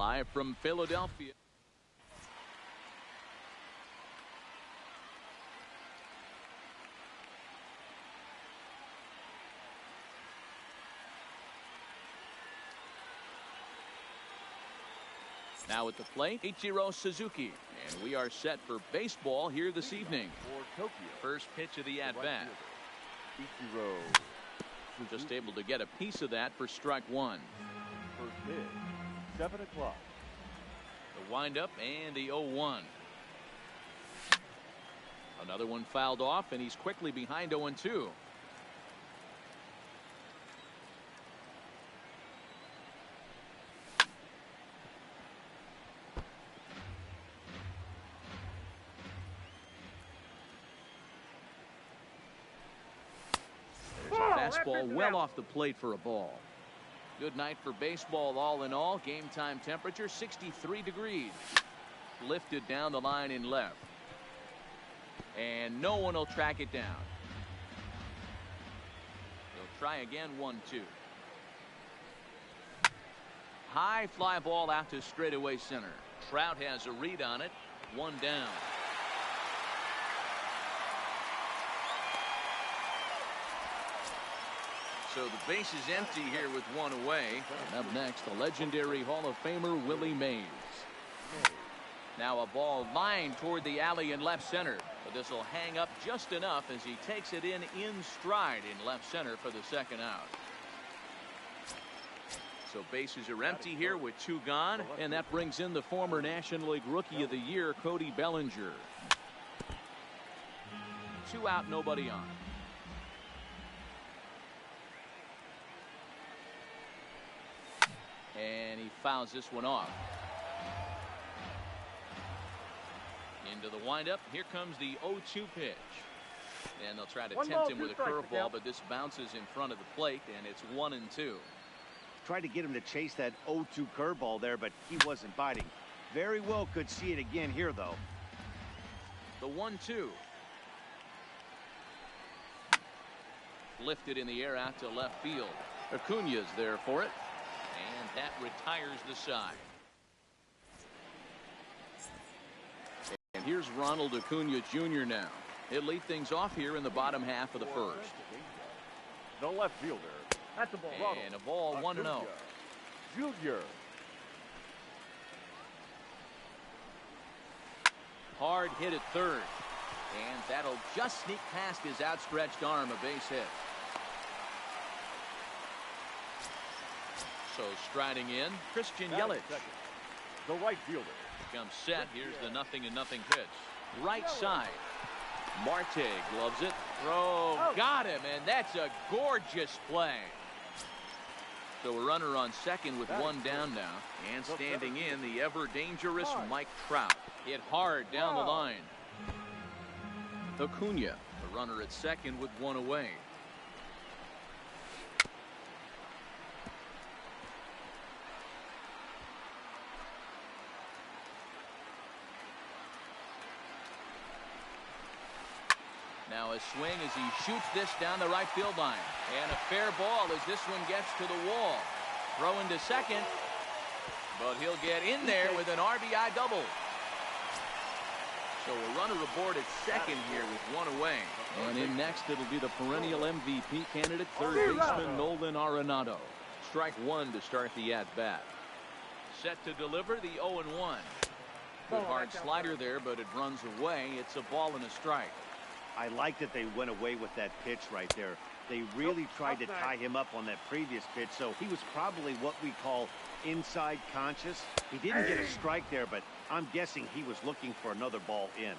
Live from Philadelphia. Now at the plate, Ichiro Suzuki. And we are set for baseball here this evening. First pitch of the at-bat. Just able to get a piece of that for strike one. First pitch, 7 o'clock. The windup and the 0-1. Another one fouled off, and he's quickly behind 0-2. Fastball well off the plate for a ball. Good night for baseball all in all. Game time temperature 63 degrees. Lifted down the line in left. And no one will track it down. They'll try again 1-2. High fly ball out to straightaway center. Trout has a read on it. One down. So the base is empty here with one away. And up next, the legendary Hall of Famer Willie Mays. Now a ball lined toward the alley in left center. But this will hang up just enough as he takes it in stride in left center for the second out. So bases are empty here with two gone. And that brings in the former National League Rookie of the Year, Cody Bellinger. Two out, nobody on. And he fouls this one off. Into the windup. Here comes the 0-2 pitch. And they'll try to tempt him with a curveball, but this bounces in front of the plate, and it's 1-2. Tried to get him to chase that 0-2 curveball there, but he wasn't biting. Very well could see it again here, though. The 1-2. Lifted in the air out to left field. Acuna's there for it. And that retires the side. And here's Ronald Ikuyo Jr. now. He'll lead things off here in the bottom half of the first. The left fielder. That's a ball. And a ball 1-0. Junior. Hard hit at third. And that'll just sneak past his outstretched arm, a base hit. So striding in, Christian Yelich. The right fielder. Comes set. Here's the 0-0 pitch. Right side. Marte gloves it. Throw. Got him. And that's a gorgeous play. So a runner on second with one down now. And standing in, the ever dangerous Mike Trout. Hit hard down the line. Acuna, the runner at second with one away. Now a swing as he shoots this down the right field line. And a fair ball as this one gets to the wall. Throwing to second. But he'll get in there with an RBI double. So a runner aboard at second here with one away. And in next it'll be the perennial MVP candidate, third baseman Nolan Arenado. Strike one to start the at-bat. Set to deliver the 0-1. Good hard slider there, but it runs away. It's a ball and a strike. I like that they went away with that pitch right there. They really tried to tie him up on that previous pitch, so he was probably what we call inside conscious. He didn't get a strike there, but I'm guessing he was looking for another ball in.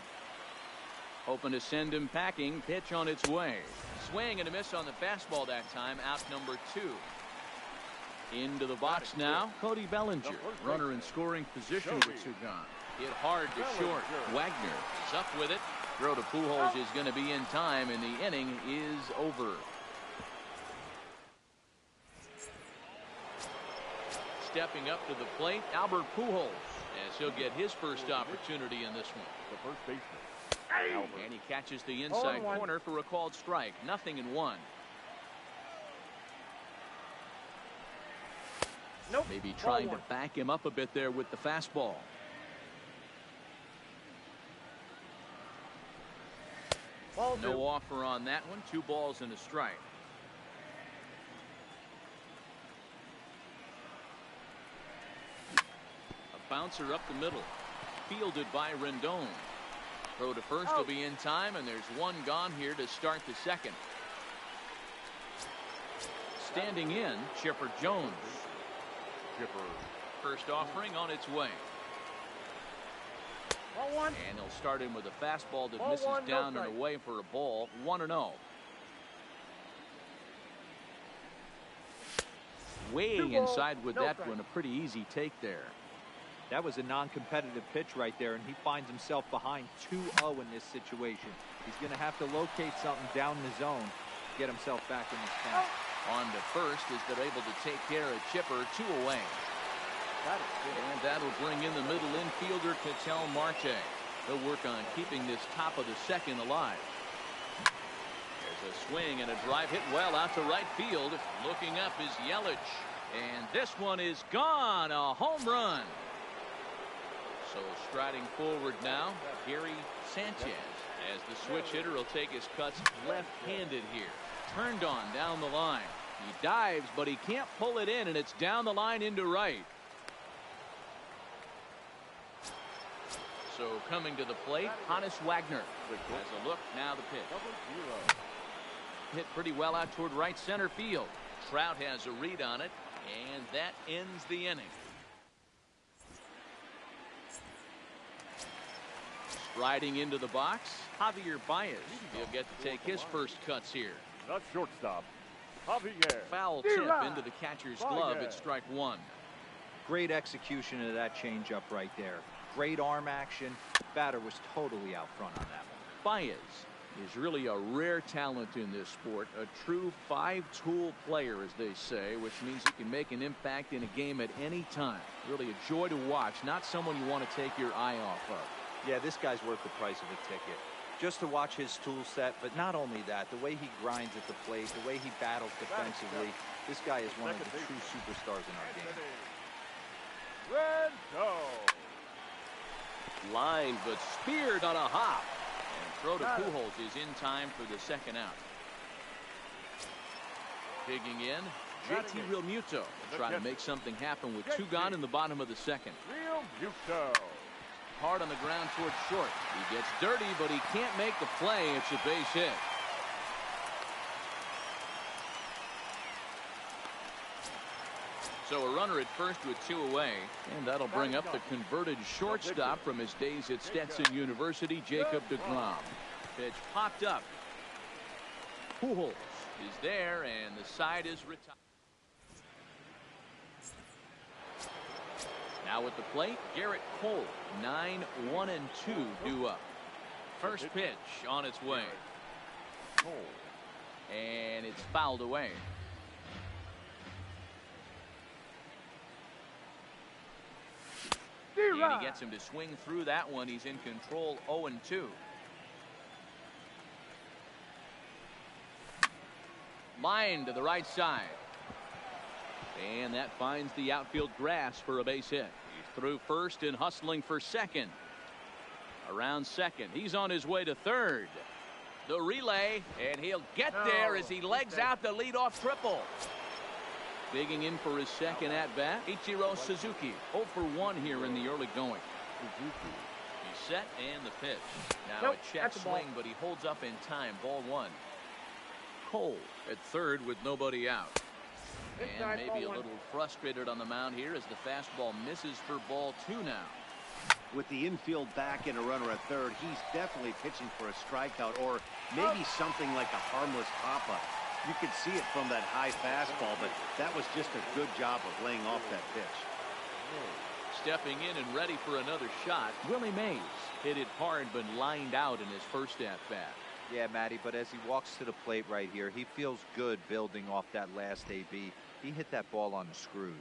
Hoping to send him packing. Pitch on its way. Swing and a miss on the fastball that time. Out number 2. Into the box now, Cody Bellinger. Runner in scoring position with two gone. Hit hard to short. Wagner is up with it. Throw to Pujols is going to be in time, and the inning is over. Stepping up to the plate, Albert Pujols, as he'll get his first opportunity in this one. The first baseman. And he catches the inside corner for a called strike. 0-1. Maybe trying to back him up a bit there with the fastball. No offer on that one. 2 balls and a strike. A bouncer up the middle. Fielded by Rendon. Throw to first will be in time, and there's 1 gone here to start the second. Standing in, Chipper Jones. First offering on its way. And he'll start in with a fastball that misses down and away for a ball. 1-0. Way inside with that one. A pretty easy take there. That was a non-competitive pitch right there, and he finds himself behind 2-0 in this situation. He's going to have to locate something down the zone to get himself back in this count. On to first as they're able to take care of Chipper. 2 away. And that'll bring in the middle infielder, Ketel Marte. He'll work on keeping this top of the second alive. There's a swing and a drive hit well out to right field. Looking up is Yelich. And this one is gone. A home run. So striding forward now, Gary Sanchez. As the switch hitter will take his cuts left-handed here. Turned on down the line. He dives, but he can't pull it in, and it's down the line into right. So coming to the plate, Honus Wagner. Has a look, now the pitch. Hit pretty well out toward right center field. Trout has a read on it, and that ends the inning. Striding into the box, Javier Baez. He'll get to take his first cuts here. Not shortstop. Javier. Foul tip into the catcher's glove at strike 1. Great execution of that changeup right there. Great arm action. Batter was totally out front on that one. Baez is really a rare talent in this sport. A true 5-tool player, as they say, which means he can make an impact in a game at any time. Really a joy to watch. Not someone you want to take your eye off of. Yeah, this guy's worth the price of a ticket. Just to watch his tool set, but not only that, the way he grinds at the plate, the way he battles defensively, this guy is one of the true superstars in our game. Line, but speared on a hop. And throw to Pujols is in time for the second out. Digging in, JT Realmuto. Trying to make something happen with 2 gone in the bottom of the second. Realmuto. Hard on the ground towards short. He gets dirty, but he can't make the play. It's a base hit. So a runner at first with 2 away, and that'll bring up the converted shortstop from his days at Stetson University, Jacob deGrom. Pitch popped up. Pujols is there, and the side is retired. Now at the plate, Garrett Cole. 9-1-2 due up. First pitch on its way. And it's fouled away. And he gets him to swing through that one. He's in control. 0-2. Line to the right side. And that finds the outfield grass for a base hit. He's through first and hustling for second. Around second. He's on his way to third. The relay, and he'll get there as he legs out the leadoff triple. Digging in for his second at-bat, Ichiro Suzuki. 0 for 1 here in the early going. He's set and the pitch. Now a check swing, but he holds up in time. Ball 1. Cole at third with nobody out. And maybe a little frustrated on the mound here as the fastball misses for ball 2 now. With the infield back and a runner at third, he's definitely pitching for a strikeout or maybe something like a harmless pop-up. You could see it from that high fastball, but that was just a good job of laying off that pitch. Stepping in and ready for another shot, Willie Mays hit it hard but lined out in his first at-bat. Yeah, Matty, but as he walks to the plate right here, he feels good building off that last AB. He hit that ball on the screws.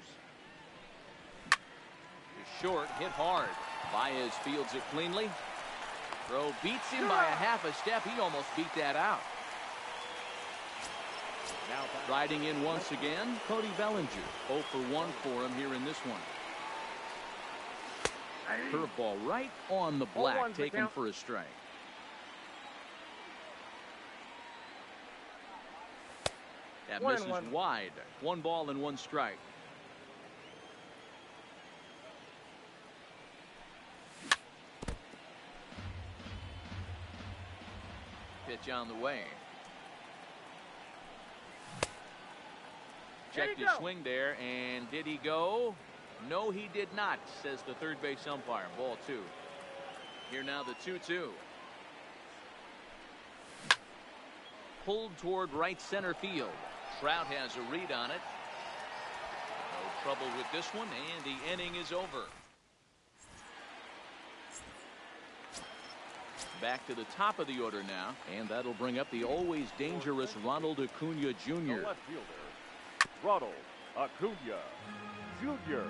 Short, hit hard. Baez fields it cleanly. Throw beats him by a half a step. He almost beat that out. Riding in once again, Cody Bellinger. 0 for 1 for him here in this one. Curveball right on the black, taken for a strike. That misses wide. 1 ball and 1 strike. Pitch on the way. Checked his swing there, and did he go? No, he did not, says the third base umpire. Ball 2. Here now the 2-2. Pulled toward right center field. Trout has a read on it. No trouble with this one, and the inning is over. Back to the top of the order now, and that'll bring up the always dangerous Ronald Ikuyo Jr. The left fielder, Ronald Ikuyo Jr.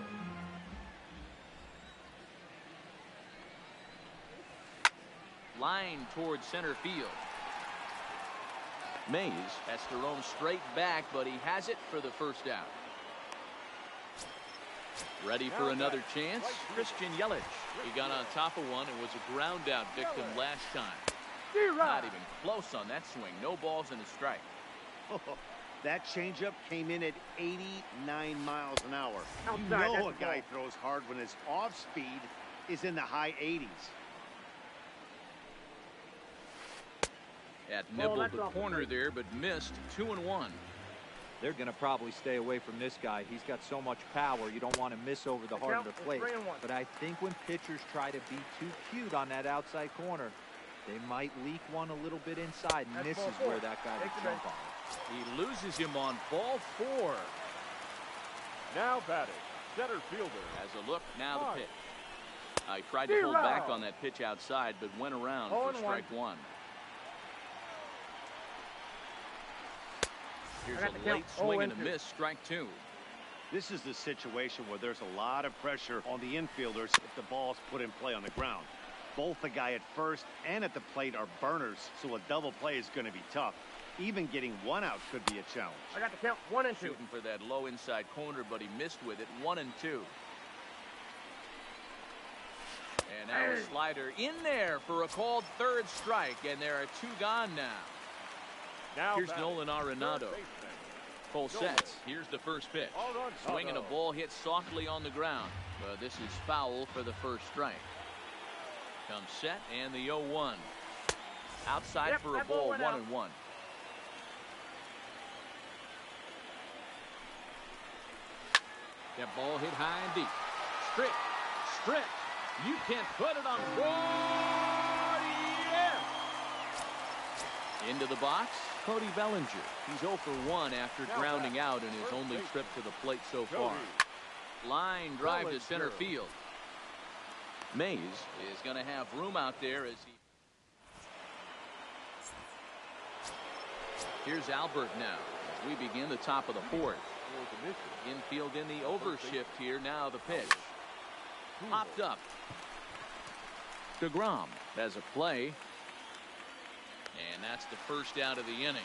Line towards center field. Mays has to roam straight back, but he has it for the first out. Ready for another chance? Christian Yelich. He got on top of one and was a ground out victim last time. Not even close on that swing. No balls and a strike. That changeup came in at 89 miles an hour. You know a guy throws hard when his off speed is in the high 80s. That nibbled the corner there, but missed. 2-1. They're going to probably stay away from this guy. He's got so much power. You don't want to miss over the heart of the plate. But I think when pitchers try to be too cute on that outside corner, they might leak one a little bit inside, and this is where that guy would jump on. He loses him on ball 4. Now batting, center fielder. Has a look. Now the pitch. He tried to hold back on that pitch outside, but went around for strike 1. Here's a late swing and a miss, strike 2. This is the situation where there's a lot of pressure on the infielders if the ball's put in play on the ground. Both the guy at first and at the plate are burners, so a double play is going to be tough. Even getting 1 out could be a challenge. I got the count 1 and 2. Shooting for that low inside corner, but he missed with it. 1 and 2. And now a slider in there for a called third strike, and there are 2 gone now. Here's Nolan Arenado. Full sets. Here's the first pitch. Swinging a ball hit softly on the ground. This is foul for the first strike. Comes set and the 0-1. Outside for a ball, 1-1. That ball hit high and deep. Strip. You can't put it on board. Yeah. Into the box, Cody Bellinger. He's 0 for 1 after grounding out in his only trip to the plate so far. Line drive to center field. Mays is going to have room out there as he. Here's Albert now as we begin the top of the 4th. Infield in the overshift here. Now the pitch. Popped up. DeGrom has a play. And that's the first out of the inning.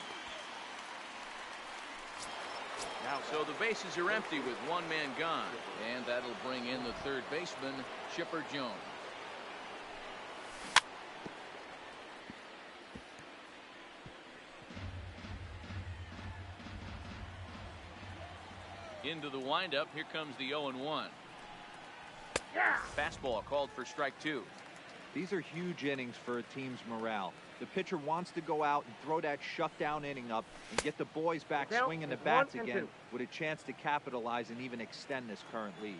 So the bases are empty with 1 man gone. And that'll bring in the third baseman, Chipper Jones. Into the windup. Here comes the 0-1. Fastball called for strike 2. These are huge innings for a team's morale. The pitcher wants to go out and throw that shutdown inning up and get the boys back swinging the bats again with a chance to capitalize and even extend this current lead.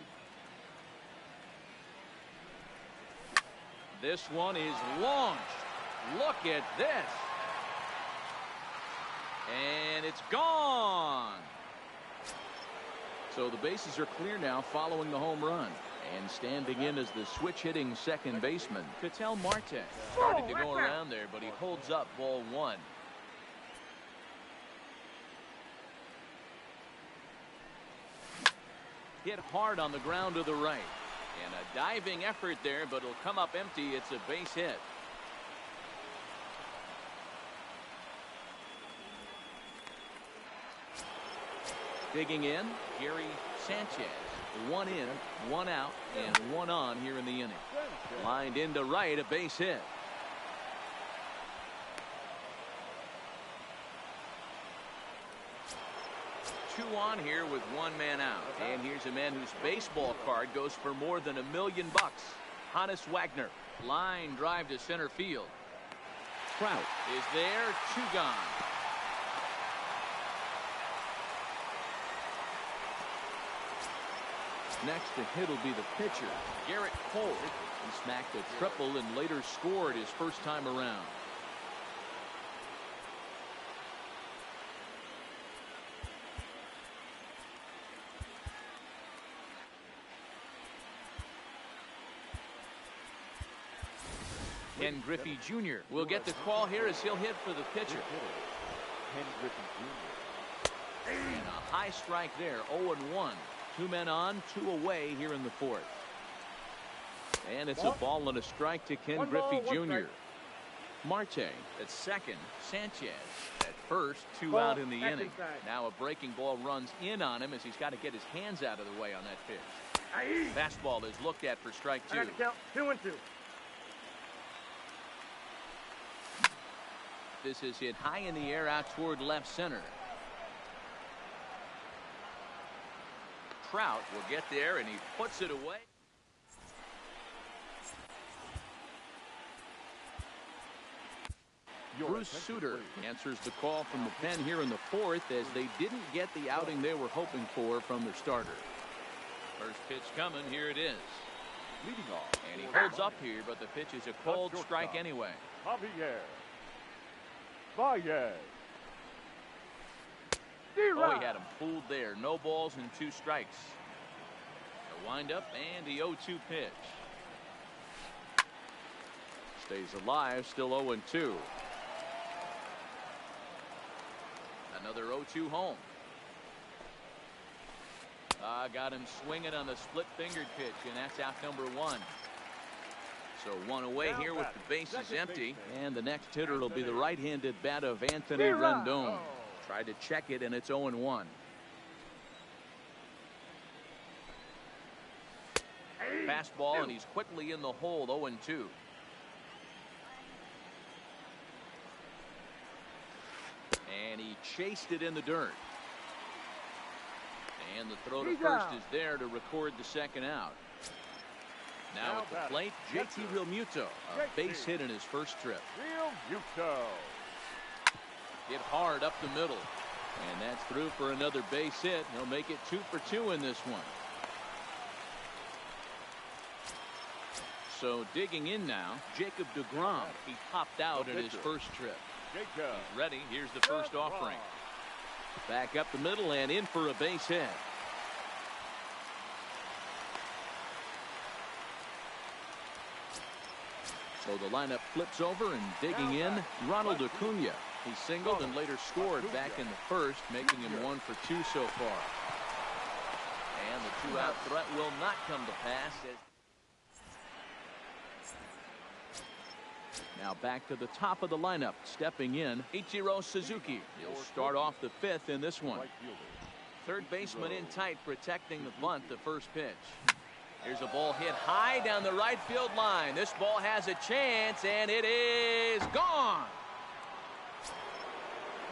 This one is launched. Look at this. And it's gone. So the bases are clear now following the home run. And standing in as the switch-hitting second baseman, Ketel Marte. Starting to go around there, but he holds up ball 1. Hit hard on the ground to the right. And a diving effort there, but it'll come up empty. It's a base hit. Digging in, Gary Sanchez. 1 in, 1 out, and 1 on here in the inning. Lined into right, a base hit. Two on here with 1 man out. And here's a man whose baseball card goes for more than $1 million. Honus Wagner. Line drive to center field. Trout is there. 2 gone. Next to hit will be the pitcher, Garrett Cole. He smacked a triple and later scored his first time around. Ken Griffey Jr. will get the call here as he'll hit for the pitcher. And a high strike there, 0-1. 2 men on, 2 away here in the 4th. And it's a ball and a strike to Ken Griffey Jr. Marte at second. Sanchez at first. 2 out in the inning. Now a breaking ball runs in on him as he's got to get his hands out of the way on that pitch. Fastball is looked at for strike 2. 2-2. This is hit high in the air out toward left center. Trout will get there and he puts it away. Bruce Sutter answers the call from the pen here in the 4th as they didn't get the outing they were hoping for from their starter. First pitch coming, here it is. Leading off. And he holds up here, but the pitch is a cold strike anyway. Javier Baez. Oh, he had him fooled there. No balls and 2 strikes. A windup and the 0-2 pitch. Stays alive, still 0-2. Another 0-2 home. Got him swinging on the split-fingered pitch, and that's out number 1. So 1 away here with the bases empty. And the next hitter will be the right-handed bat of Anthony Rendon. Tried to check it, and it's 0-1. Fastball, and he's quickly in the hole, 0-2. And he chased it in the dirt. And the throw to first is there to record the second out. Now at the plate, JT Realmuto, a base hit in his first trip. Realmuto. Hit hard up the middle. And that's through for another base hit. He'll make it 2 for 2 in this one. So digging in now, Jacob deGrom. He popped out in his first trip. He's ready. Here's the first offering. Back up the middle and in for a base hit. So the lineup flips over, and digging in, Ronald Ikuyo. He singled and later scored back in the first, making him 1 for 2 so far. And the 2-out threat will not come to pass. Now back to the top of the lineup, stepping in, Ichiro Suzuki. He'll start off the 5th in this one. Third baseman in tight, protecting the bunt, the first pitch. Here's a ball hit high down the right field line. This ball has a chance, and it is gone.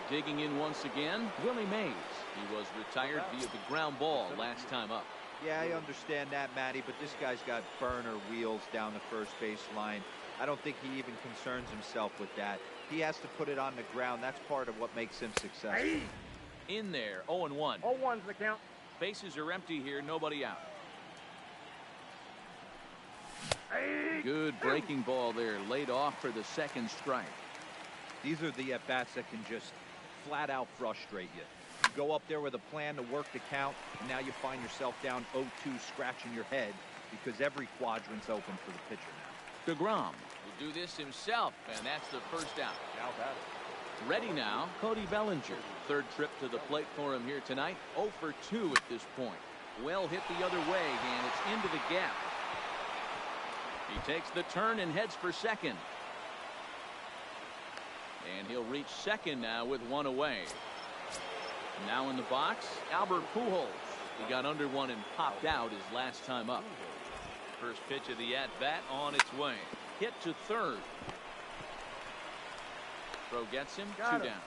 Digging in once again, Willie Mays. He was retired via the ground ball last time up. Yeah, I understand that, Matty, but this guy's got burner wheels down the first base line. I don't think he even concerns himself with that. He has to put it on the ground. That's part of what makes him successful. In there, 0-1. 0-1's the count. Bases are empty here, nobody out. Good breaking ball there, laid off for the second strike. These are the at-bats that can just flat out frustrate you. You go up there with a plan to work the count, and now you find yourself down 0-2, scratching your head because every quadrant's open for the pitcher now. deGrom will do this himself, and that's the first out. Now batting. Ready now, Cody Bellinger. Third trip to the plate for him here tonight. 0 for 2 at this point. Well hit the other way, and it's into the gap. He takes the turn and heads for second. And he'll reach second now with 1 away. Now in the box, Albert Pujols. He got under one and popped out his last time up. First pitch of the at-bat on its way. Hit to third. Throw gets him, 2 down.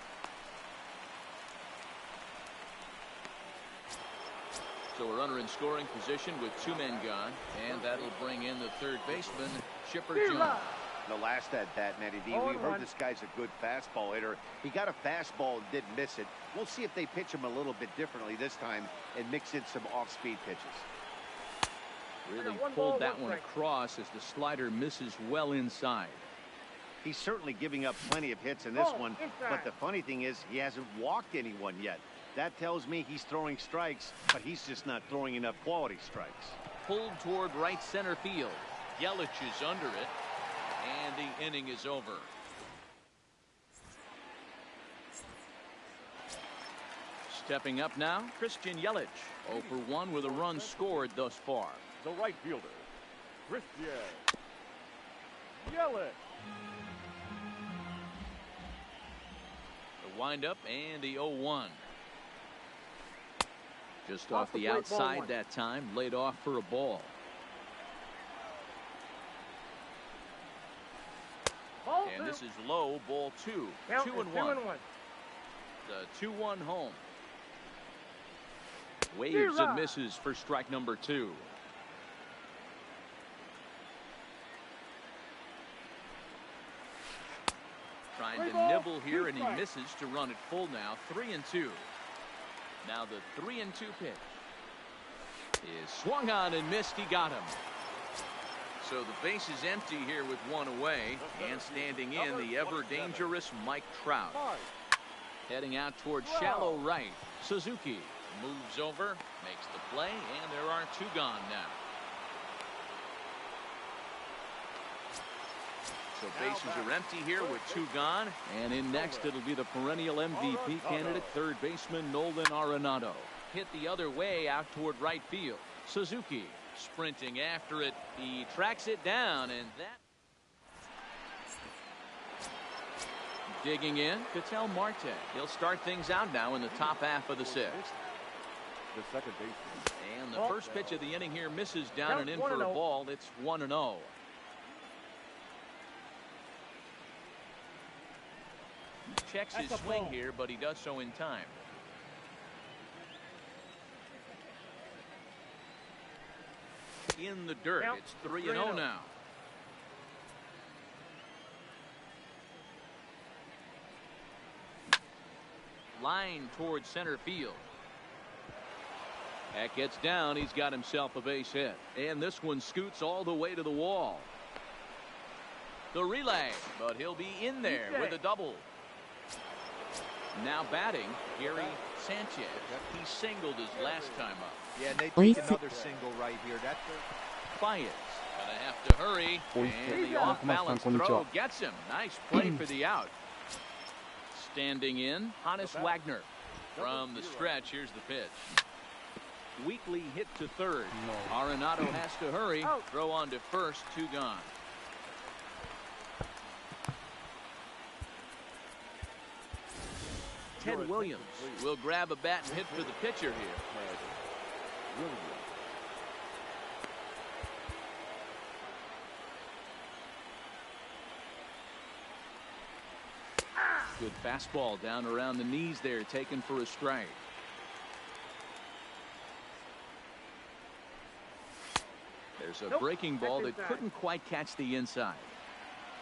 So a runner in scoring position with 2 men gone, and that'll bring in the third baseman, Chipper Jones. The last at bat, Matty D, we heard this guy's a good fastball hitter. He got a fastball and didn't miss it. We'll see if they pitch him a little bit differently this time and mix in some off-speed pitches. Really pulled that one across as the slider misses well inside. He's certainly giving up plenty of hits in this one, but the funny thing is he hasn't walked anyone yet. That tells me he's throwing strikes, but he's just not throwing enough quality strikes. Pulled toward right center field. Yelich is under it, and the inning is over. Stepping up now, Christian Yelich. 0 for 1 with a run scored thus far. The right fielder, Christian Yelich. The windup and the 0-1. Just off the outside that time, laid off for a ball. And this is low, ball 2. 2-1. The 2-1 home. Waves and misses for strike number 2. Trying to nibble here, and he misses to run it full now. 3-2. Now the 3-2 pitch is swung on and missed. He got him. So the base is empty here with 1 away, and standing in the ever dangerous Mike Trout. Heading out towards shallow right. Suzuki moves over, makes the play, and there are 2 gone now. So bases are empty here with 2 gone, and in next it'll be the perennial MVP candidate, third baseman Nolan Arenado. Hit the other way out toward right field. Suzuki sprinting after it. He tracks it down, and that. Digging in, Ketel Marte. He'll start things out now in the top half of the 6th. The second baseman. And the first pitch of the inning here misses down and in for a ball. It's 1-0. Checks his swing here, but he does so in time. In the dirt, it's 3-0 now. Line towards center field. That gets down. He's got himself a base hit. And this one scoots all the way to the wall. The relay, but he'll be in there with a double. Now batting, Gary Sanchez. He singled his last time up. Yeah, and they take another single right here. That's Baez gonna have to hurry, and the off-balance throw gets him. Nice play for the out. Standing in, Honus Wagner. From the stretch, here's the pitch. Weakly hit to third. Arenado has to hurry. Throw on to first, 2 gone. Ted Williams will grab a bat and hit for the pitcher here. Good fastball down around the knees there, taken for a strike. There's a breaking ball that couldn't quite catch the inside.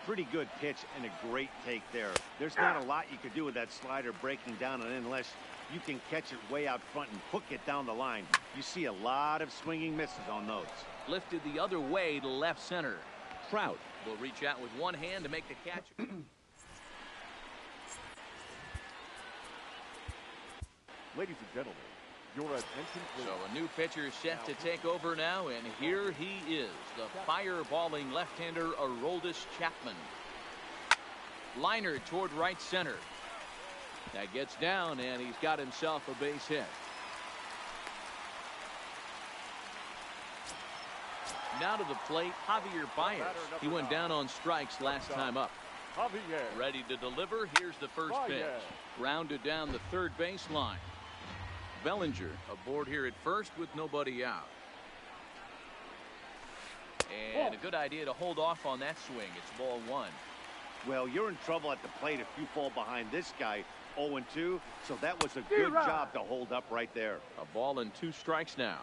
Pretty good pitch and a great take there. There's not a lot you could do with that slider breaking down and in unless you can catch it way out front and hook it down the line. You see a lot of swinging misses on those. Lifted the other way to left center. Trout will reach out with one hand to make the catch. Ladies and gentlemen, your attention please. So a new pitcher set to take over now, and here he is, the fireballing left-hander Aroldis Chapman. Liner toward right center. That gets down, and he's got himself a base hit. Now to the plate, Javier Baez. He went down on strikes last time up. Ready to deliver. Here's the first pitch. Grounded down the third baseline. Bellinger aboard here at first with nobody out. And a good idea to hold off on that swing. It's ball 1. Well, you're in trouble at the plate if you fall behind this guy 0-2. So that was a good job to hold up right there. A ball and 2 strikes now.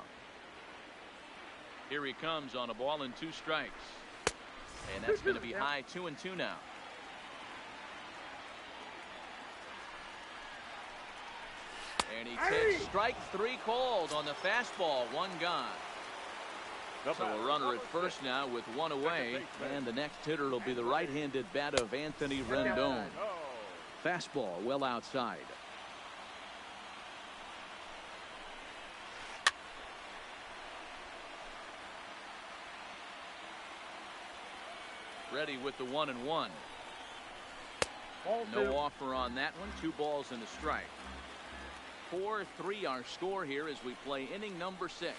Here he comes on a ball and 2 strikes. And that's going to be high 2-2 now. And he takes strike 3 called on the fastball. 1 gone. So a runner at first now with 1 away. And the next hitter will be the right-handed bat of Anthony Rendon. Fastball well outside. Ready with the 1-1. No offer on that one. 2 balls and a strike. 4-3 our score here as we play inning number 6.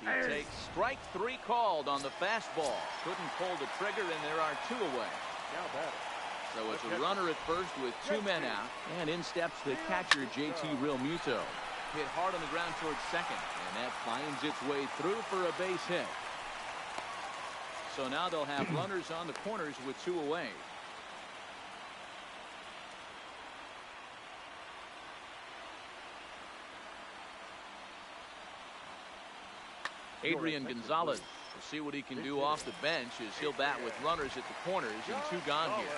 He takes strike 3 called on the fastball. Couldn't pull the trigger, and there are 2 away. So it's a runner at first with 2 men out, and in steps the catcher, JT Realmuto. Hit hard on the ground towards second, and that finds its way through for a base hit. So now they'll have runners on the corners with 2 away. Adrian Gonzalez will see what he can do off the bench as he'll bat with runners at the corners and 2 gone here.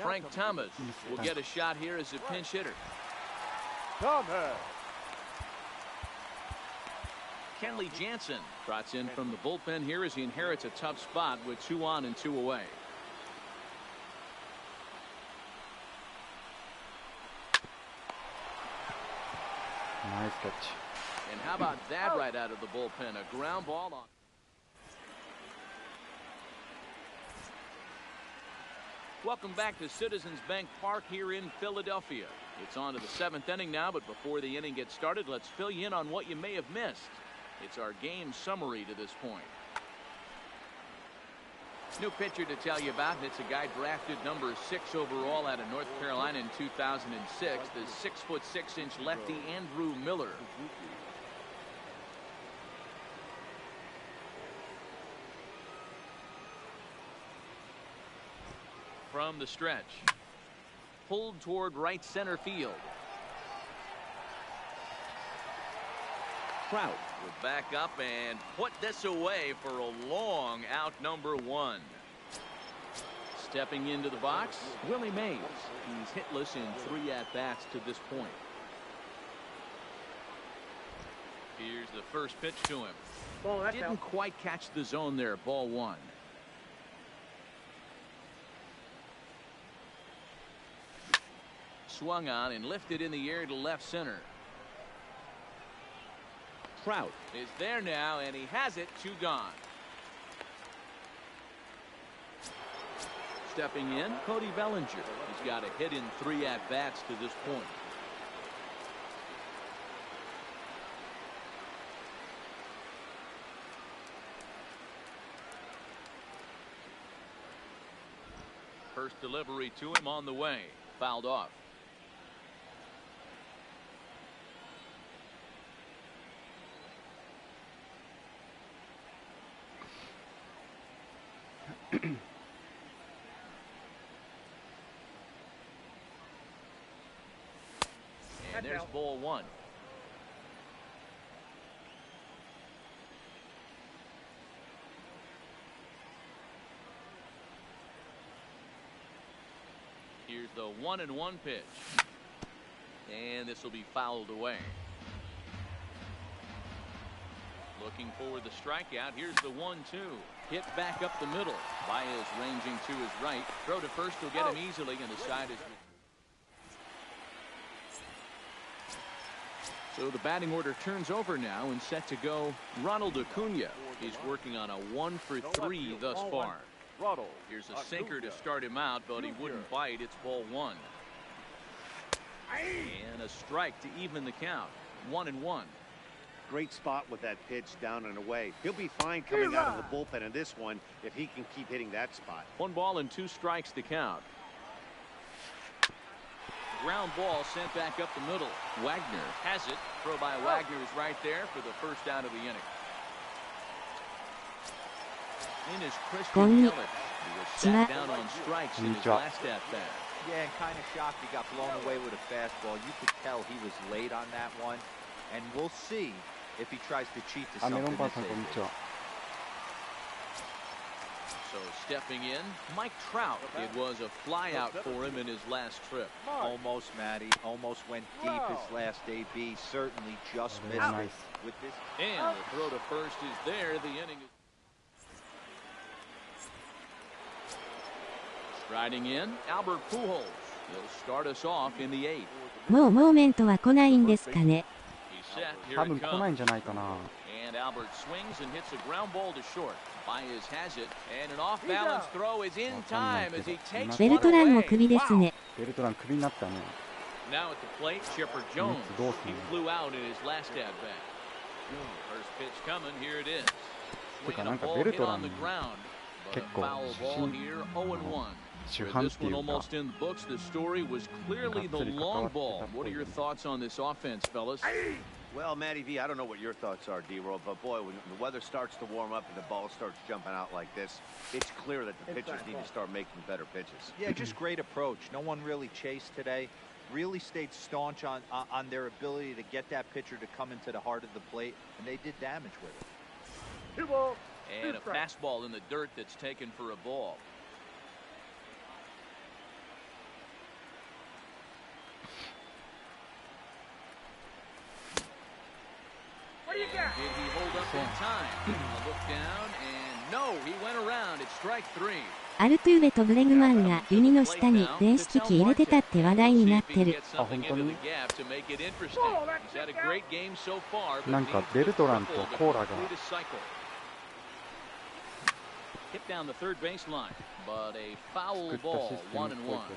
Frank Thomas will get a shot here as a pinch hitter. Kenley Jansen trots in from the bullpen here as he inherits a tough spot with 2 on and 2 away. Nice catch. And how about that right out of the bullpen? A ground ball on. Welcome back to Citizens Bank Park here in Philadelphia. It's on to the 7th inning now, but before the inning gets started, let's fill you in on what you may have missed. It's our game summary to this point. New pitcher to tell you about. It's a guy drafted number 6 overall out of North Carolina in 2006. The 6'6" lefty Andrew Miller. From the stretch. Pulled toward right center field. Trout will back up and put this away for a long out number 1. Stepping into the box, Willie Mays. He's hitless in 3 at-bats to this point. Here's the first pitch to him. Didn't quite catch the zone there. Ball 1. Swung on and lifted in the air to left center. Trout is there now, and he has it. 2 gone. Stepping in, Cody Bellinger. He's got a hit in 3 at-bats to this point. First delivery to him on the way. Fouled off. And there's ball 1. Here's the 1-1 pitch. And this will be fouled away. Looking for the strikeout. Here's the 1-2. Hit back up the middle. Baez ranging to his right. Throw to first will get him easily, and the side is. So the batting order turns over now and set to go Ronald Ikuyo. He's working on a 1-for-3 thus far. Here's a sinker to start him out, but he wouldn't bite. It's ball 1. And a strike to even the count. 1-1. Great spot with that pitch down and away. He'll be fine coming out of the bullpen in this one if he can keep hitting that spot. 1 ball and 2 strikes to count. Ground ball sent back up the middle. Wagner has it. Throw by Wagner is right there for the first out of the inning. In is Christian Yelich, who was sat down on strikes in his last at bat. Yeah, and kind of shocked he got blown away with a fastball. You could tell he was late on that one. And we'll see if he tries to cheat to something this inning. So stepping in, Mike Trout. It was a fly out for him in his last trip. Almost, Matty. Almost went deep his last AB. Certainly just missed it with this. And the throw to first is there. The inning is striding in. Albert Pujols. He'll start us off in the 8th. もうモーメントは来ないんですかね。He's set. Here 多 it 分来ないんじゃないかな。 And Albert swings and hits a ground ball to short. Baez has it, and an off-balance throw is in time as he takes ベ one ルトランも away. クビですね。ベルトランクビになったね。 Now at the plate, Chipper Jones. Donaldson. He flew out in his last at bat. First pitch coming. Here it is. てか Swinging な a んか ball ベル hit トラ on ン the ground, but 結 a 構 foul ball here. 0-1. 主 For 犯っ this てい one うか almost in the books, the story was clearly the long ball. What are your thoughts on this offense, fellas? Well, Matty V, I don't know what your thoughts are, D-Roll, but boy, when the weather starts to warm up and the ball starts jumping out like this, it's clear that the pitchers need to start making better pitches. Yeah, just great approach. No one really chased today. Really stayed staunch on their ability to get that pitcher to come into the heart of the plate, and they did damage with it. And a fastball in the dirt that's taken for a ball. Did he hold up in time? A look down, and no, he went around. It's strike 3. アルトゥーベとブレグマンがユニの下に電子機器入れてたって話題になってる。あ、本当に？なんかベルトランとコーラが Hit down the third baseline, but a foul 作った ball, システムっ 1-1. ぽいけ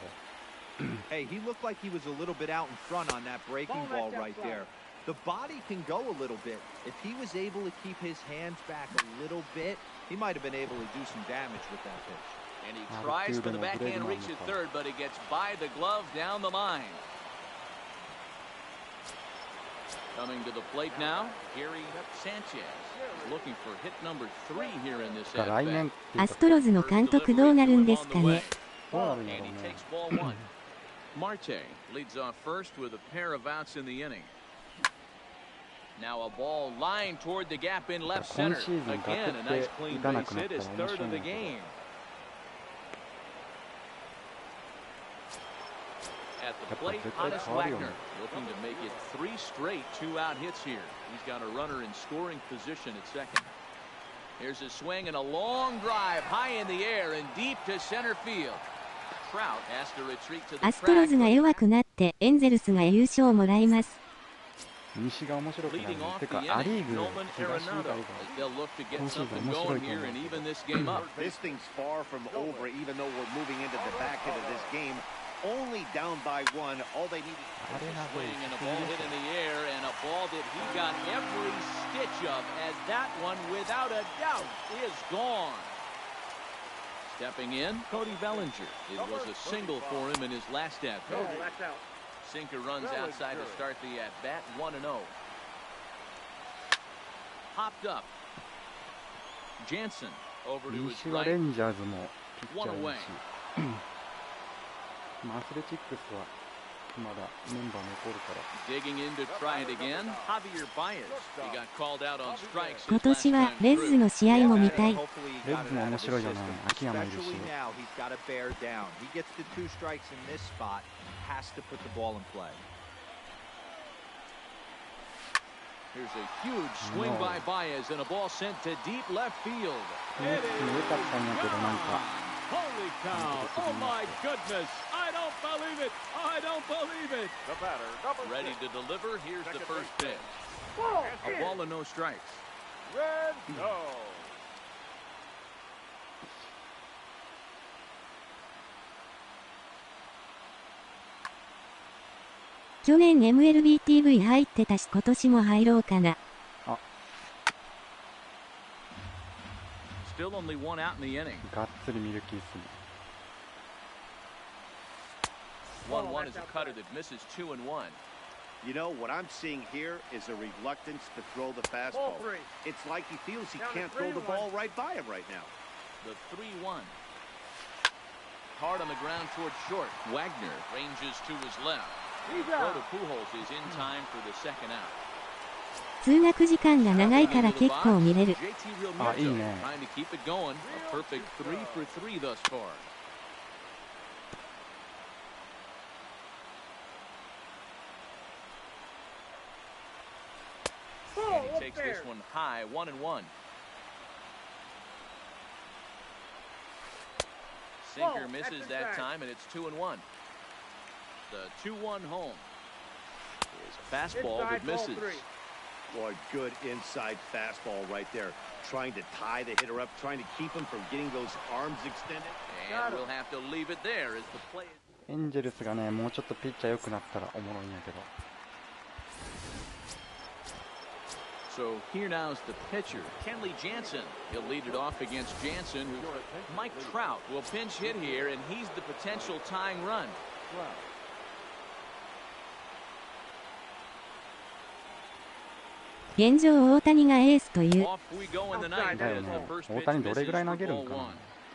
ど。 Hey, he looked like he was a little bit out in front on that breaking ball right there. The body can go a little bit. If he was able to keep his hands back a little bit, he might have been able to do some damage with that pitch. And he tries for the backhand reach at third, but he gets by the glove down the line. Coming to the plate now, Gary Sanchez is looking for hit number 3 here in this at 来年 bat. アストロズの監督どうなるんですかね。どうなるんだろ And う he ね。 takes ball 1. Marte leads off first with a pair of outs in the inning. Now a ball lined toward the gap in left center. Again, a nice clean base hit, his third of the game. At the plate, Honus Wagner looking to make it 3 straight 2-out hits here. He's got a runner in scoring position at second. Here's a swing and a long drive high in the air and deep to center field. Trout has to retreat to the アストロズが track. 弱くなってエンゼルスが優勝をもらいます。西が面白くなる Leading off て the かアリ inning, ーグ Nolan 東以外 Arenado が as they'll look to get 今シーズン something 面白 going いと here 思う and even this game up. This thing's far from over, even though we're moving into the back end of this game. Only down by 1. All they need is あれな Swing and a ball hit in the air and a ball that he got every stitch of as that one without a doubt is gone. Stepping in, Cody Bellinger. It was a single for him in his last at bat. Sinker runs outside to start the at bat. 1-0. Hopped up. Jansen over to his 西はレ right. ンジャーズもピッチャーい One るしまあアスレチックスはまだメンバー残るから Digging in to try it again. Javier Baez. He got called out on strikes. 今 his last 年は time レッズ through. の試合も見たい。 Hopefully he got it out of his レッズも面白いよね。 system. 秋山いるし。 Especially now, he's got to bear down. He gets the 2 strikes in this spot, has to put the ball in play. Here's a huge swing by Baez and a ball sent to deep left field. この時も良かったんやけどなんか Holy cow! Oh my goodness! I don't believe it. I don't believe it. The batter, number Ready 6. to deliver. Here's the Second first base. pitch. Ball A in. ball and no strikes. Red, no. 去年 MLB TV 入ってたし今年も入ろうかな。Still only one out in the inning. がっつり見る気する。 1-1 is a cutter that misses 2-1. You know, what I'm seeing here is a reluctance to throw the fastball. It's like he feels he can't throw the ball right by him right now. The 3-1. Hard on the ground towards short. Wagner ranges to his left. Throw to Pujols is in time for the second out. 通学時間が長いから結構見れる。 JT あ、いいね。 trying to keep it going. A perfect 3 for 3 thus far. And he takes this one high, 1-1. Sinker misses that time, and it's 2-1. The 2-1 home. Is a fastball that misses. Boy, good inside fastball right there. Trying to tie the hitter up, trying to keep him from getting those arms extended. And we'll have to leave it there as the play. エンジェルスがね、もうちょっとピッチャー良くなったらおもろいんやけど。 So here now is the pitcher, Kenley Jansen. He'll lead it off against Jansen, who Mike Trout will pinch hit here, and he's the potential tying run. 現状大谷がエースという。 Off we go in the ninth だよ as ね the first 大 pitch 谷どれ misses ぐらい投 for げるん ball かな。 one.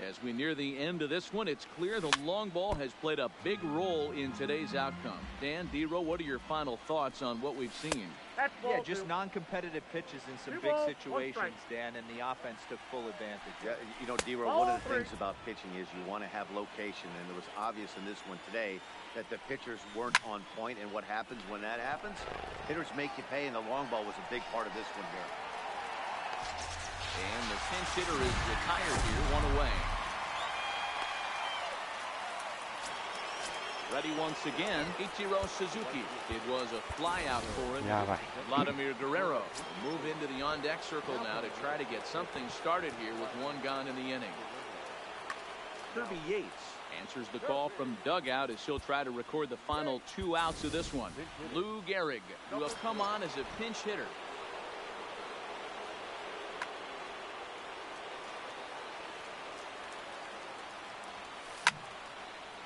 As we near the end of this one, it's clear the long ball has played a big role in today's outcome. Dan, D-Row, what are your final thoughts on what we've seen? Yeah, just non-competitive pitches in some big situations, Dan, and the offense took full advantage. Yeah, you know, D-Row, one of the things about pitching is you want to have location, and it was obvious in this one today that the pitchers weren't on point, and what happens when that happens? Hitters make you pay, and the long ball was a big part of this one here. And the pinch hitter is retired here, one away. Ready once again, Ichiro Suzuki. It was a flyout for him. やばい。 Vladimir Guerrero will move into the on-deck circle now to try to get something started here with one gone in the inning. Kirby Yates answers the call from dugout as he'll try to record the final 2 outs of this one. Lou Gehrig will come on as a pinch hitter.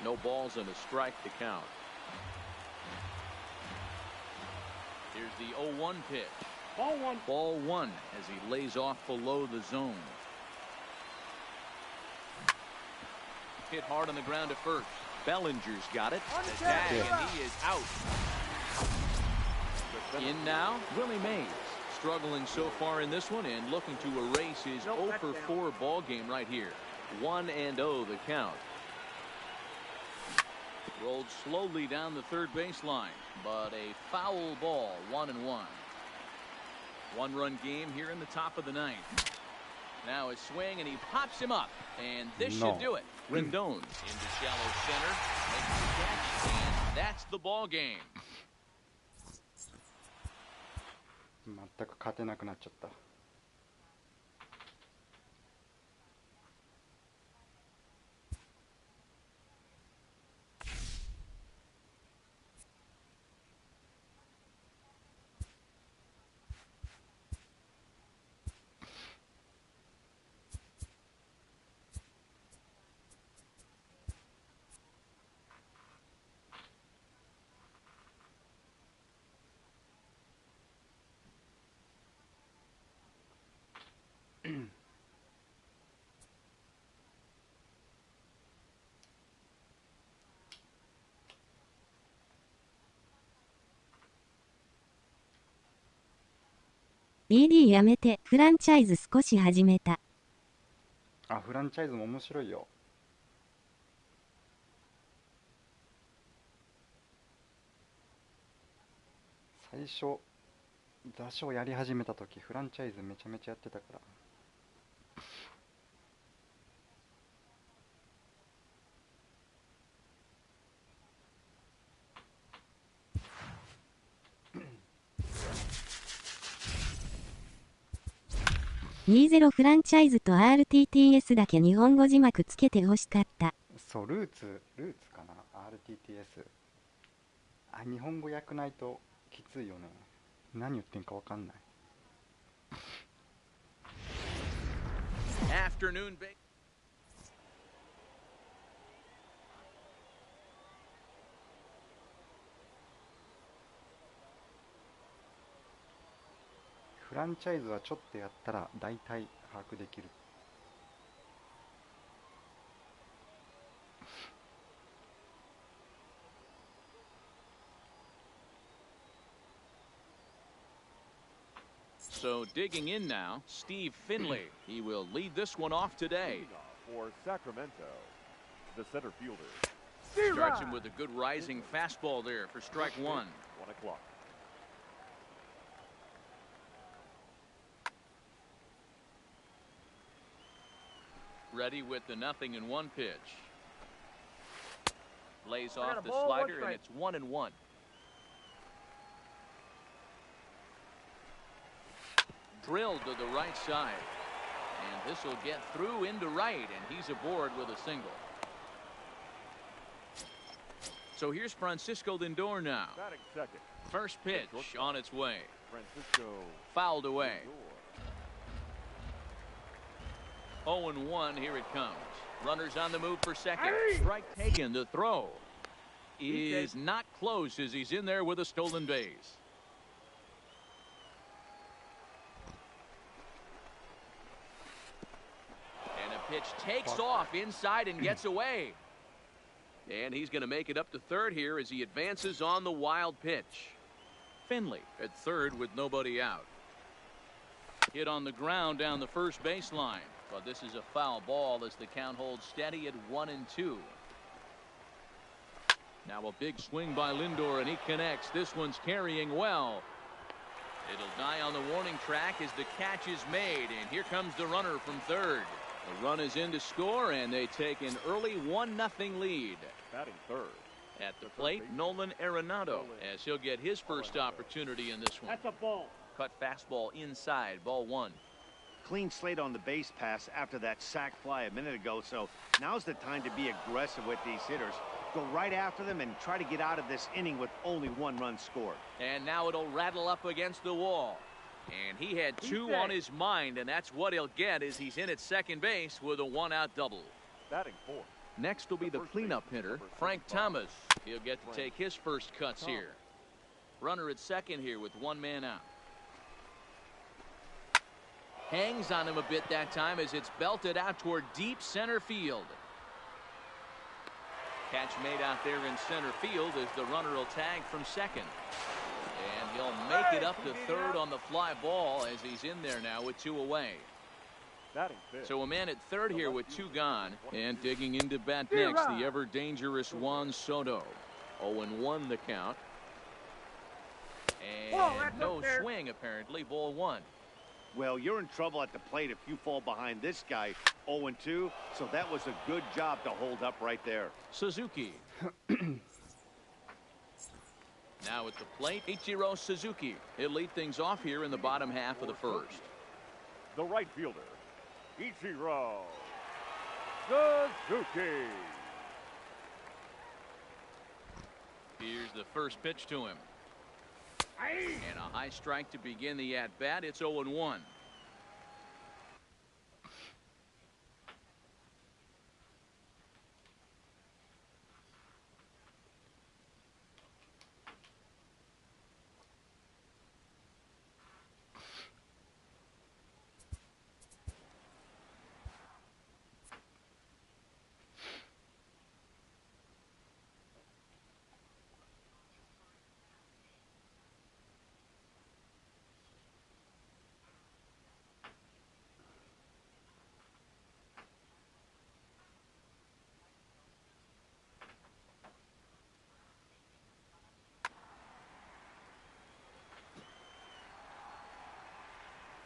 No balls and a strike to count. Here's the 0-1 pitch. Ball one as he lays off below the zone. Hit hard on the ground at first. Bellinger's got it. The tag, and he is out. In now, Willie Mays. Struggling so far in this one and looking to erase his 0 for 4 ball game right here. 1-0 the count. Rolled slowly down the third baseline, but a foul ball, 1-1. One-run game here in the top of the ninth. Now a swing, and he pops him up, and this should do it. Rendon into shallow center, makes the catch, and that's the ball game. 全く勝てなくなっちゃった。BD やめてフランチャイズ少し始めた。あ、フランチャイズも面白いよ。最初打賞やり始めた時フランチャイズめちゃめちゃやってたから。20フランチャイズと RTTS だけ日本語字幕つけてほしかった。そう、ルーツかな、 RTTS。 日本語訳ないときついよね。何言ってんかわかんない。Afternoon big. フランチャイズはちょっとやったら大体把握できる。So digging in now, Steve Finley. He will lead this one off today. For Sacramento, the center fielder. Starts him with a good rising fastball there for strike one. 1 o'clock. Ready with the 0-1 pitch. Lays off the slider, and it's 1-1. Drilled to the right side. And this will get through into right, and he's aboard with a single. So here's Francisco Lindor now. Batting second. First pitch on its way. Francisco. Fouled away. Lindor. 0-1, here it comes. Runners on the move for second. Strike taken. The throw is not close as he's in there with a stolen base. And a pitch takes off inside and gets away. And he's going to make it up to third here as he advances on the wild pitch. Finley at third with nobody out. Hit on the ground down the first baseline. But this is a foul ball as the count holds steady at 1-2. Now a big swing by Lindor, and he connects. This one's carrying well. It'll die on the warning track as the catch is made, and here comes the runner from third. The run is in to score, and they take an early 1-0 lead. Batting third. At the plate, Nolan Arenado, as he'll get his first opportunity in this one. That's a ball. Cut fastball inside, ball one. Clean slate on the base pass after that sac fly a minute ago, so now's the time to be aggressive with these hitters. Go right after them and try to get out of this inning with only 1 run scored. And now it'll rattle up against the wall. And he had 2 on his mind, and that's what he'll get as he's in at second base with a 1-out double. Batting fourth. Next will be the cleanup hitter, Frank Thomas. He'll get to take his first cuts here. Runner at second here with 1 man out. Hangs on him a bit that time as it's belted out toward deep center field. Catch made out there in center field as the runner will tag from second. And he'll make it up to third on the fly ball as he's in there now with 2 away. So a man at third here with 2 gone. And digging into bat next, the ever-dangerous Juan Soto. 0-1 the count. And no swing, apparently. Ball 1. Well, you're in trouble at the plate if you fall behind this guy 0-2, so that was a good job to hold up right there. Suzuki. Now at the plate, Ichiro Suzuki. He'll lead things off here in the bottom half of the first. The right fielder, Ichiro Suzuki. Here's the first pitch to him. And a high strike to begin the at-bat. It's 0-1.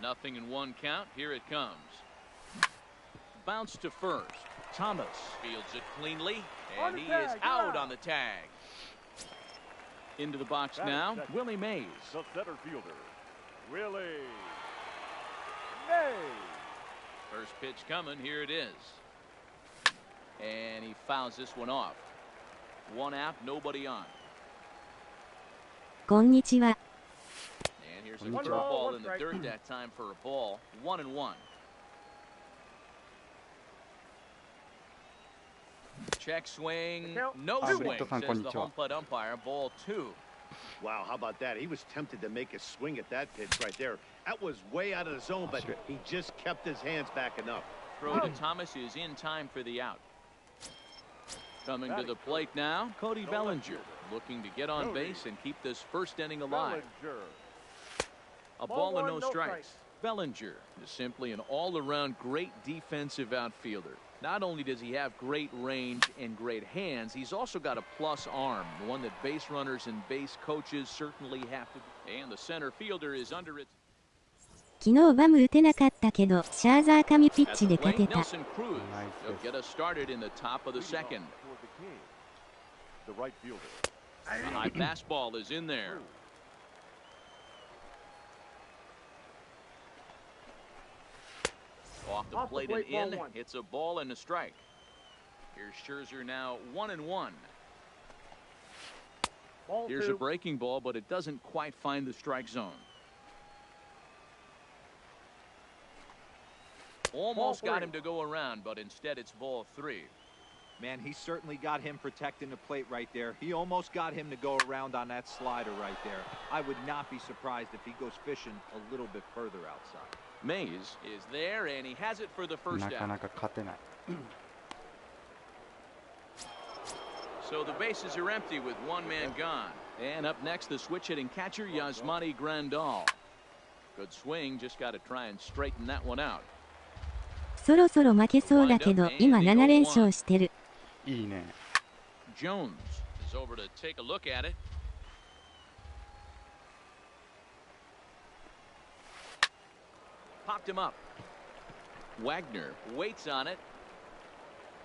Nothing in 1 count. Here it comes. Bounce to first. Thomas fields it cleanly, and he is out on the tag. Into the box now, Willie Mays. The center fielder, Willie Mays. First pitch coming. Here it is. And he fouls this one off. One out, nobody on. こんにちは。 And here's a curveball in the dirt that time for a ball. 1-1. Check swing. No swing, says the home plate umpire. Ball 2. Wow, how about that? He was tempted to make a swing at that pitch right there. That was way out of the zone, but he just kept his hands back enough. Throw to Thomas is in time for the out. Coming to the plate now, Cody Bellinger, looking to get on base and keep this first inning alive. A ball and no strikes. Bellinger is simply an all-around great defensive outfielder. Not only does he have great range and great hands, he's also got a plus arm, one that base runners and base coaches certainly have to. And the center fielder is under it. 昨日バム打てなかったけど、シャーザー神ピッチで勝てた。 Nelson Cruz will get us started in the top of the second. The right fielder. A high fastball is in there. Off the plate and in. It's a ball and a strike. Here's Scherzer now 1-1. Here's a breaking ball, but it doesn't quite find the strike zone. Almost got him to go around, but instead it's ball 3. Man, he certainly got him protecting the plate right there. He almost got him to go around on that slider right there. I would not be surprised if he goes fishing a little bit further outside. Mays is there, and he has it for the first out. なかなか勝てない。 So the bases are empty with one man gone. And up next, the switch hitting catcher, Yasmani Grandal. Good swing, just got to try and straighten that one out. そろそろ負けそうだけど、今7連勝してる。いいね。 Jones is over to take a look at it. Popped him up. Wagner waits on it.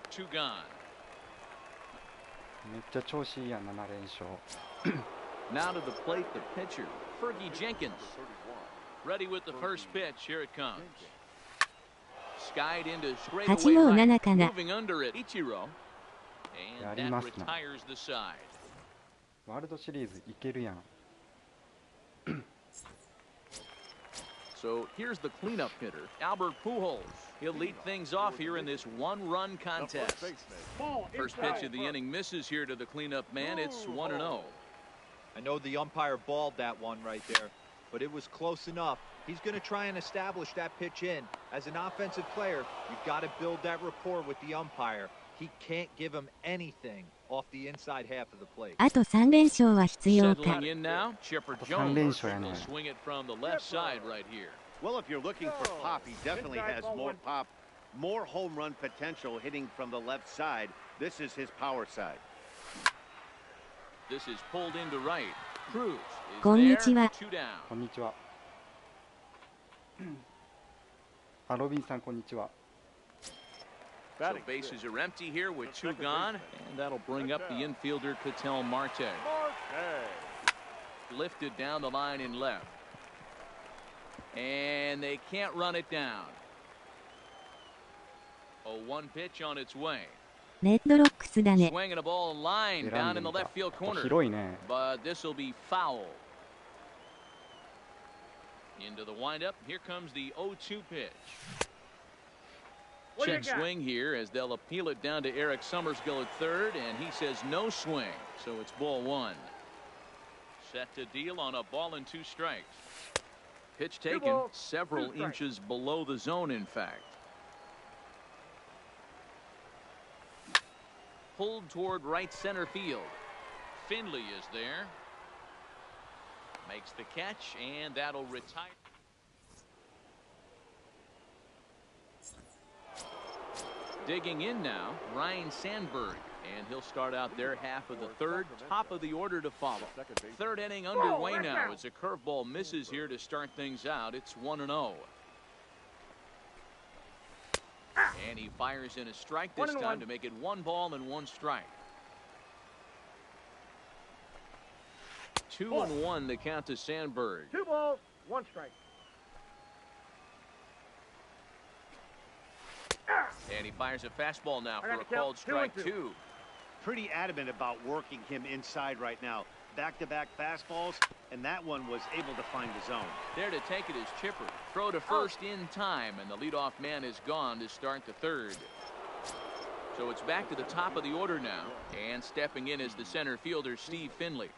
2 gone. めっちゃ調子いいやん、7連勝。 Now to the plate, the pitcher, Fergie Jenkins. Ready with the first pitch. Here it comes. Skied into straightaway 8号 right. 7かな。 Moving under it, Ichiro. And that retires the side. ワールドシリーズいけるやん。 So here's the cleanup hitter, Albert Pujols. He'll lead things off here in this one-run contest. First pitch of the inning misses here to the cleanup man. It's 1-0. I know the umpire balled that one right there, but it was close enough. He's going to try and establish that pitch in. As an offensive player, you've got to build that rapport with the umpire. He can't give him anything off the inside half of the plate. あと3連勝は必要か。 Settling in now, Chipper Jones. He'll swing it from the left side right here. Well, if you're looking for pop, he definitely has more pop, more home run potential hitting from the left side. This is his power side. This is pulled into right. Cruz is こんに there, ちは。 2 down. こんにちは。あ、ロビンさんこんにちは。 So bases are empty here with 2 gone, and that'll bring up the infielder Ketel Marte. Lifted down the line in left. And they can't run it down. A 1 pitch on its way. レッドロックスだね。 Swinging a ball line 選 down んで in the みた。 left field corner. 広いね。 But this will be foul. Into the windup. Here comes the 0-2 pitch. Check swing here as they'll appeal it down to Eric Summersgill at third, and he says no swing, so it's ball 1. Set to deal on a ball and 2 strikes. Pitch taken several inches below the zone, in fact. Pulled toward right center field. Finley is there. Makes the catch, and that'll retire. Digging in now, Ryan Sandberg, and he'll start out their half of the third, top of the order to follow. Third inning underway now as a curveball misses here to start things out. It's 1-0. And he fires in a strike this time to make it 1 ball and 1 strike. 2-1 the count to Sandberg. 2 balls, 1 strike. And he fires a fastball now for a called strike 2. Pretty adamant about working him inside right now. Back-to-back fastballs, and that one was able to find the zone. There to take it is Chipper. Throw to first in time, and the leadoff man is gone to start the third. So it's back to the top of the order now, and stepping in is the center fielder, Steve Finley.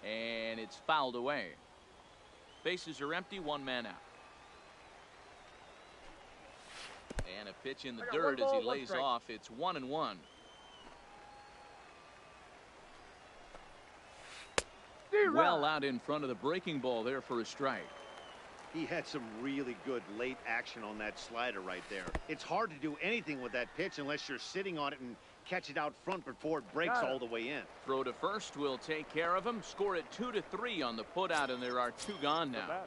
And it's fouled away. Bases are empty, one man out. And a pitch in the dirt as he lays off. It's 1-1. Well out in front of the breaking ball there for a strike. He had some really good late action on that slider right there. It's hard to do anything with that pitch unless you're sitting on it and catch it out front before it breaks all the way in. Throw to first will take care of him. Score it 2-3 on the putout, and there are 2 gone now.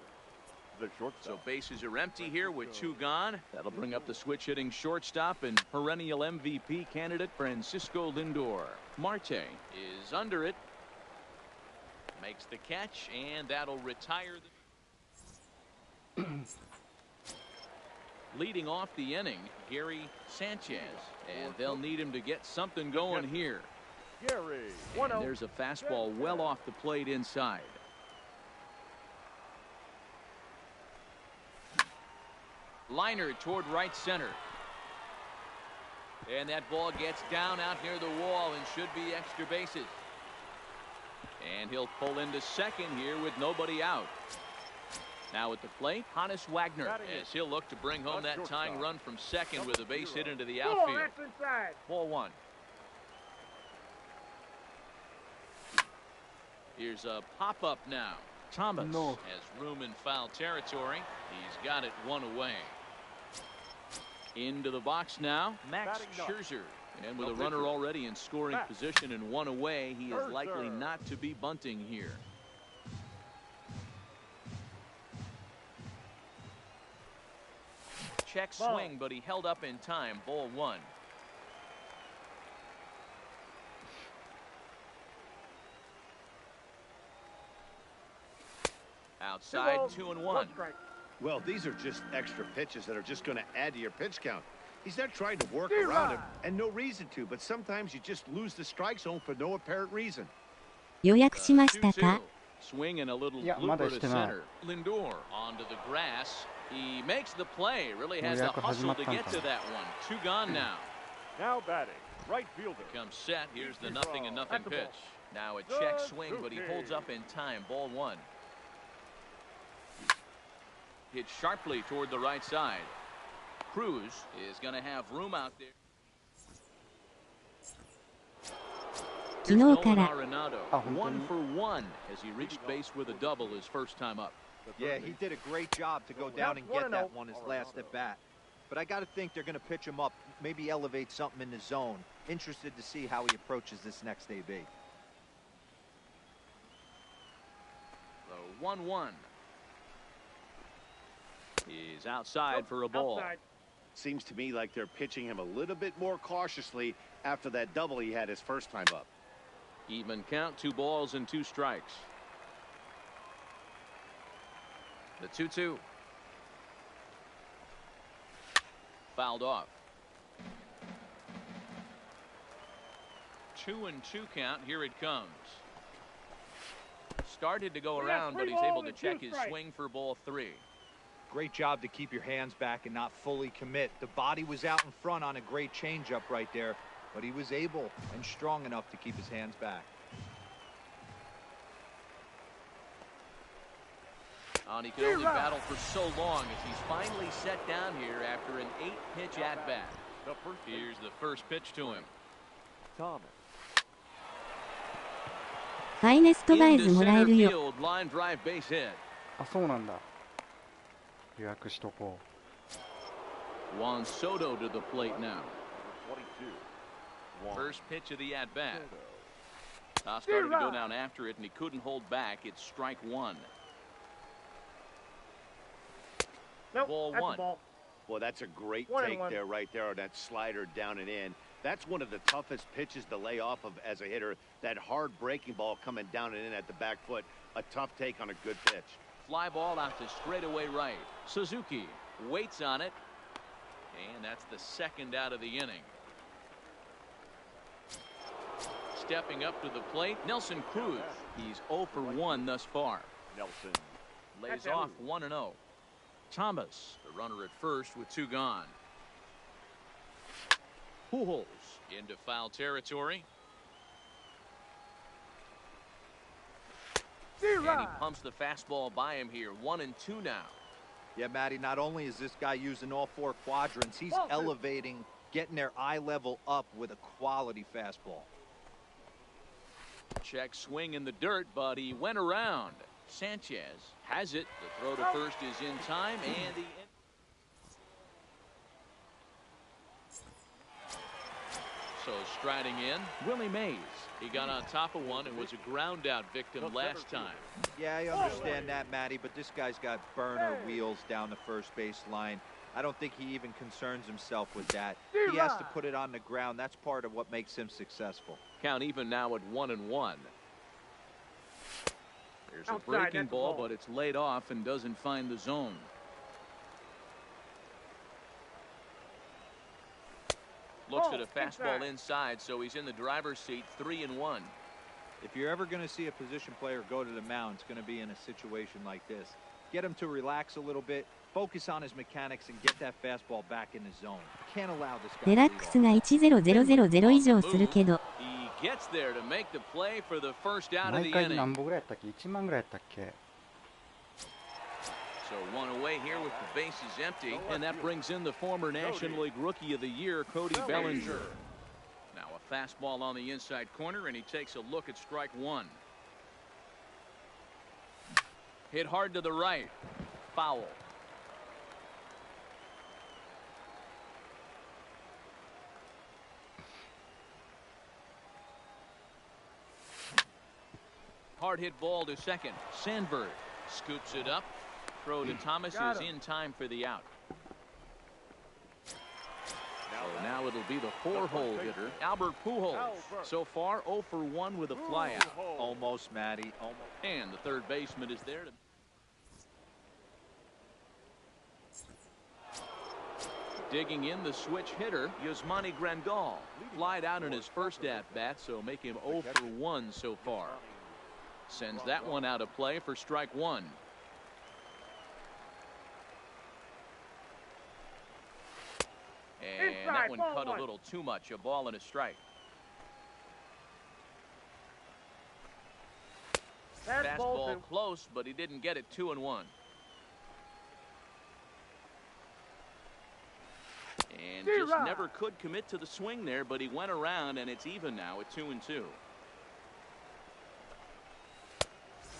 So bases are empty here with 2 gone. That'll bring up the switch hitting shortstop and perennial MVP candidate Francisco Lindor. Marte is under it. Makes the catch, and that'll retire the leading off the inning, Gary Sanchez, and they'll need him to get something going here. And there's a fastball well off the plate inside. Liner toward right center. And that ball gets down out near the wall and should be extra bases. And he'll pull into second here with nobody out. Now at the plate, Honus Wagner, as he'll look to bring home that tying run from second with a base hit into the outfield. Ball 1. Here's a pop-up now. Thomas has room in foul territory. He's got it 1 away. Into the box now, Max Scherzer. And with a runner already in scoring position and 1 away, he is likely not to be bunting here. Check swing, but he held up in time. Ball 1. Outside, 2-1. Well, these are just extra pitches that are just going to add to your pitch count. He's not trying to work around him, and no reason to, but sometimes you just lose the strike zone for no apparent reason. 予約しましたか? Swing and a little blooper to center. Lindor onto the grass. He makes the play. Really has the hustle to get to that one. 2 gone now. Now batting, right fielder. Comes set. Here's the 0-0 pitch. Now a check swing, but he holds up in time. Ball 1. Hit sharply toward the right side. Cruz is going to have room out there. 昨日から 1 for 1 as he reached base with a double his first time up. Yeah, he did a great job to go down and get that one his last at bat. But I got to think they're going to pitch him up, maybe elevate something in the zone. Interested to see how he approaches this next AB. The 1-1. He's outside for a ball. Seems to me like they're pitching him a little bit more cautiously after that double he had his first time up. Even count, 2 balls and 2 strikes. The 2-2. Fouled off. 2-2 count. Here it comes. Started to go around, but he's able to check his swing for ball 3. Great job to keep your hands back and not fully commit. The body was out in front on a great changeup right there, but he was able and strong enough to keep his hands back. And he could only battle for so long as he's finally set down here after an 8-pitch at-bat. Here's the first pitch to him. ファイネストバイズもらえるよ。Line drive base hit. あ、そうなんだ。予約しとこう。Juan Soto to the plate now. First pitch of the at-bat. Started to go down after it, and he couldn't hold back. It's strike 1. Ball 1. Well, that's a great take there, right there, on that slider down and in. That's one of the toughest pitches to lay off of as a hitter. That hard breaking ball coming down and in at the back foot. A tough take on a good pitch. Fly ball out to straightaway right. Suzuki waits on it. And that's the second out of the inning. Stepping up to the plate, Nelson Cruz. He's 0 for 1 thus far. Nelson lays off 1-0. Thomas, the runner at first with 2 gone. Pujols into foul territory. And he pumps the fastball by him here. 1-2 now. Yeah, Matty, not only is this guy using all 4 quadrants, he's elevating, getting their eye level up with a quality fastball. Check swing in the dirt, but he went around. Sanchez has it. The throw to first is in time, and the so striding in, Willie Mays. He got on top of one and was a ground out victim last time. Yeah, I understand that, Matty, but this guy's got burner wheels down the first base line. I don't think he even concerns himself with that. He has to put it on the ground. That's part of what makes him successful. Count even now at 1-1. There's a breaking ball, but it's laid off and doesn't find the zone. Looks at a fastball inside, so he's in the driver's seat. 3-1. If you're ever going to see a position player go to the mound, it's going to be in a situation like this. Get him to relax a little bit, focus on his mechanics, and get that fastball back in the zone. Can't allow this guy デラックスが10000以上するけど He gets there to make the play for the first out of 毎 the 回 inning. 何本ぐらいやったっけ1万ぐらいやったっけ So one away here with the bases empty, and that brings in the former National League Rookie of the Year, Cody Bellinger. Now a fastball on the inside corner, and he takes a look at strike 1. Hit hard to the right. Foul. Hard hit ball to second. Sandberg scoops it up. Throw to Thomas is in time for the out. So now it'll be the 4-hole hitter, Albert Pujols. So far, 0 for 1 with a flyout. Almost, Matty. Almost. And the third baseman is there to digging in the switch hitter, Yasmani Grandal. Flied out in his first at-bat, so make him 0 for 1 so far. Sends that one out of play for strike 1. And that one cut a little too much. A ball and a strike. Fastball close, but he didn't get it. 2-1. And just never could commit to the swing there, but he went around, and it's even now at 2-2.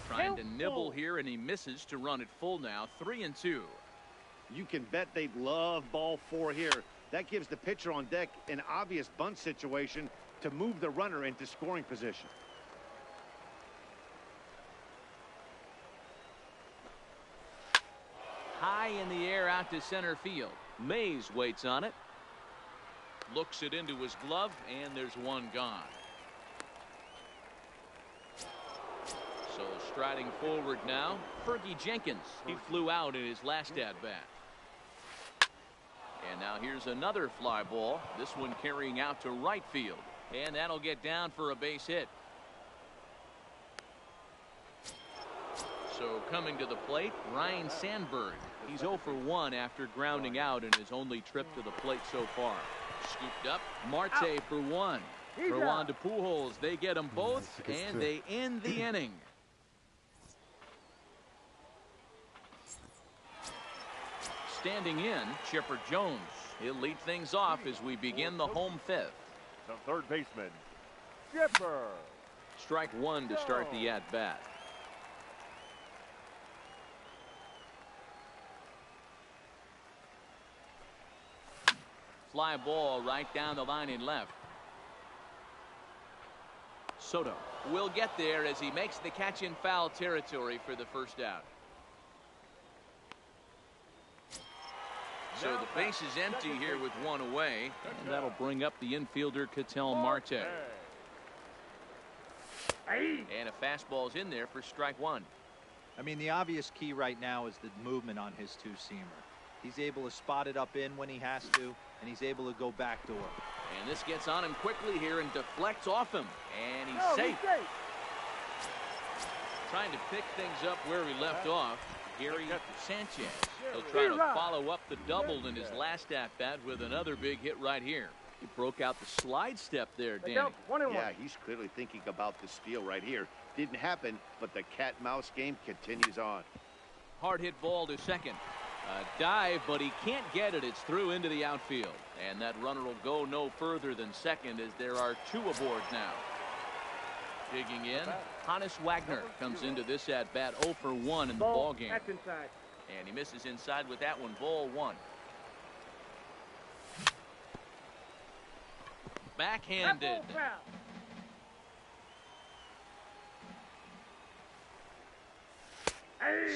Trying to nibble here, and he misses to run it full now. 3-2. You can bet they'd love ball 4 here. That gives the pitcher on deck an obvious bunt situation to move the runner into scoring position. High in the air out to center field. Mays waits on it. Looks it into his glove, and there's one gone. So striding forward now, Fergie Jenkins. He flew out in his last at-bat. And now here's another fly ball. This one carrying out to right field. And that'll get down for a base hit. So coming to the plate, Ryne Sandberg. He's 0 for 1 after grounding out in his only trip to the plate so far. Scooped up, Marte for 1. Throw on to Pujols. They get them both, and they end the inning. Standing in, Chipper Jones. He'll lead things off as we begin the home 5th. The third baseman, Chipper. Strike 1 to start the at-bat. Fly ball right down the line in left. Soto will get there as he makes the catch in foul territory for the first out. So the base is empty here with one away, and that'll bring up the infielder Ketel Marte. And a fastball's in there for strike 1. I mean, the obvious key right now is the movement on his two-seamer. He's able to spot it up in when he has to, and he's able to go backdoor. And this gets on him quickly here and deflects off him. And he's safe. Trying to pick things up where he left off. Gary Sanchez. He'll try to follow up the double in his last at-bat with another big hit right here. He broke out the slide step there, Danny. Yeah, he's clearly thinking about the steal right here. Didn't happen, but the cat-mouse game continues on. Hard hit ball to second. A dive, but he can't get it. It's through into the outfield. And that runner will go no further than second as there are two aboard now. Digging in, Honus Wagner comes into this at-bat 0 for 1 in the ballgame. And he misses inside with that one, ball 1. Backhanded.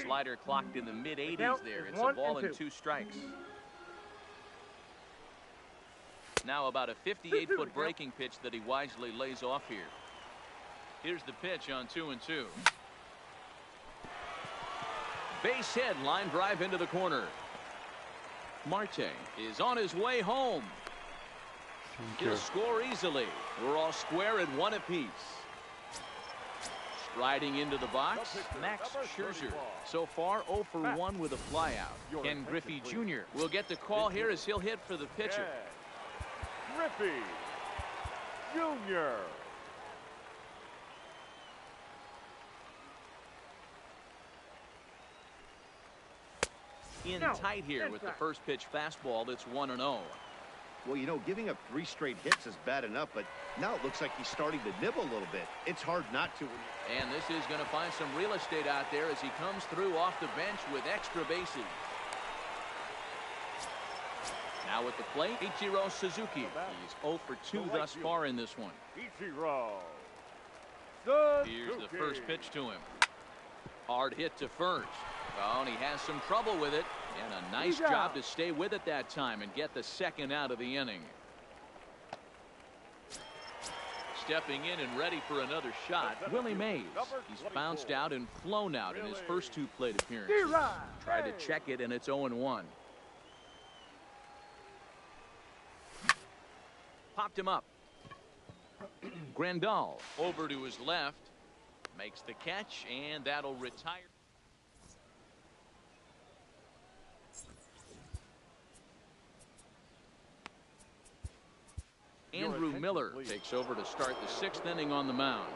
Slider clocked in the mid-80s there. It's a ball and 2 strikes. Now about a 58-foot breaking pitch that he wisely lays off here. Here's the pitch on 2-2. Base hit, line drive into the corner. Marte is on his way home. He'll score easily. We're all square at 1 apiece. Striding into the box, Max Scherzer. So far 0 for 1 with a flyout. Ken Griffey Jr. will get the call here as he'll hit for the pitcher. Griffey Jr. In tight here with the first pitch fastball. That's 1-0. Well, you know, giving up 3 straight hits is bad enough, but now it looks like he's starting to nibble a little bit. It's hard not to. And this is going to find some real estate out there as he comes through off the bench with extra bases. Now at the plate, Ichiro Suzuki. He's 0 for 2 thus far in this one. Ichiro Suzuki. Here's the first pitch to him. Hard hit to first. Oh, and he has some trouble with it. And a nice job to stay with it that time and get the second out of the inning. Stepping in and ready for another shot, Willie Mays. He's bounced out and flown out in his first 2 plate appearances. Tried to check it, and it's 0-1. Popped him up. Grandal over to his left. Makes the catch, and that'll retire. Andrew Miller takes over to start the 6th inning on the mound.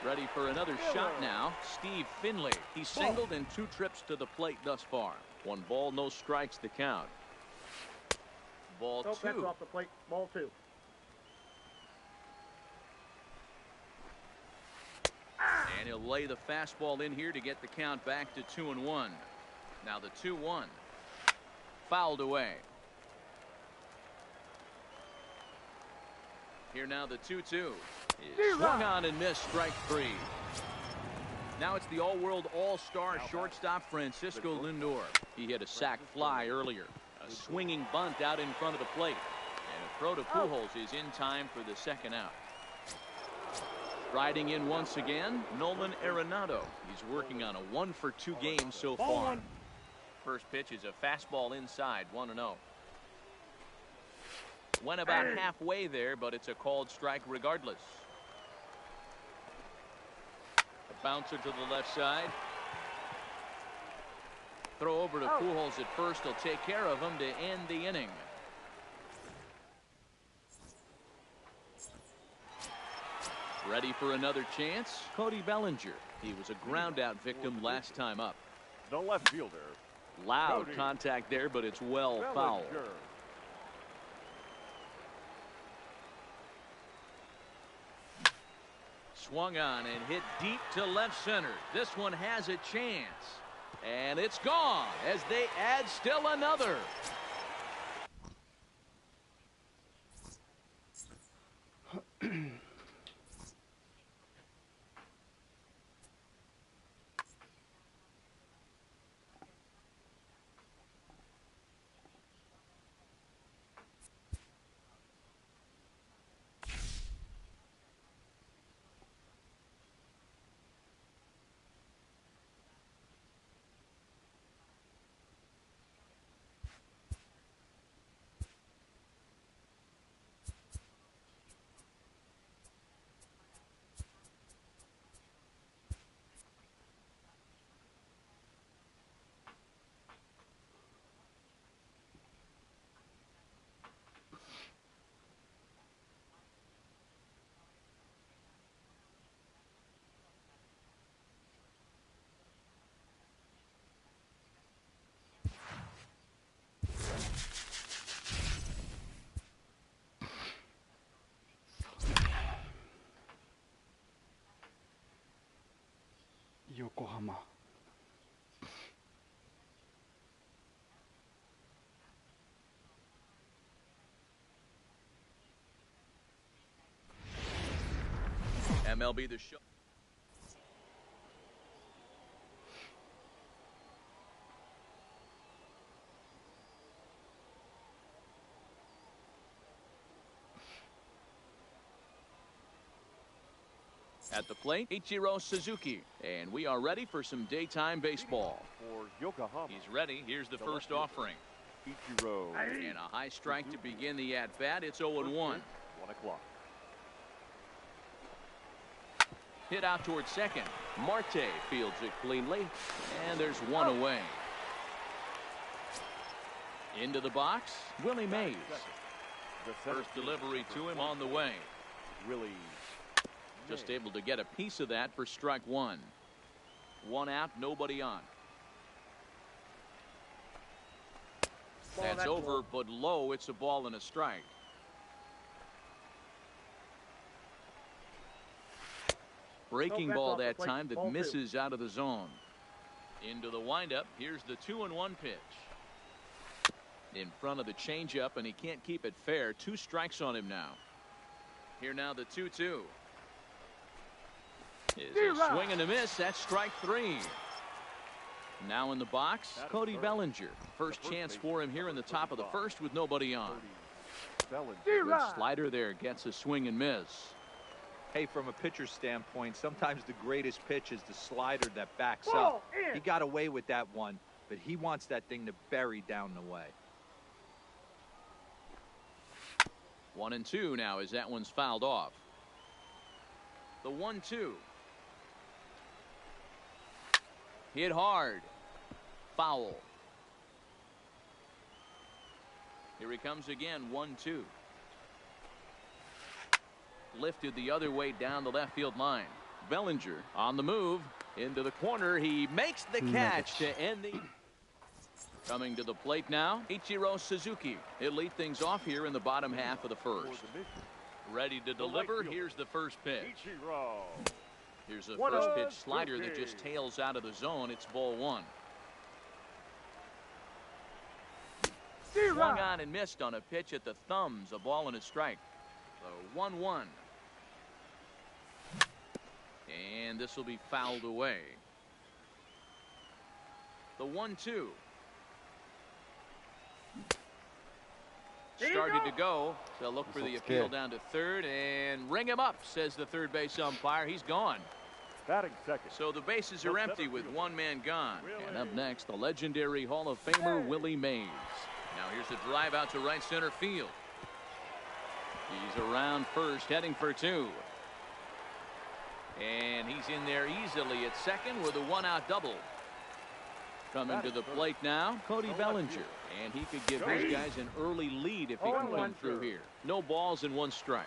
Ready for another shot now. Steve Finley. He's singled in 2 trips to the plate thus far. 1 ball, no strikes to count. Ball 2. That's off the plate. Ball 2. And he'll lay the fastball in here to get the count back to 2-1. Now the 2-1. Fouled away. Here now the 2-2. Swung on and missed, strike 3. Now it's the all-world all-star shortstop Francisco Lindor. He hit a sac fly earlier. A swinging bunt out in front of the plate. And a throw to Pujols is in time for the second out. Riding in once again, Nolan Arenado. He's working on a 1 for 2 game so far. First pitch is a fastball inside, 1-0. Went about halfway there, but it's a called strike regardless. A bouncer to the left side. Throw over to Pujols at first. He'll take care of him to end the inning. Ready for another chance? Cody Bellinger. He was a ground out victim last time up. The left fielder. Loud Cody contact there, but it's well fouled. Bellinger. Swung on and hit deep to left center. This one has a chance. And it's gone as they add still another. 横浜。MLB The Show. At the plate, Ichiro Suzuki. And we are ready for some daytime baseball. For Yokohama. He's ready. Here's the first offering. Ichiro. And a high strike to begin the at-bat. It's 0-1. 1 o'clock. Hit out towards second. Marte fields it cleanly. And there's one away. Into the box, Willie Mays. First delivery to him on the way. Willie. Just able to get a piece of that for strike one. One out, nobody on. That's over, but low. It's a ball and a strike. Breaking ball that time that misses out of the zone. Into the windup. Here's the 2-1 pitch. In front of the changeup, and he can't keep it fair. 2 strikes on him now. Here now the 2-2. Is a swing and a miss. That's strike 3. Now in the box, Cody Bellinger. First chance for him here in the top of the first with nobody on. Good slider there, gets a swing and miss. Hey, from a pitcher's standpoint, sometimes the greatest pitch is the slider that backs up. He got away with that one, but he wants that thing to bury down the way. 1-2 now as that one's fouled off. The 1-2. Hit hard. Foul. Here he comes again. 1-2. Lifted the other way down the left field line. Bellinger on the move into the corner. He makes the catch to end the. Coming to the plate now, Ichiro Suzuki. He'll lead things off here in the bottom half of the first. Ready to deliver. Here's the first pitch. Here's a first pitch slider that just tails out of the zone. It's ball 1. Swung on and missed on a pitch at the thumbs. A ball and a strike. So 1-1. And this will be fouled away. The 1-2. Started to go. They'll look for the appeal down to third and ring him up, says the third base umpire. He's gone. Batting second. So the bases are empty with one man gone. And up next, the legendary Hall of Famer Willie Mays. Now here's a drive out to right center field. He's around first, heading for 2. And he's in there easily at second with a 1-out double. Coming to the plate now, Cody Bellinger. And he could give his guys an early lead if he can come through here. No balls and 1 strike.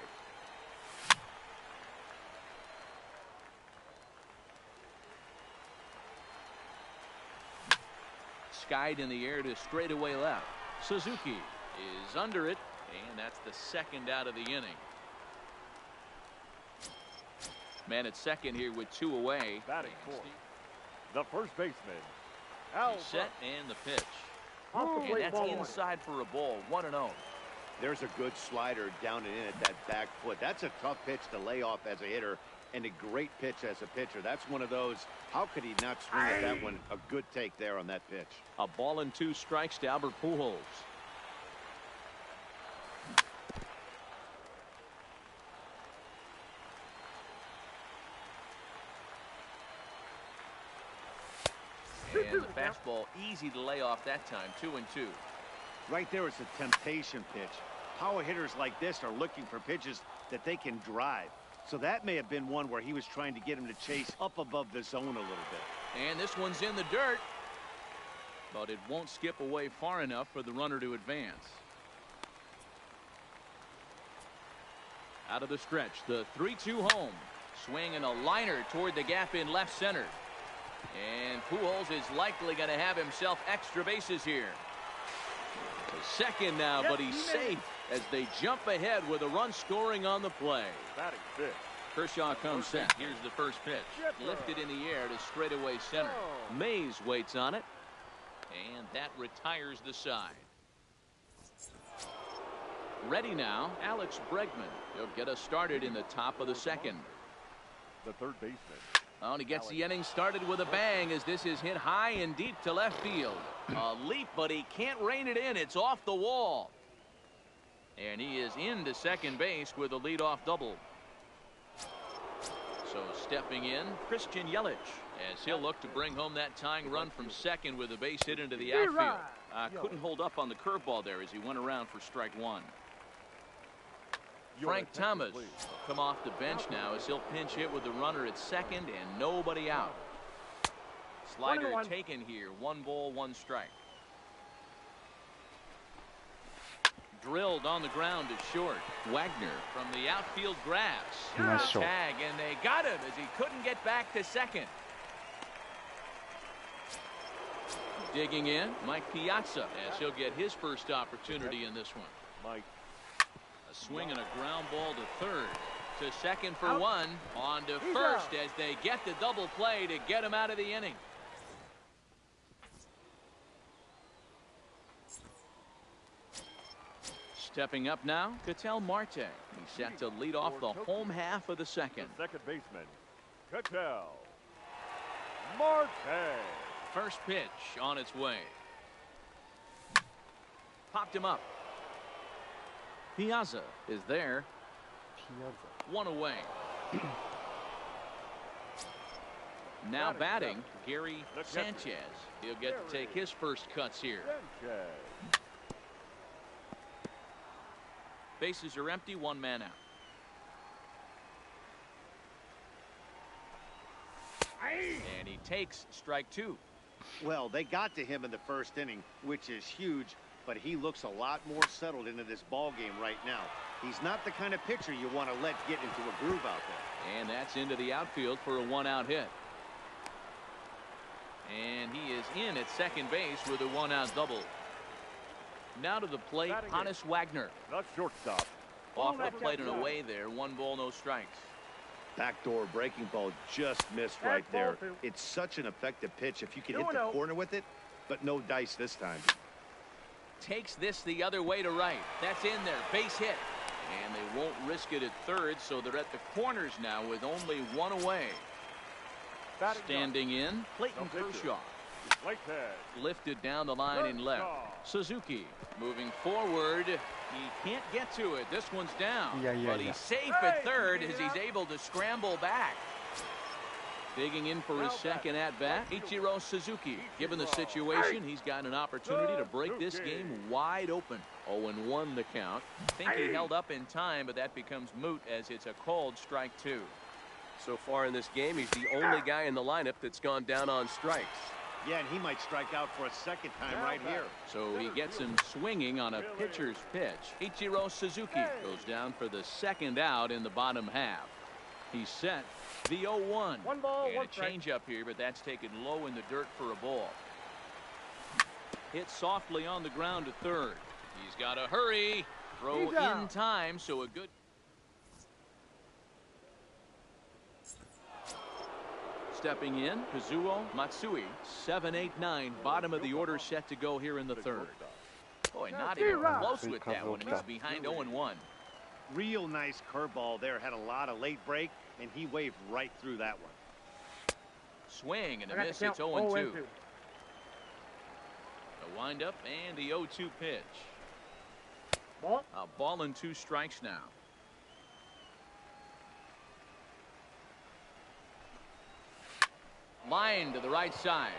Skied in the air to straightaway left. Suzuki is under it, and that's the second out of the inning. Man at second here with 2 away. Batting fourth. The first baseman. He's set and the pitch. And that's inside for a ball. 1-0. There's a good slider down and in at that back foot. That's a tough pitch to lay off as a hitter, and a great pitch as a pitcher. That's one of those. How could he not swing at that one? A good take there on that pitch. A ball and 2 strikes to Albert Pujols. And the fastball easy to lay off that time. 2-2. Right there is a temptation pitch. Power hitters like this are looking for pitches that they can drive. So that may have been one where he was trying to get him to chase up above the zone a little bit. And this one's in the dirt. But it won't skip away far enough for the runner to advance. Out of the stretch, the 3-2 home. Swing and a liner toward the gap in left center. And Pujols is likely going to have himself extra bases here. To second now, but he's safe as they jump ahead with a run scoring on the play. Batting fifth. Kershaw comes set. Here's the first pitch. Lifted in the air to straightaway center. Mays waits on it. And that retires the side. Ready now, Alex Bregman. He'll get us started in the top of the second. The third baseman. Oh, and he gets the inning started with a bang as this is hit high and deep to left field. A leap, but he can't rein it in. It's off the wall. And he is into second base with a leadoff double. So stepping in, Christian Yelich, as he'll look to bring home that tying run from second with a base hit into the outfield. Couldn't hold up on the curveball there as he went around for strike one. Frank Thomas will come off the bench now as he'll pinch hit with the runner at second and nobody out. Slider taken here. 1 ball, 1 strike. Drilled on the ground to short. Wagner from the outfield grass. Nice shot. Tag, and they got him as he couldn't get back to second. Digging in, Mike Piazza, as he'll get his first opportunity in this one. Mike. A swing and a ground ball to third. To second for one. On to first as they get the double play to get him out of the inning. Stepping up now, Ketel Marte. He's set to lead off the home half of the second. The second baseman, Ketel Marte. First pitch on its way. Popped him up. Piazza is there. One away. Now batting, Gary Sanchez. He'll get to take his first cuts here. Bases are empty, 1 man out. And he takes strike 2. Well, they got to him in the first inning, which is huge, but he looks a lot more settled into this ball game right now. He's not the kind of pitcher you want to let get into a groove out there. And that's into the outfield for a 1-out hit. And he is in at second base with a 1-out double. Now to the plate, Honus Wagner. Not shortstop. Off the plate and away there. 1 ball, no strikes. Backdoor breaking ball just missed right there. It's such an effective pitch if you can hit the corner with it, but no dice this time. Takes this the other way to right. That's in there. Base hit. And they won't risk it at third, so they're at the corners now with only 1 away. Standing in, Clayton Kershaw. Lifted down the line in left. Suzuki moving forward. He can't get to it. This one's down. But he's safe at third as he's able to scramble back. Digging in for his second at-bat, Ichiro Suzuki. Given the situation, he's got an opportunity to break this game wide open. 0-1 the count. Think he held up in time, but that becomes moot as it's a called strike 2. So far in this game, he's the only guy in the lineup that's gone down on strikes. Yeah, and he might strike out for a second time right here. So he gets him swinging on a pitcher's pitch. Ichiro Suzuki goes down for the second out in the bottom half. He's set. The 0-1. 1 ball, and 1 a strike. change up here, but that's taken low in the dirt for a ball. Hit softly on the ground to third. He's got to hurry. Throw in time, so a good. Stepping in, Kazuo Matsui, 7-8-9, bottom of the order set to go here in the third. Boy, not even close with that one. He's behind 0-1. Real nice curveball there. Had a lot of late break, and he waved right through that one. Swing and a miss. It's 0-2. A windup and the 0-2 pitch. A ball and 2 strikes now. Line to the right side.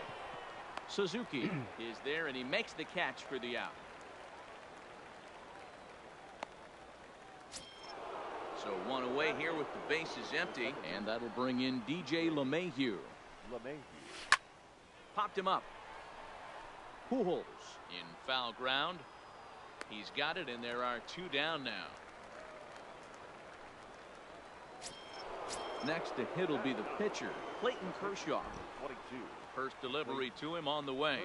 Suzuki is there, and he makes the catch for the out. So 1 away here with the bases empty, and that'll bring in DJ LeMahieu. Popped him up. Pujols in foul ground. He's got it, and there are 2 down now. Next to hit will be the pitcher, Clayton Kershaw. 22. First delivery to him on the way.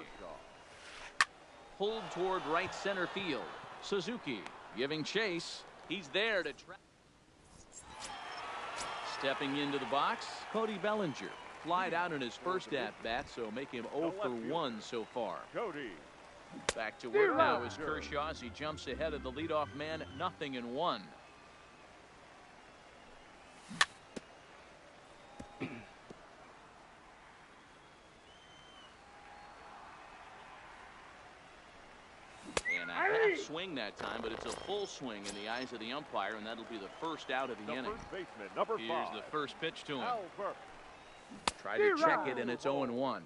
Pulled toward right center field. Suzuki giving chase. He's there to trap. Stepping into the box, Cody Bellinger. Flied out in his first at-bat, so make him 0 for 1 so far. Cody. Back to work now is Kershaw as he jumps ahead of the leadoff man, 0-1. And a half swing that time, but it's a full swing in the eyes of the umpire, and that'll be the first out of the inning. First baseman, number 5. Here's the first pitch to him. Albert. Try to check it, and it's 0-1.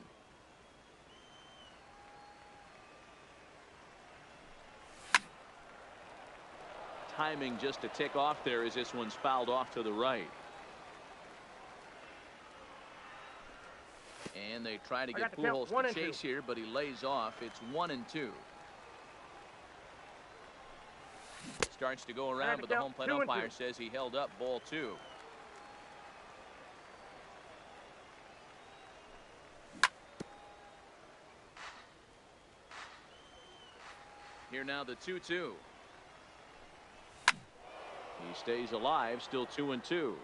Timing just a tick off there as this one's fouled off to the right. And they try to get Pujols to chase here, but he lays off. It's 1-2. Starts to go around, but the home plate umpire says he held up ball 2. Here now the 2-2. He stays alive, still 2-2.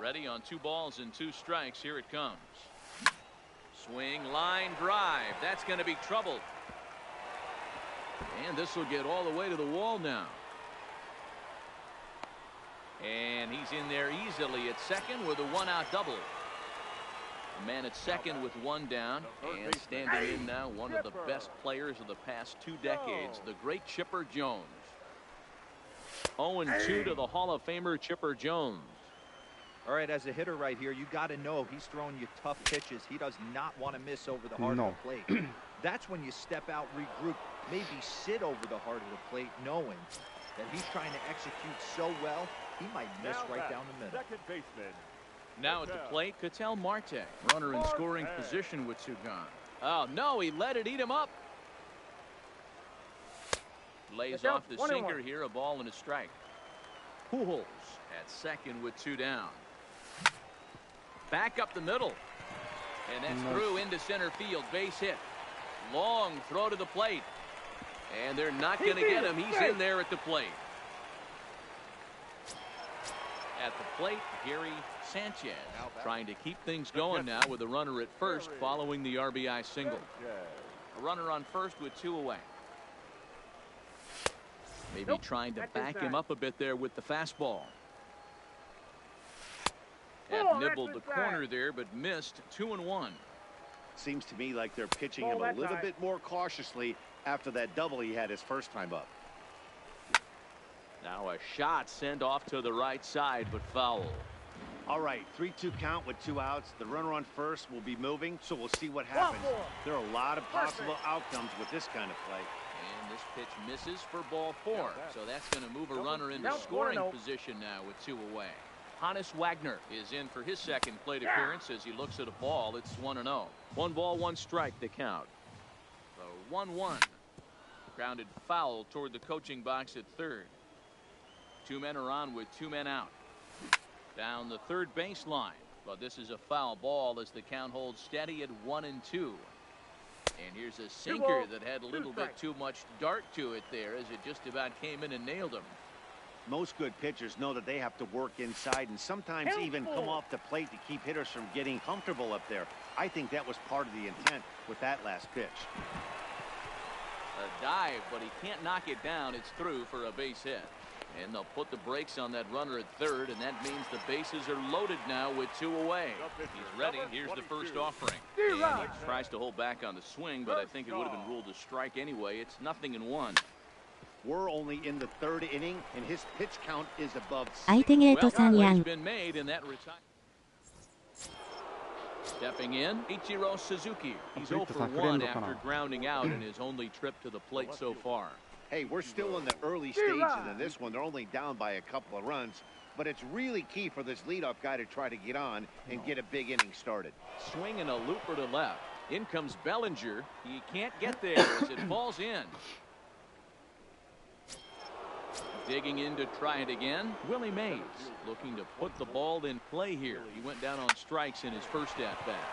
Ready on 2 balls and 2 strikes. Here it comes. Swing, line drive. That's going to be trouble. And this will get all the way to the wall now. And he's in there easily at second with a 1-out double. A man at second with 1 down, and standing in now one of the best players of the past 2 decades, the great Chipper Jones. 0-2 to the Hall of Famer Chipper Jones. All right, as a hitter right here, you got to know he's throwing you tough pitches. He does not want to miss over the heart of the plate. That's when you step out, regroup, maybe sit over the heart of the plate, knowing that he's trying to execute so well, he might miss right down the middle. Second baseman. Now at the plate, Ketel Marte, runner in scoring position with 2 gone. Oh, no, he let it eat him up. Lays off the sinker here, a ball and a strike. Pujols at second with 2 down. Back up the middle. And that's through into center field. Base hit. Long throw to the plate. And they're not going to get him. He's in there at the plate. At the plate, Gary Sanchez trying to keep things going now with a runner at first following the RBI single. A runner on first with 2 away. Maybe trying to back him up a bit there with the fastball. Have nibbled the corner there, but missed. 2-1. Seems to me like they're pitching him a little bit more cautiously after that double he had his first time up. Now a shot sent off to the right side, but foul. All right, 3-2 count with 2 outs. The runner on first will be moving, so we'll see what happens. There are a lot of possible outcomes with this kind of play. And this pitch misses for ball 4, so that's going to move a runner into scoring position now with 2 away. Honus Wagner is in for his second plate appearance as he looks at a ball. It's 1-0. 1 ball, 1 strike to count. So 1-1. Grounded foul toward the coaching box at third. 2 men are on with 2 men out. Down the third baseline. But this is a foul ball as the count holds steady at 1-2. And here's a sinker that had a little bit too much dart to it there as it just about came in and nailed him. Most good pitchers know that they have to work inside and sometimes even come off the plate to keep hitters from getting comfortable up there. I think that was part of the intent with that last pitch. A dive, but he can't knock it down. It's through for a base hit. And they'll put the brakes on that runner at third, and that means the bases are loaded now with 2 away. He's ready. Here's the first offering. And he tries to hold back on the swing, but I think it would have been ruled a strike anyway. It's 0-1. We're only in the 3rd inning, and his pitch count is above 6. 相手ゲート3やん。 been made in that Stepping in, Ichiro Suzuki. He's 0 for 1 after grounding out in his only trip to the plate so far. Hey, we're still in the early stages of this one. They're only down by a couple of runs, but it's really key for this leadoff guy to try to get on and get a big inning started. Swinging a looper to left. In comes Bellinger. He can't get there as it falls in. Digging in to try it again. Willie Mays looking to put the ball in play here. He went down on strikes in his first at-bat.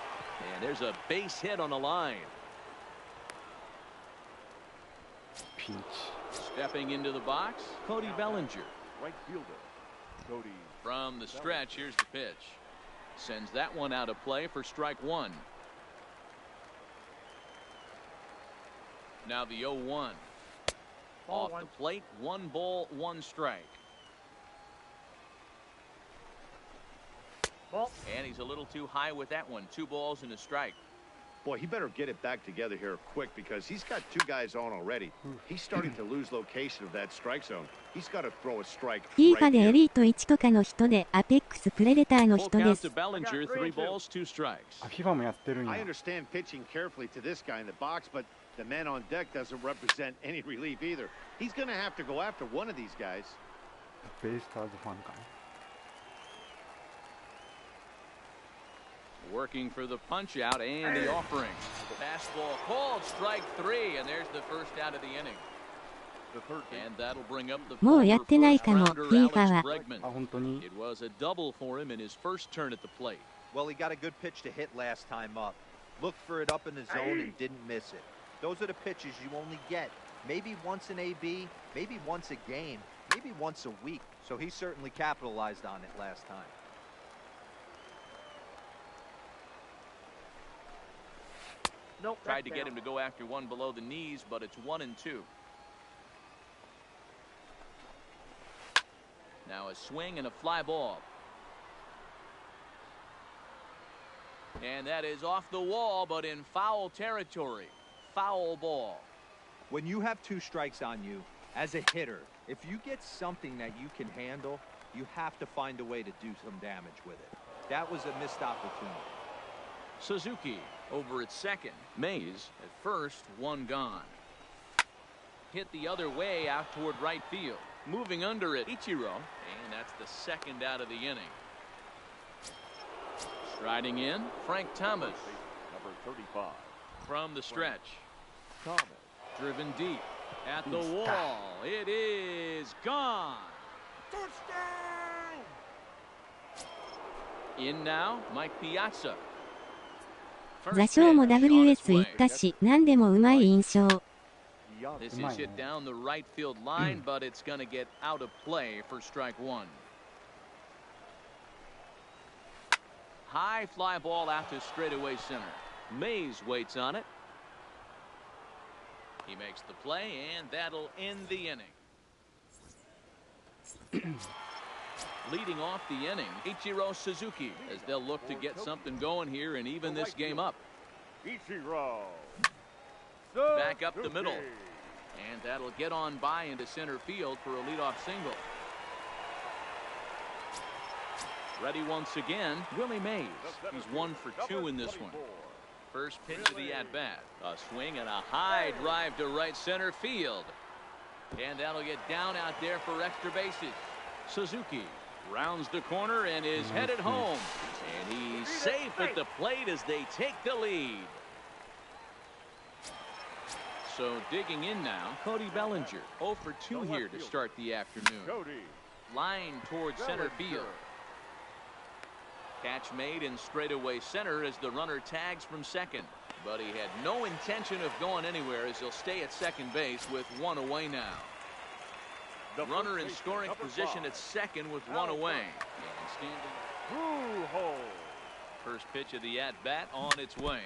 And there's a base hit on the line. Pinch. Stepping into the box, Cody Bellinger. Right fielder, Cody From the stretch, here's the pitch. Sends that one out of play for strike one. Now the 0-1. Off the plate, 1 ball, 1 strike. And he's a little too high with that one. 2 balls and a strike. Boy, he better get it back together here quick because he's got 2 guys on already. He's starting to lose location of that strike zone. He's got to throw a strike. FIFA でエリート1とかの人でアペックスプレデターの Full 人で count す。 to Bellinger, 3 balls, 2 strikes. あ、FIFA もやってるんや。 I understand pitching carefully to this guy in the box, but the man on deck doesn't represent any relief either. He's going to have to go after one of these guys. ベイスターズファンかな。Working for the punch out and the offering. Fastball called, strike 3, and there's the first out of the inning. And that'll bring up the もうやってないかも、 former first rounder, FIFA は。 Alex Bregman. あ、本当に。 It was a double for him in his first turn at the plate. Well, he got a good pitch to hit last time up. Looked for it up in the zone and didn't miss it. Those are the pitches you only get. Maybe once an AB, maybe once a game, maybe once a week. So he certainly capitalized on it last time. Tried to get him to go after one below the knees, but it's 1-2. Now a swing and a fly ball. And that is off the wall, but in foul territory. Foul ball. When you have 2 strikes on you, as a hitter, if you get something that you can handle, you have to find a way to do some damage with it. That was a missed opportunity. Suzuki over at second. Mays at first, 1 gone. Hit the other way out toward right field. Moving under it, Ichiro, and that's the 2nd out of the inning. Striding in, Frank Thomas. Number 35. From the stretch. Thomas. Driven deep at the wall. It is gone. Touchdown! In now, Mike Piazza. 座長も WS 行ったし、何でもうまい印象。 This is hit down the right field line, but it's going to get out of play for strike 1. High fly ball out to straightaway center. Mays waits on it. He makes the play, and that'll end the inning. Leading off the inning, Ichiro Suzuki, as they'll look to get something going here and even this game up. Ichiro. Back up the middle. And that'll get on by into center field for a leadoff single. Ready once again, Willie Mays. He's 1 for 2 in this one. First pitch of the at-bat. A swing and a high drive to right center field. And that'll get down out there for extra bases. Suzuki rounds the corner and is headed home. And he's safe at the plate as they take the lead. So digging in now, Cody Bellinger, 0 for 2 here to start the afternoon. Cody. Line towards center field. Catch made in straightaway center as the runner tags from second. But he had no intention of going anywhere as he'll stay at second base with 1 away now. The runner in scoring position at second with 1 away. And standing. First pitch of the at-bat on its way.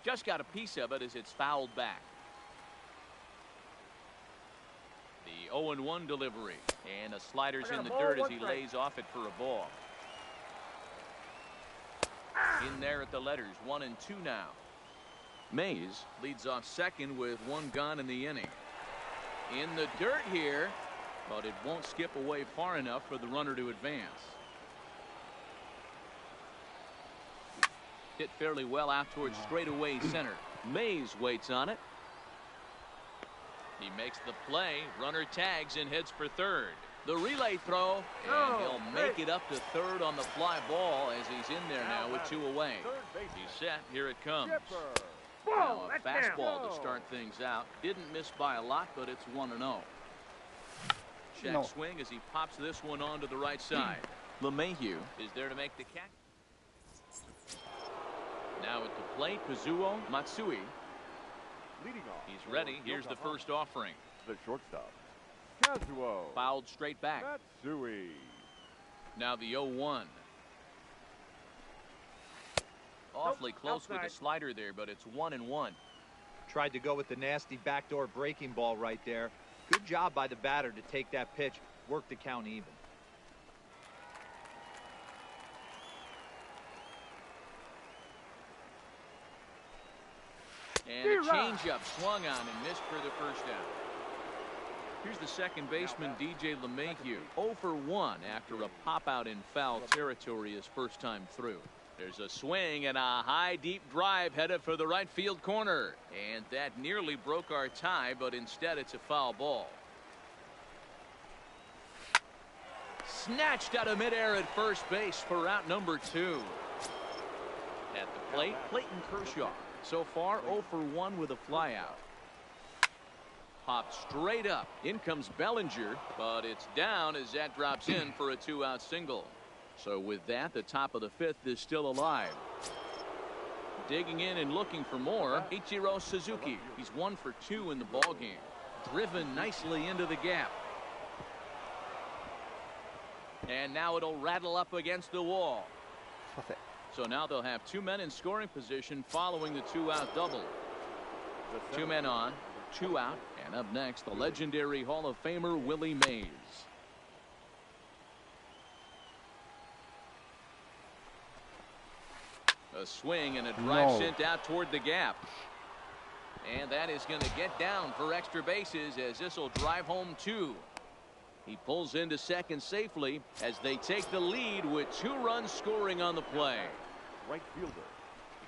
Just got a piece of it as it's fouled back. The 0-1 delivery. And the slider's in the dirt as he lays off it for a ball. In there at the letters, 1-2 now. Mays leads off second with 1 gone in the inning. In the dirt here, but it won't skip away far enough for the runner to advance. Hit fairly well out towards straightaway center. Mays waits on it. He makes the play. Runner tags and heads for third. The relay throw, and he'll make it up to third on the fly ball as he's in there now with 2 away. He's set. Here it comes. Now a fastball to start things out. Didn't miss by a lot, but it's 1-0. Check swing as he pops this one onto the right side. LeMahieu is there to make the catch. Now at the plate, Kazuo Matsui. He's ready. Here's the first offering. The shortstop. Kazuo. Fouled straight back. Matsui. Now the 0-1. Awfully close with the slider there, but it's 1-1. Tried to go with the nasty backdoor breaking ball right there. Good job by the batter to take that pitch, work the count even. And a changeup swung on and missed for the first out. Here's the second baseman, DJ LeMahieu, 0 for 1 after a pop out in foul territory his first time through. There's a swing and a high deep drive headed for the right field corner, and that nearly broke our tie, but instead it's a foul ball. Snatched out of midair at first base for out number 2. At the plate, Clayton Kershaw. So far 0 for 1 with a flyout. Popped straight up. In comes Bellinger, but it's down as that drops in for a 2-out single. So with that, the top of the 5th is still alive. Digging in and looking for more, Ichiro Suzuki. He's 1 for 2 in the ballgame. Driven nicely into the gap. And now it'll rattle up against the wall. So now they'll have 2 men in scoring position following the 2-out double. 2 men on, 2 out, and up next, the legendary Hall of Famer Willie Mays. A swing and a drive sent out toward the gap. And that is going to get down for extra bases as this will drive home 2. He pulls into second safely as they take the lead with 2 runs scoring on the play. Right fielder.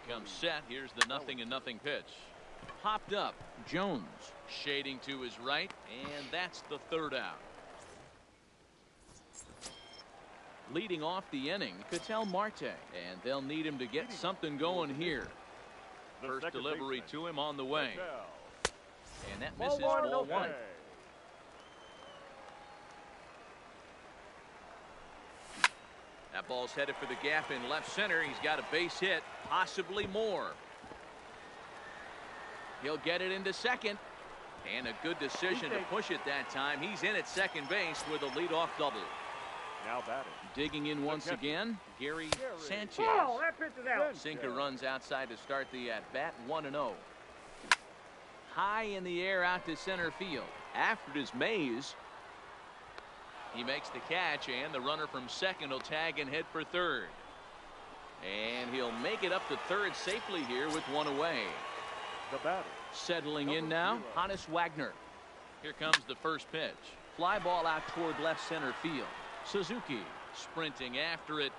Becomes set. Here's the 0-0 pitch. Popped up. Jones shading to his right, and that's the 3rd out. Leading off the inning, Ketel Marte, and they'll need him to get something going here. First delivery to him on the way. And that misses ball 1. That ball's headed for the gap in left center. He's got a base hit, possibly more. He'll get it into second. And a good decision to push it that time. He's in at second base with a leadoff double. Now batting. Digging in once again, Gary Sanchez. Oh, that pitch is out. Sinker runs outside to start the at-bat, 1-0. High in the air out to center field. After it is Mays. He makes the catch, and the runner from second will tag and head for third. And he'll make it up to third safely here with 1 away. The batter. Settling in now, Honus Wagner. Here comes the first pitch. Fly ball out toward left center field. Suzuki sprinting after it.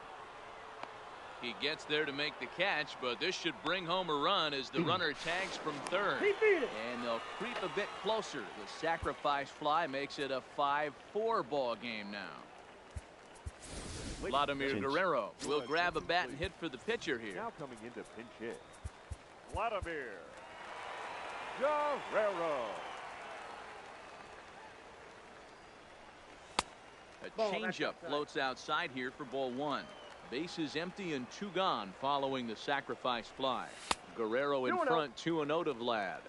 He gets there to make the catch, but this should bring home a run as the runner tags from third. And they'll creep a bit closer. The sacrifice fly makes it a 5-4 ball game now. Vladimir Guerrero will grab a bat and hit for the pitcher here. Now coming into pinch hit. Vladimir Guerrero. A changeup floats outside here for ball 1. Bases empty and 2 gone following the sacrifice fly. Guerrero in front, 2-0 to Vlad.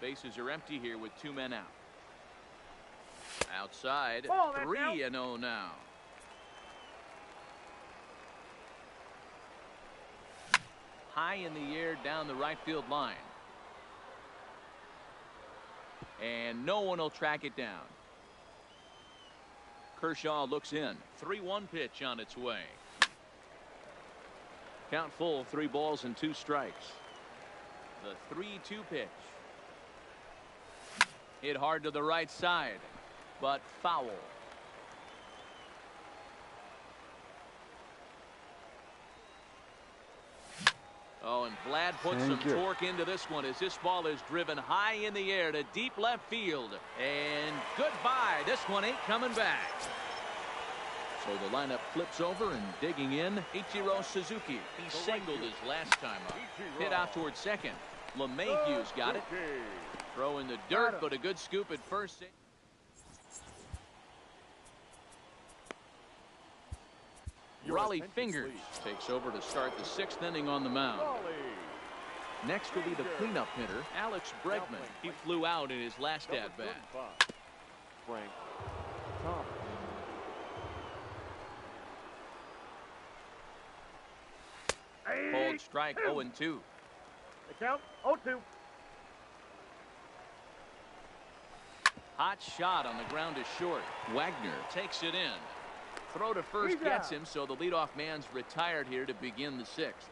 Bases are empty here with 2 men out. Outside, 3-0 now. High in the air down the right field line. And no one will track it down. Kershaw looks in. 3-1 pitch on its way. Count full, 3 balls and 2 strikes. The 3-2 pitch. Hit hard to the right side, but foul. Oh, and Vlad puts some torque into this one as this ball is driven high in the air to deep left field. And goodbye. This one ain't coming back. So the lineup flips over, and digging in, Ichiro Suzuki. He singled his last time up. Hit out towards second. LeMahieu's got it. Throw in the dirt, but a good scoop at first. Raleigh Fingers takes over to start the 6th inning on the mound. Next will be the cleanup hitter, Alex Bregman. He flew out in his last at-bat. Frank Thomas. called strike 0-2. The count 0-2. Hot shot on the ground is short. Wagner takes it in. Throw to first gets him, so the leadoff man's retired here to begin the sixth.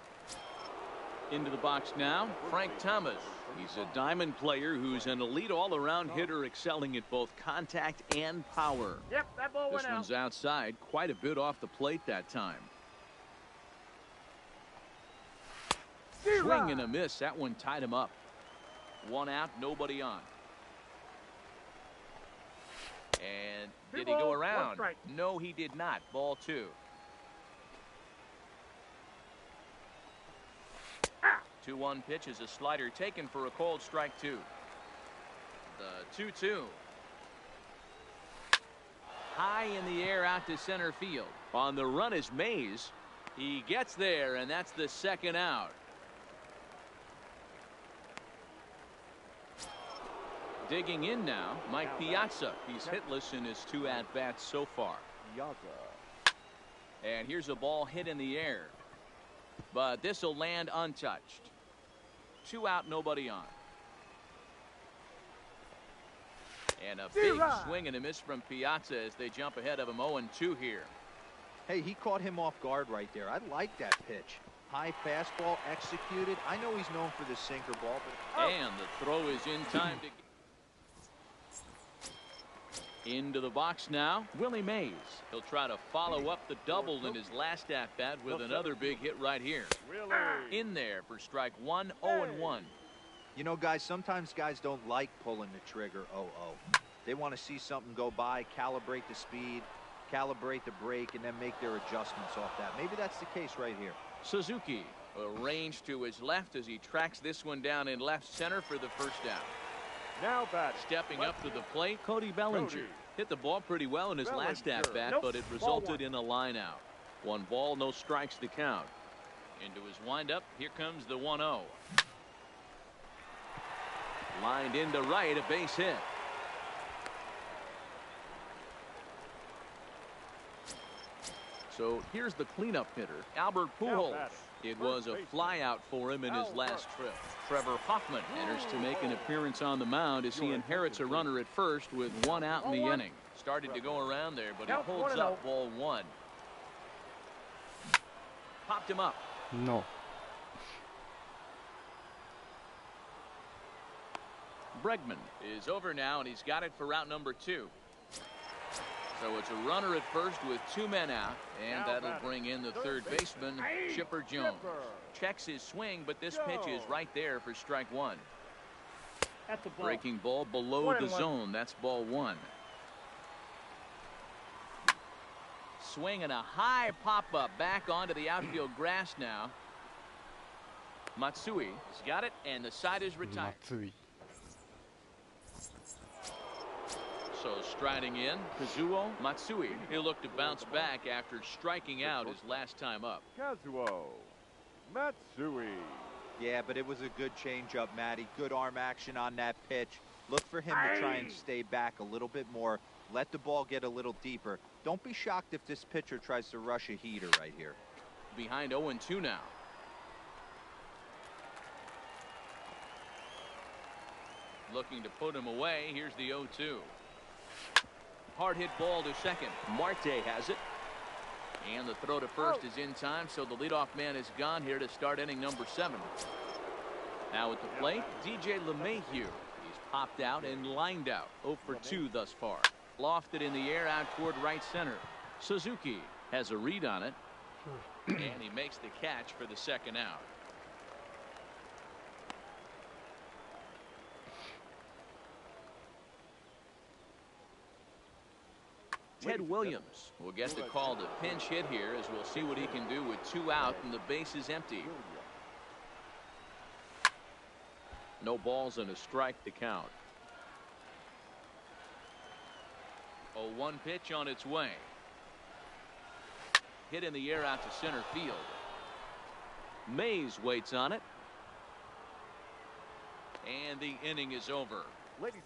Into the box now, Frank Thomas. He's a diamond player who's an elite all-around hitter, excelling at both contact and power. Yep, that ball went This one's outside, quite a bit off the plate that time. Swing and a miss. That one tied him up. One out, nobody on. And did he go around? No, he did not. Ball 2. 2-1 pitch is a slider taken for a called strike 2. The 2-2. High in the air out to center field. On the run is Mays. He gets there, and that's the second out. Digging in now, Mike Piazza. He's hitless in his 2 at-bats so far. And here's a ball hit in the air. But this will land untouched. 2 out, nobody on. And a big swing and a miss from Piazza as they jump ahead of him 0-2 here. Hey, he caught him off guard right there. I like that pitch. High fastball executed. I know he's known for the sinker ball, but and the throw is in time to into the box now, Willie Mays. He'll try to follow up the double in his last at-bat with another big hit right here. In there for strike 1, 0-1. You know, guys, sometimes guys don't like pulling the trigger 0-0. They want to see something go by, calibrate the speed, calibrate the break, and then make their adjustments off that. Maybe that's the case right here. Suzuki arranged to his left as he tracks this one down in left center for the first out. Now batting. Stepping up to the plate, Cody Bellinger. Hit the ball pretty well in his last at-bat, but it resulted in a line out. 1 ball, no strikes to count. Into his windup, here comes the 1-0. Lined into right, a base hit. So here's the cleanup hitter, Albert Pujols. It was a flyout for him in his last trip. Trevor Hoffman enters to make an appearance on the mound as he inherits a runner at first with 1 out in the inning. Started to go around there, but he holds up ball 1. Popped him up. No. Bregman is over now, and he's got it for route number 2. So it's a runner at first with 2 men out, and that'll bring in the third baseman, Chipper Jones. Checks his swing, but this pitch is right there for strike 1. Breaking ball below the zone. That's ball 1. Swing and a high pop-up back onto the outfield grass now. Matsui's got it, and the side is retired. Matsui. So striding in, Kazuo Matsui. He'll look to bounce back after striking out his last time up. Kazuo Matsui. Yeah, but it was a good changeup, Matty. Good arm action on that pitch. Look for him to try and stay back a little bit more. Let the ball get a little deeper. Don't be shocked if this pitcher tries to rush a heater right here. Behind 0-2 now. Looking to put him away. Here's the 0-2. Hard hit ball to second. Marte has it. And the throw to first is in time, so the leadoff man is gone here to start inning number 7. Now at the plate, DJ LeMahieu. He's popped out and lined out. 0 for 2 thus far. Lofted in the air out toward right center. Suzuki has a read on it. And he makes the catch for the second out. Ted Williams will get the call to pinch hit here, as we'll see what he can do with 2 out and the base is empty. No balls and a strike to count. 0-1 pitch on its way. Hit in the air out to center field. Mays waits on it. And the inning is over. Ladies.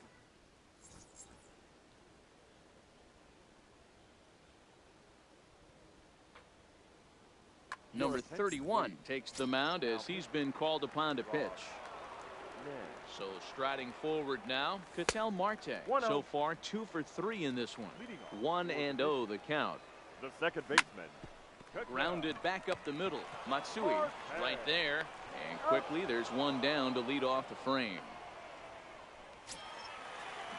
Number 31 takes the mound as he's been called upon to pitch. So striding forward now, Ketel Marte. So far 2 for 3 in this one. 1-0 the count. The second baseman. Grounded back up the middle. Matsui right there. And quickly there's one down to lead off the frame.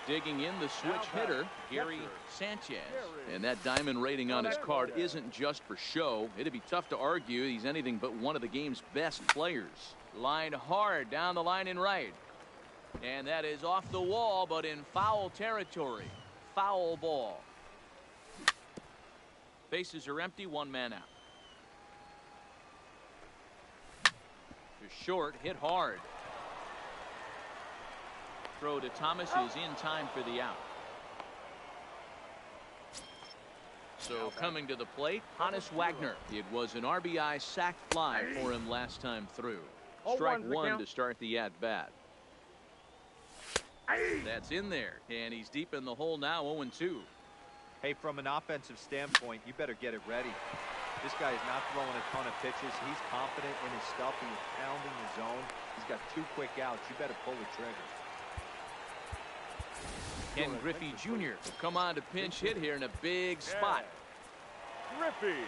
Digging in the switch hitter, Gary Sanchez. And that diamond rating on his card isn't just for show. It'd be tough to argue he's anything but one of the game's best players. Line hard down the line in right. And that is off the wall, but in foul territory. Foul ball. Bases are empty, 1 man out. To short, hit hard. Throw to Thomas is in time for the out. So coming to the plate, Honus Wagner. It was an RBI sac fly for him last time through. Strike 1 to start the at-bat. That's in there, and he's deep in the hole now, 0-2. Hey, from an offensive standpoint, you better get it ready. This guy is not throwing a ton of pitches. He's confident in his stuff. He's pounding the zone. He's got 2 quick outs. You better pull the trigger. Ken Griffey Jr. will come on to pinch hit here in a big spot. Griffey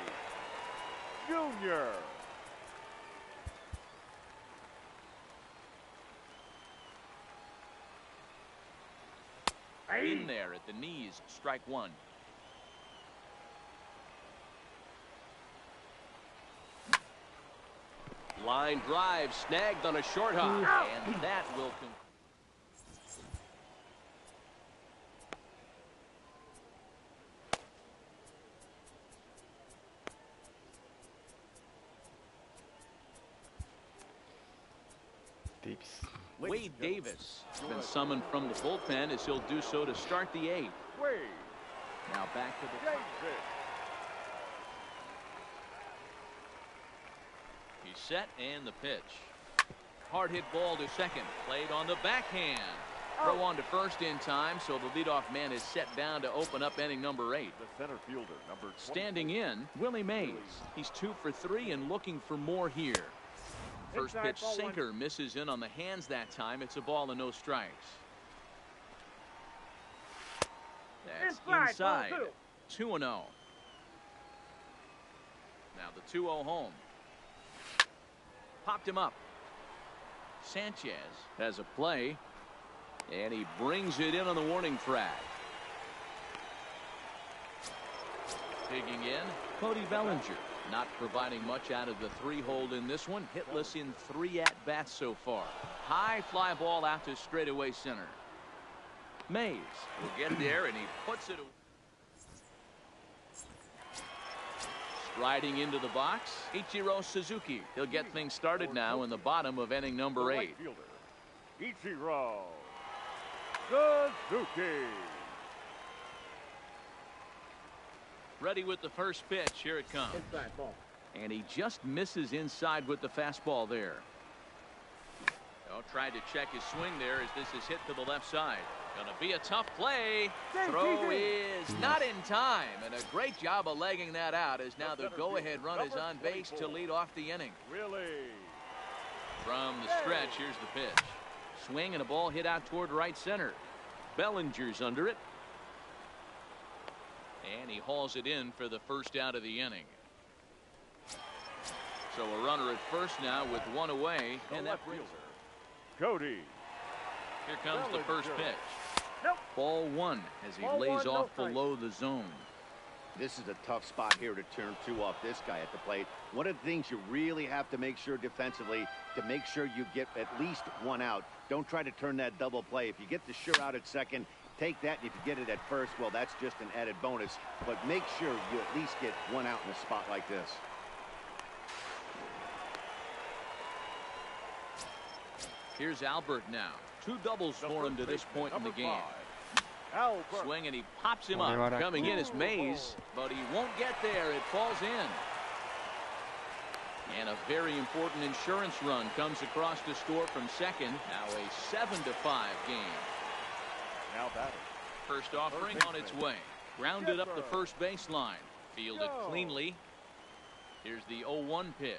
Jr. In there at the knees, strike 1. Line drive snagged on a short hop. And that will Wade Davis has been summoned from the bullpen as he'll do so to start the 8th. Now back to the top. He's set and the pitch. Hard hit ball to second. Played on the backhand. Throw on to first in time, so the leadoff man is set down to open up inning number 8. The center fielder, number 20. Standing in, Willie Mays. He's 2 for 3 and looking for more here. First pitch sinker misses in on the hands that time. It's a ball and no strikes. That's inside. 2-0. Now the 2-0 home. Popped him up. Sanchez has a play. And he brings it in on the warning track. Digging in, Cody Bellinger. Not providing much out of the 3-hole in this one. Hitless in 3 at-bats so far. High fly ball out to straightaway center. Mays will get there, and he puts it away. Striding into the box, Ichiro Suzuki. He'll get things started now in the bottom of inning number 8. Ichiro Suzuki. Ready with the first pitch. Here it comes. And he just misses inside with the fastball there. Tried to check his swing there as this is hit to the left side. Gonna be a tough play. Throw is not in time, and a great job of legging that out as now the go-ahead run is on base to lead off the inning. From the stretch, here's the pitch. Swing and a ball hit out toward right center. Bellinger's under it. And he hauls it in for the first out of the inning. So a runner at first now with 1 away, and that brings Cody. Here comes the first pitch. Ball 1 as he lays off below the zone. This is a tough spot here to turn 2 off this guy at the plate. One of the things you really have to make sure defensively to make sure you get at least 1 out. Don't try to turn that double play. If you get the sure out at second, take that. And if you get it at first, well, that's just an added bonus. But make sure you at least get 1 out in a spot like this. Here's Albert now. 2 doubles for him to this point in the game. Swing and he pops him up. Coming in is Mays, but he won't get there. It falls in. And a very important insurance run comes across to score from second. Now a 7-5 game. Now batting. First offering on its way. Grounded up the first baseline. Fielded cleanly. Here's the 0-1 pitch.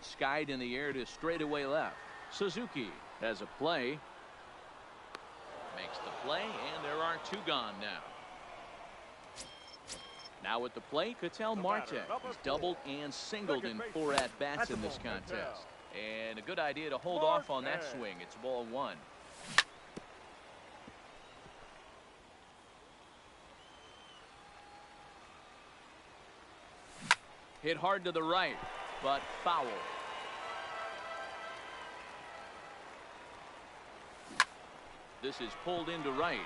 Skied in the air to straightaway left. Suzuki has a play. Makes the play, and there are two gone now. Now at the plate, Ketel Marte. He's doubled and singled in 4 at-bats in this contest. And a good idea to hold off on that swing. It's ball 1. Hit hard to the right, but foul. This is pulled into right.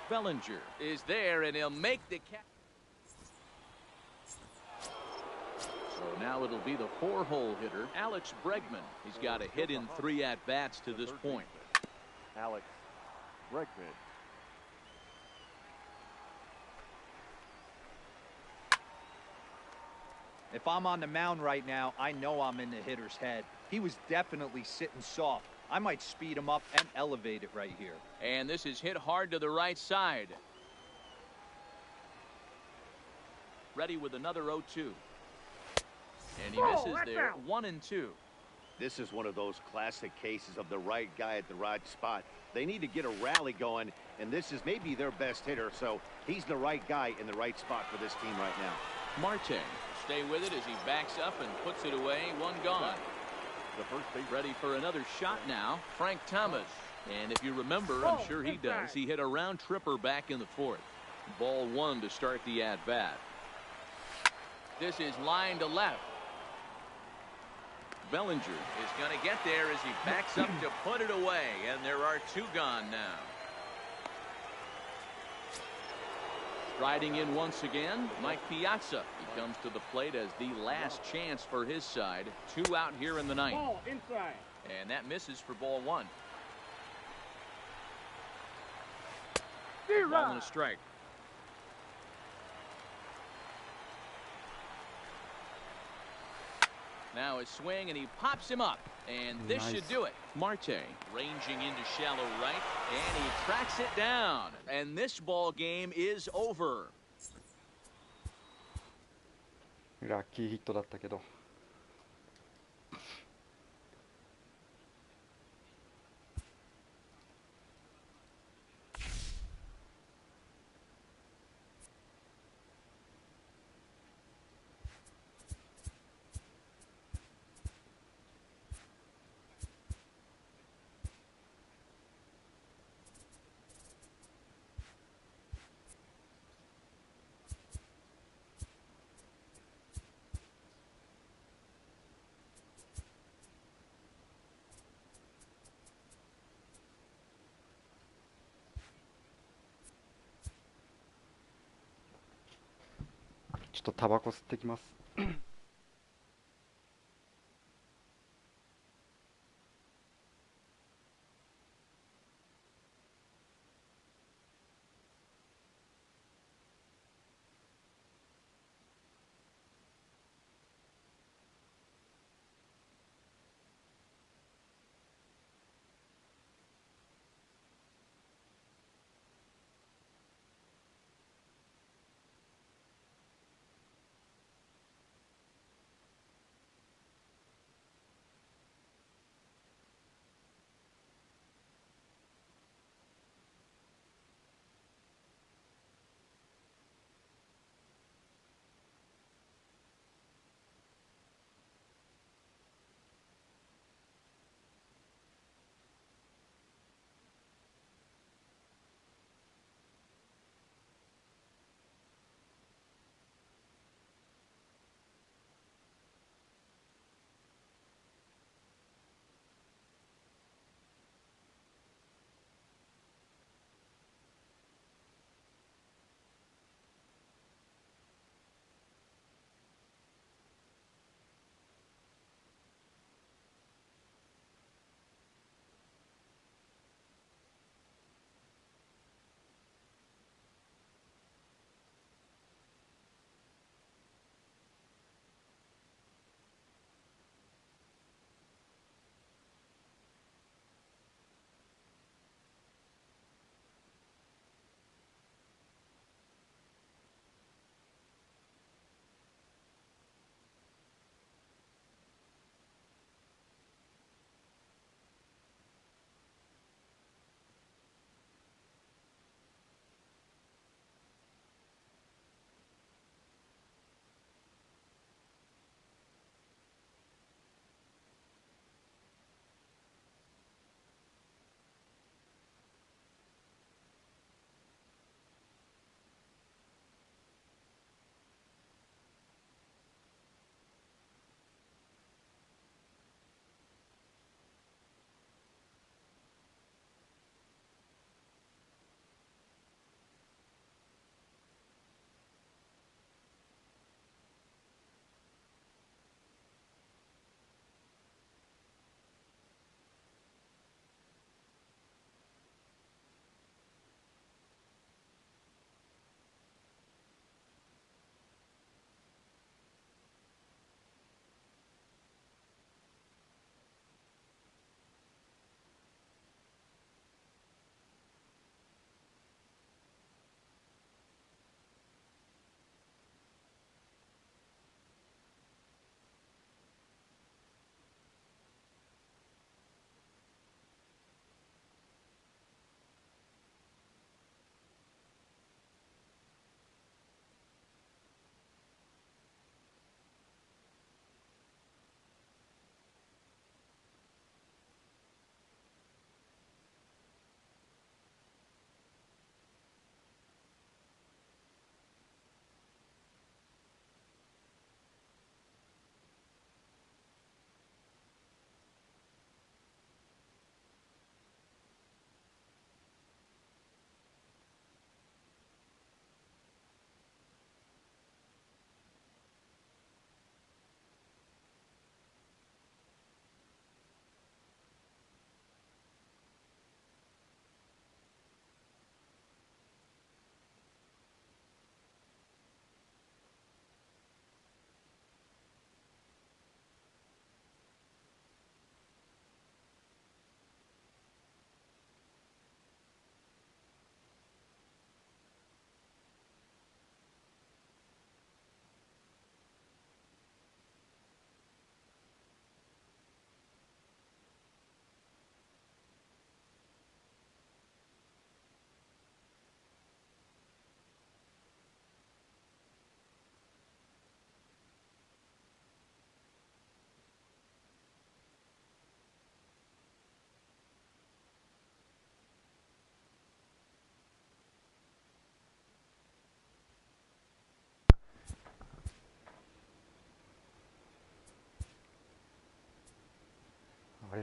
Bellinger is there, and he'll make the catch. So now it'll be the 4-hole hitter, Alex Bregman. He's got a hit in 3 at-bats to this point. Alex Bregman. If I'm on the mound right now, I know I'm in the hitter's head. He was definitely sitting soft. I might speed him up and elevate it right here. And this is hit hard to the right side. Ready with another 0-2. And he misses there. 1-2. This is one of those classic cases of the right guy at the right spot. They need to get a rally going, and this is maybe their best hitter, so he's the right guy in the right spot for this team right now. Marte stay with it as he backs up and puts it away. 1 gone. The first base. Ready for another shot now, Frank Thomas. And if you remember, I'm sure he does, he hit a round tripper back in the 4th. Ball 1 to start the at-bat. This is line to left. Bellinger is going to get there as he backs up to put it away, and there are 2 gone now. Riding in once again, Mike Piazza. He comes to the plate as the last chance for his side. 2 out here in the 9th. Ball inside. And that misses for ball 1. Ball and a strike. Now his swing, and he pops him up. And this should do it. Marte ranging into shallow right, and he tracks it down. And this ball game is over. ラッキーヒットだったけど。ちょっとタバコ吸ってきます。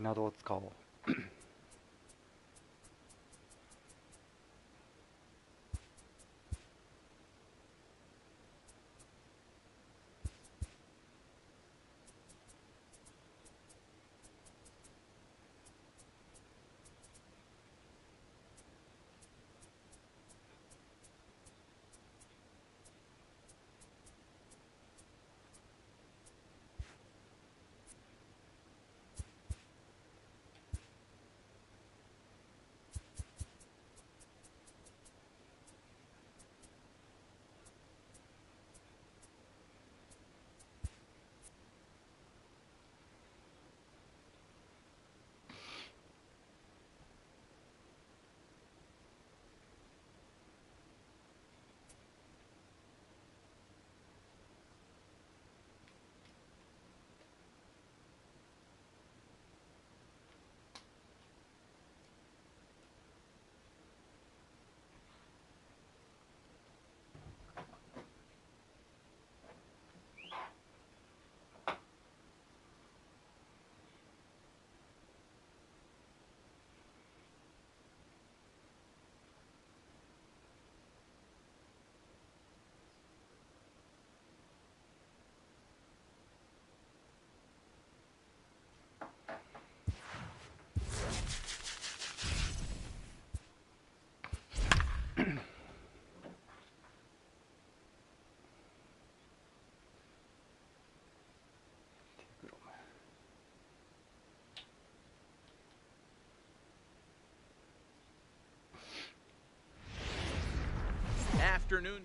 イなどを使おう。Afternoon.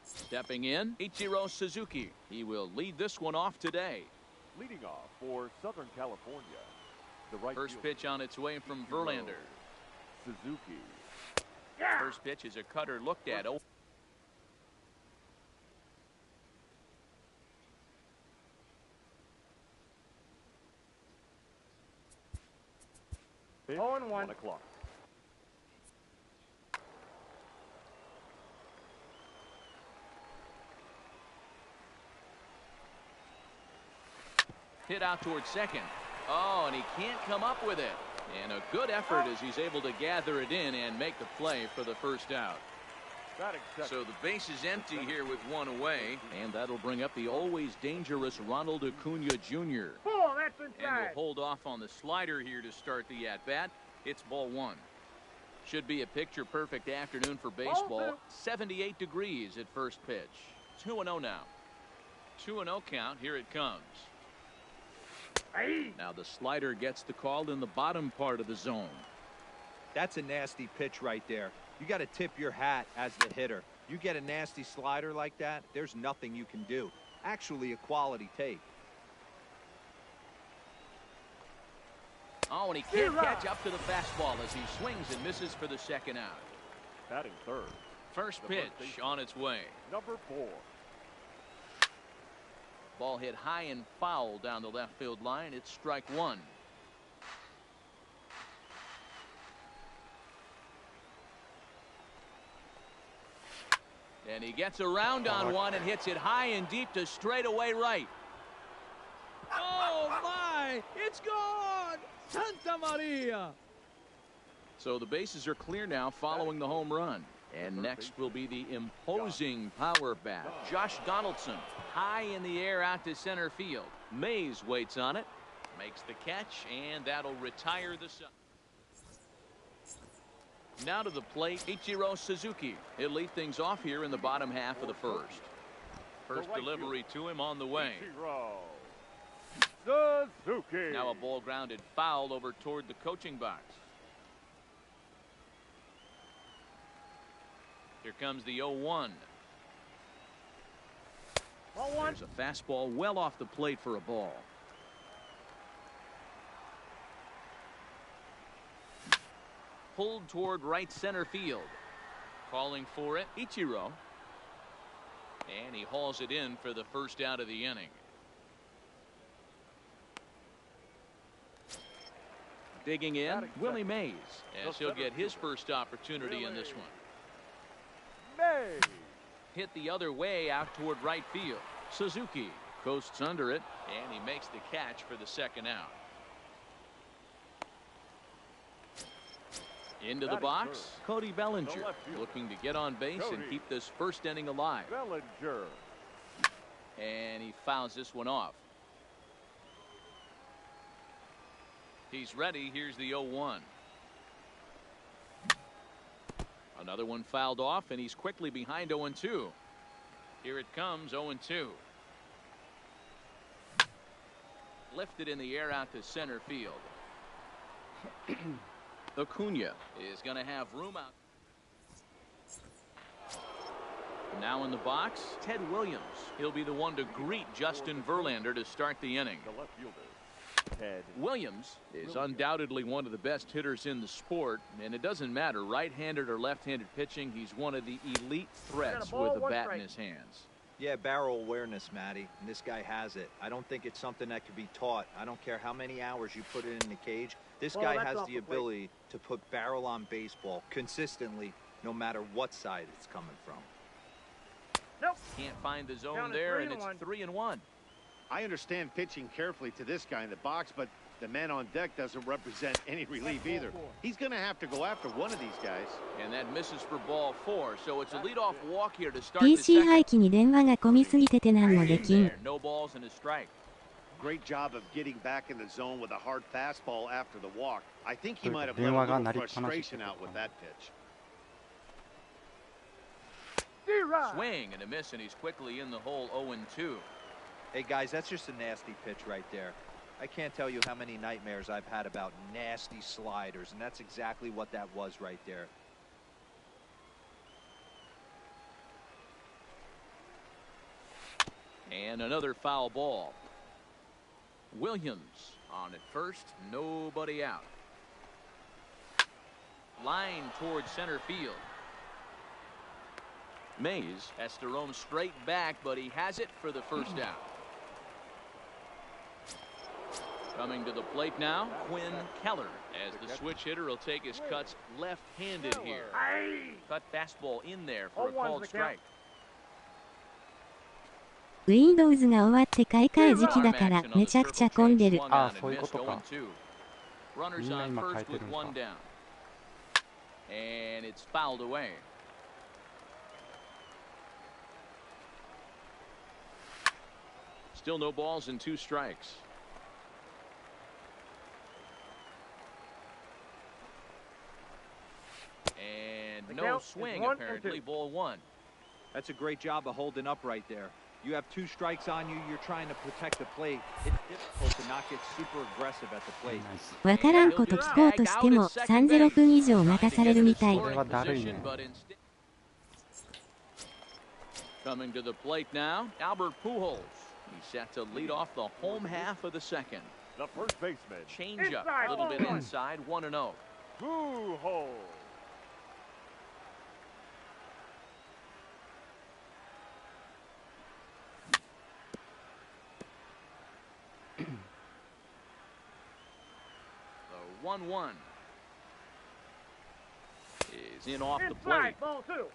Stepping in, Ichiro Suzuki. He will lead this one off today. Leading off for Southern California, the right First fielder, pitch on its way from Ichiro Verlander. Suzuki. First pitch is a cutter looked at. Oh. Pitch, 1 o'clock. Hit out towards second. Oh, and he can't come up with it. And a good effort as he's able to gather it in and make the play for the first out. So the base is empty here with one away, and that'll bring up the always dangerous Ronald Ikuyo Jr. Oh, that's inside. And we'll hold off on the slider here to start the at-bat. It's ball one. Should be a picture-perfect afternoon for baseball. 78 degrees at first pitch. 2-0 now. 2-0 count. Here it comes. Now the slider gets the call in the bottom part of the zone. That's a nasty pitch right there. You got to tip your hat as the hitter. You get a nasty slider like that, there's nothing you can do. Actually, a quality take. Oh, and he can't catch up to the fastball as he swings and misses for the second out. Batting third. First pitch on its way. Number 4. Ball hit high and foul down the left field line. It's strike one. And he gets around on one and hits it high and deep to straightaway right. Oh my! It's gone! Santa Maria! So the bases are clear now following the home run. And next will be the imposing power bat, Josh Donaldson. High in the air out to center field. Mays waits on it, makes the catch, and that'll retire the side. Now to the plate, Ichiro Suzuki. He'll lead things off here in the bottom half of the first. First delivery to him on the way. Ichiro Suzuki. Now a ball grounded foul over toward the coaching box. Here comes the 0-1. There's a fastball well off the plate for a ball. Pulled toward right center field. Calling for it, Ichiro. And he hauls it in for the first out of the inning. Digging in, Willie Mays, as he'll get his first opportunity in this one. Mays. Hit the other way out toward right field. Suzuki coasts under it, and he makes the catch for the second out. Into the box, Cody Bellinger looking to get on base and keep this first inning alive. Bellinger. And he fouls this one off. He's ready. Here's the 0-1. Another one fouled off, and he's quickly behind 0-2. Here it comes, 0-2. Lifted in the air out to center field. Ikuyo is going to have room out. Now in the box, Ted Williams. He'll be the one to greet Justin Verlander to start the inning. The left fielder. Ted Williams is undoubtedly one of the best hitters in the sport, and it doesn't matter right-handed or left-handed pitching. He's one of the elite threats with a bat in his hands. Yeah, barrel awareness, Matty, and this guy has it. I don't think it's something that can be taught. I don't care how many hours you put it in the cage. This guy has the ability to put barrel on baseball consistently, no matter what side it's coming from. Nope. Can't find the zone there, and it's 3-1. I understand pitching carefully to this guy in the box, but the man on deck doesn't represent any relief either. He's going to have to go after one of these guys. And that misses for ball 4, so it's a leadoff walk here to start PC 廃棄に電話が込みすぎてて何もできん。 No balls and a strike. Great job of getting back in the zone with a hard fastball after the walk. I think he might have let a little frustration out with that pitch. Swing and a miss, and he's quickly in the hole 0-2. Hey, guys, that's just a nasty pitch right there. I can't tell you how many nightmares I've had about nasty sliders, and that's exactly what that was right there. And another foul ball. Williams on at first, nobody out. Line towards center field. Mays has to roam straight back, but he has it for the first out. Coming to the plate now, Quinn Keller, as the switch hitter will take his cuts left-handed here. Cut fastball in there for a called strike. Windows が終わって買い替え時期だからめちゃくちゃ混んでる。ああ、そういうことか。 Runners みんな on 今変え first てる with んか。 one down. And it's fouled away. Still no balls and 2 strikes. And no swing, apparently. Ball 1. That's a great job of holding up right there. You have 2 strikes on you. You're trying to protect the plate. It's difficult to not get super aggressive at the plate. わからんこと聞こうとしても30分以上待たされるみたい。 Coming to the plate now, Albert Pujols. He's set to lead off the home half of the second. The first baseman. Change up a little bit inside, 1-0. Pujols. The 1-1 is in off the plate. Ball 2.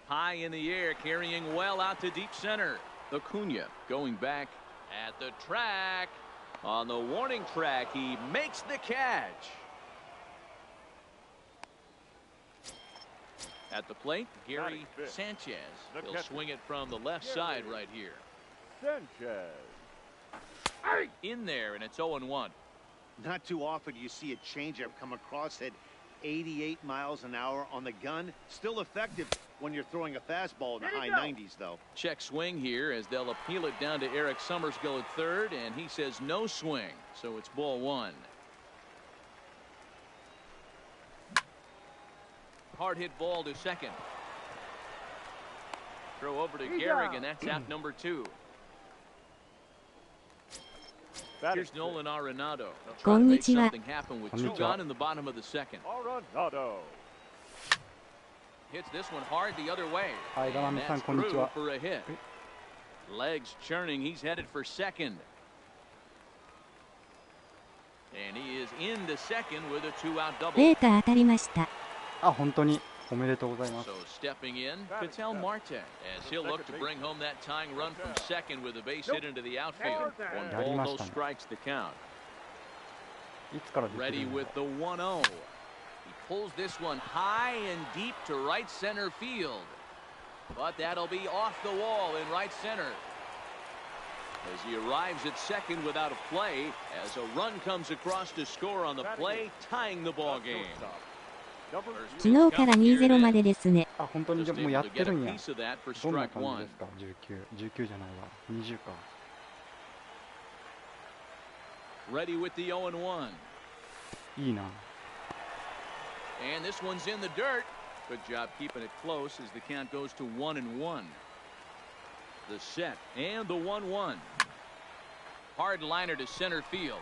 High in the air, carrying well out to deep center. Ikuyo going back at the track. On the warning track, he makes the catch. At the plate, Gary Sanchez. He'll swing it from the left side right here. Sanchez. In there, and it's 0-1. Not too often you see a changeup come across at 88 miles an hour on the gun. Still effective when you're throwing a fastball in the high 90s, though. Check swing here as they'll appeal it down to Eric Summersgill at third, and he says no swing, so it's ball 1. Hard hit ball to second. Throw over to Gehrig, and that's out number 2. Here's Nolan Arenado. Trying to make something happen with 2 gone in the bottom of the second. Arenado. Hits this one hard the other way. Hi, And that's through for a hit. Legs churning. He's headed for second. And he is into second with a 2-out double. データ当たりました。あ、本当におめでとうございます。 So stepping in, Ketel Marte, as he'll look to bring home that tying run from second with a base hit into the outfield. 1 ball, no strikes the count. いつからできる Ready んだ with the 1-0. He pulls this one high and deep to right center field. But that'll be off the wall in right center. As he arrives at second without a play, as a run comes across to score on the play, tying the ball game. 昨日から 2-0 までですね。あ、本当にでもやってるんや。 Piece of that for どんな strike 感 one. じですか19じゃないわ20か。 Ready with the 0-1. いいな。 And this one's in the dirt. Good job keeping it close as the count goes to 1-1. The set and the 1-1. Hard liner to center field.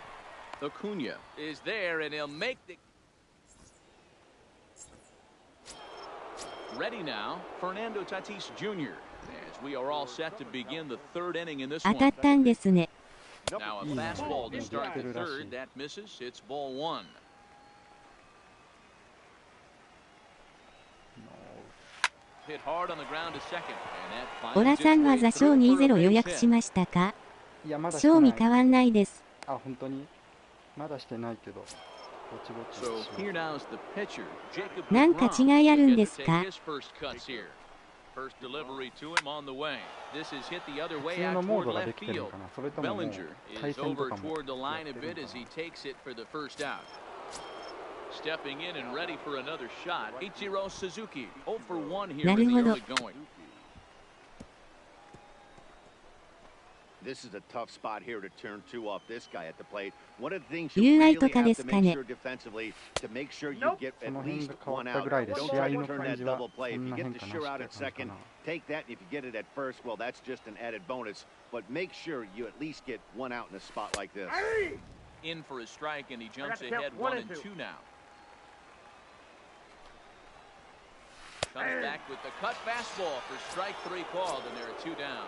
Acuna is there and he'll make the... Ready now, Fernando Tatis Jr. as we are all set to begin the third inning in this 当 one. たったんですね。 Now a fastball to start the third. That misses. It's ball one. Hit hard on the ground to second. And that オ finds ラ its さんは way 座 through 賞 for a 2-0 予 base 約 hit. しましたか？いやまだしてない。賞味変わんないです。あ、本当にまだしてないけど。ぼちぼち So しよ here う。 now is the pitcher, Jacob なんか DeGrom. 違いあるん He'll で get す to か？ take his first cuts here. First delivery to him on the way. This is hit the other 普 way 通 out のモー toward ドがで left きてるの field. かな。それとももう Bellinger 対 is 戦と over かも toward the や line っ a てる bit の as か he な。 takes it for the first out. Stepping in and ready for another shot, Ichiro Suzuki. 0 for 1 here な in る the ほど。 early going. This is a tough spot here to turn two off this guy at the plate. One of the things you 友愛 really とか have で to す make かね。 sure defensively to make sure you get そ at の辺 least が変わ one った out. ぐらいで Don't 試 try 合 to の turn 感 that じは double play. そ If ん you な get 変 the 化なし sure って out 感 at じか second, な。 take that. And if you get it at first, well, that's just an added bonus. But make sure you at least get one out in a spot like this. In for a strike, and he jumps ahead 1 and 2 now. Comes back with the cut fastball for strike 3 called, and there are 2 down.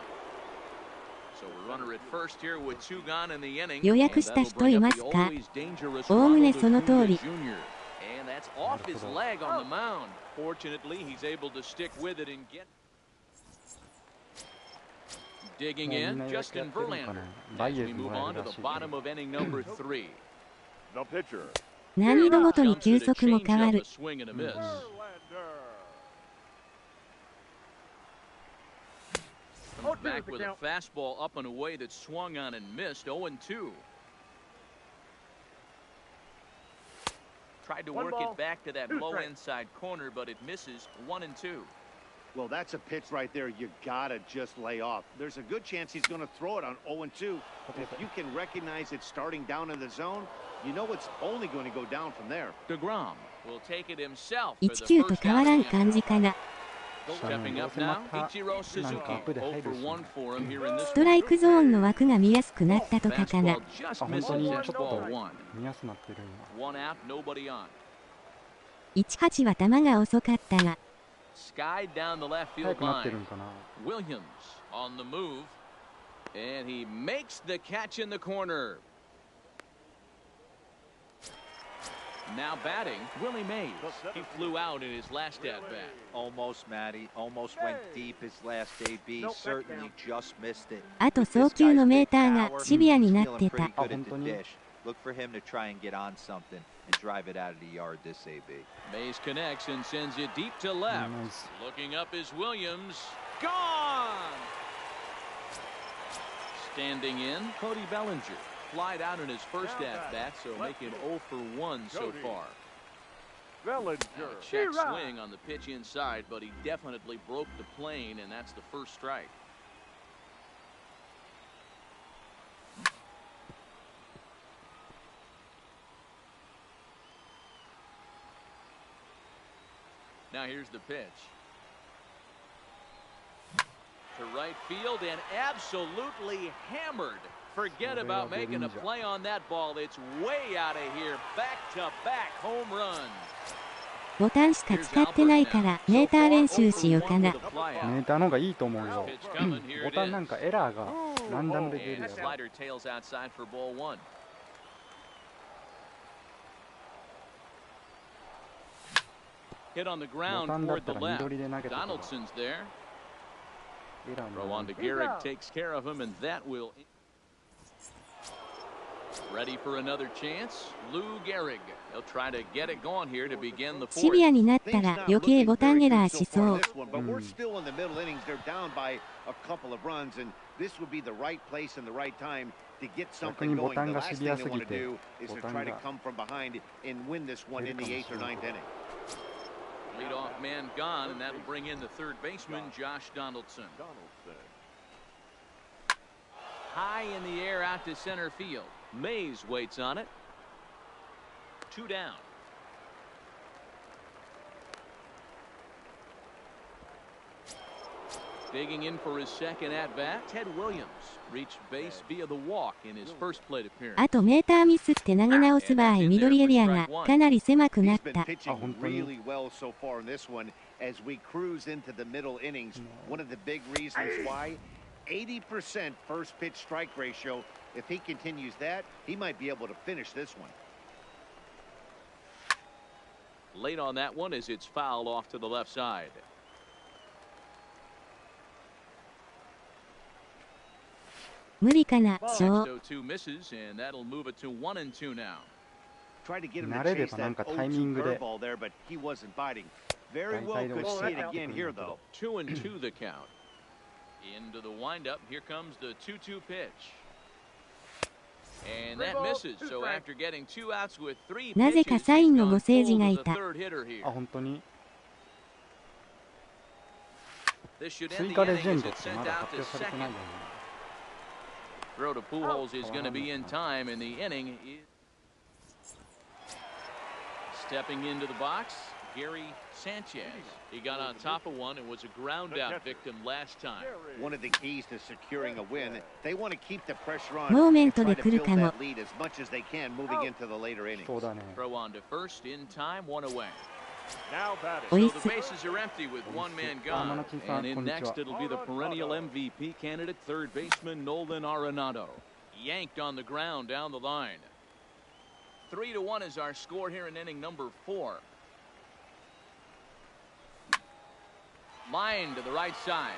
So a runner at first here with 2 gone in the inning. 予約した人いますか？おおむねその通り。 And that's off his leg on the mound. Fortunately, he's able to stick with it and get. Digging in, Justin Verlander. As we move on to the bottom of inning number 3. The pitcher. 難易度ごとに Jumps 球 at a 速も変わ changeup, る a。swing and a miss. Comes back with a fastball up and away that swung on and missed. 0-2. Tried to work it back to that low inside corner, but it misses. 1-2. Well, that's a pitch right there you gotta just lay off. There's a good chance he's going to throw it on 0-2. If you can recognize it starting down in the zone, you know it's only going to go down from there. DeGrom will take it himself for the 1-9と first 変わ out ら of ん the 感じかな。Stepping up now, Ichiro Suzuki. 0 for 1 for him here in this ストライクゾーンの枠が見やすくなったとかかな。 fastball just あ、本 misses. 当にちょ That's っと ball 1. 見やすくなってるんや。 1 out, nobody on. 18は球が遅かったが。 Skied down the left 早 field くなって line. るんかな。 Williams on the move, and he makes the catch in the corner. Now batting, Willie Mays. He flew out in his last at bat. Almost, Matty. Almost went deep his last AB. Certainly just missed it. あと送球のメーターがシビアになってた。 Pretty good at the dish. Look for him to try and get on something and drive it out of the yard this AB. Mays connects and sends it deep to left. Nice. Looking up is Williams. Gone! Standing in, Cody Bellinger. Flied out in his first at-bat, so making 0 for 1 so far. Bellinger. Check swing on the pitch inside, but he definitely broke the plane, and that's the first strike. Now here's the pitch. To right field and absolutely hammered. Forget about making a play on that ball. It's way out of here. Back-to-back home runs. ボタンしか使ってないからメーター練習しようかな。メーターの方がいいと思うよ。ボタンなんかエラーがランダムで出るやろ。Hit on the ground toward the left. Donaldson's there. Throw on to Gehrig, takes care of him, and that will. Ready for another chance. Lou Gehrig. He'll try to get it going here to begin the fourth. シビアになったら余計ボタンエラーしそう。But we're still in the middle innings. They're down by a couple of runs, and this would be the right place and the right time to get something going. The last thing they want to do is to try to come from behind and win this one in the 8th or 9th inning. Leadoff man gone, and that'll bring in the third baseman, Josh Donaldson. High in the air out to center field. Mays waits on it. 2 down. Digging in for his second at-bat, Ted Williams reached base via the walk in his first plate appearance. あとメーターミスって投げ直す場合、緑エリアがかなり狭くなった。Really well so far in this one as we cruise into the middle innings. One of the big reasons why 80% first pitch strike ratio. If he continues that, he might be able to finish this one. Late on that one as it's fouled off to the left side. Next 2 misses, and that'll move it to 1-2 now. Tried to get him to chase that 0-2 curveball there, but he wasn't biting. Very well could see it again here, though. 2-2 the count. Into the windup. Here comes the 2-2 pitch. And that misses. So after getting 2 outs with 3 pitches, なぜかサインのご聖示がいた。あ、本当に。 This should 追 end 加 the レジェ inning ン as ドっ it's て sent まだ out 発 to 表されてない second. よね。 Throw to Pujols is going to be in time, and the inning is stepping into the box. Gary Sanchez. He got on top of one and was a ground out victim last time. One of the keys to securing a win, they want to keep the pressure on モーメン and ト try で to 来る build かも。 that lead as much as they can moving into the later innings. そうだね。 Throw on to first in time, 1 away. おい So っ the す。 bases are empty with 1 man gone. And in next, it'll be the perennial MVP candidate, third baseman Nolan Arenado. Yanked on the ground down the line. 3-1 is our score here in inning number 4. Line to the right side.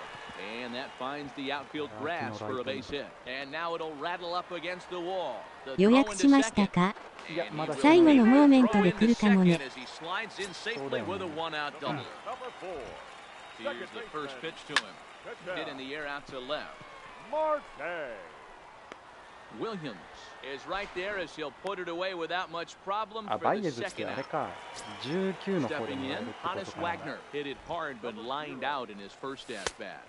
And that finds the outfield grass for a base hit. And now it'll rattle up against the wall. The 予 throw 約 into しました second. か？ いや、まだ And 最後のモーメント throw で into 来るかも second ね。 as he slides in safely with a 1-out double. Here's the first pitch to him. Hit in the air out to left. Williams is right there as he'll put it away without much problem あ、 for バイ the エズって second あれ out. か。19の方で Stepping もらえ in, るってこと Honus かな。 Wagner hit it hard but lined out in his first at bat.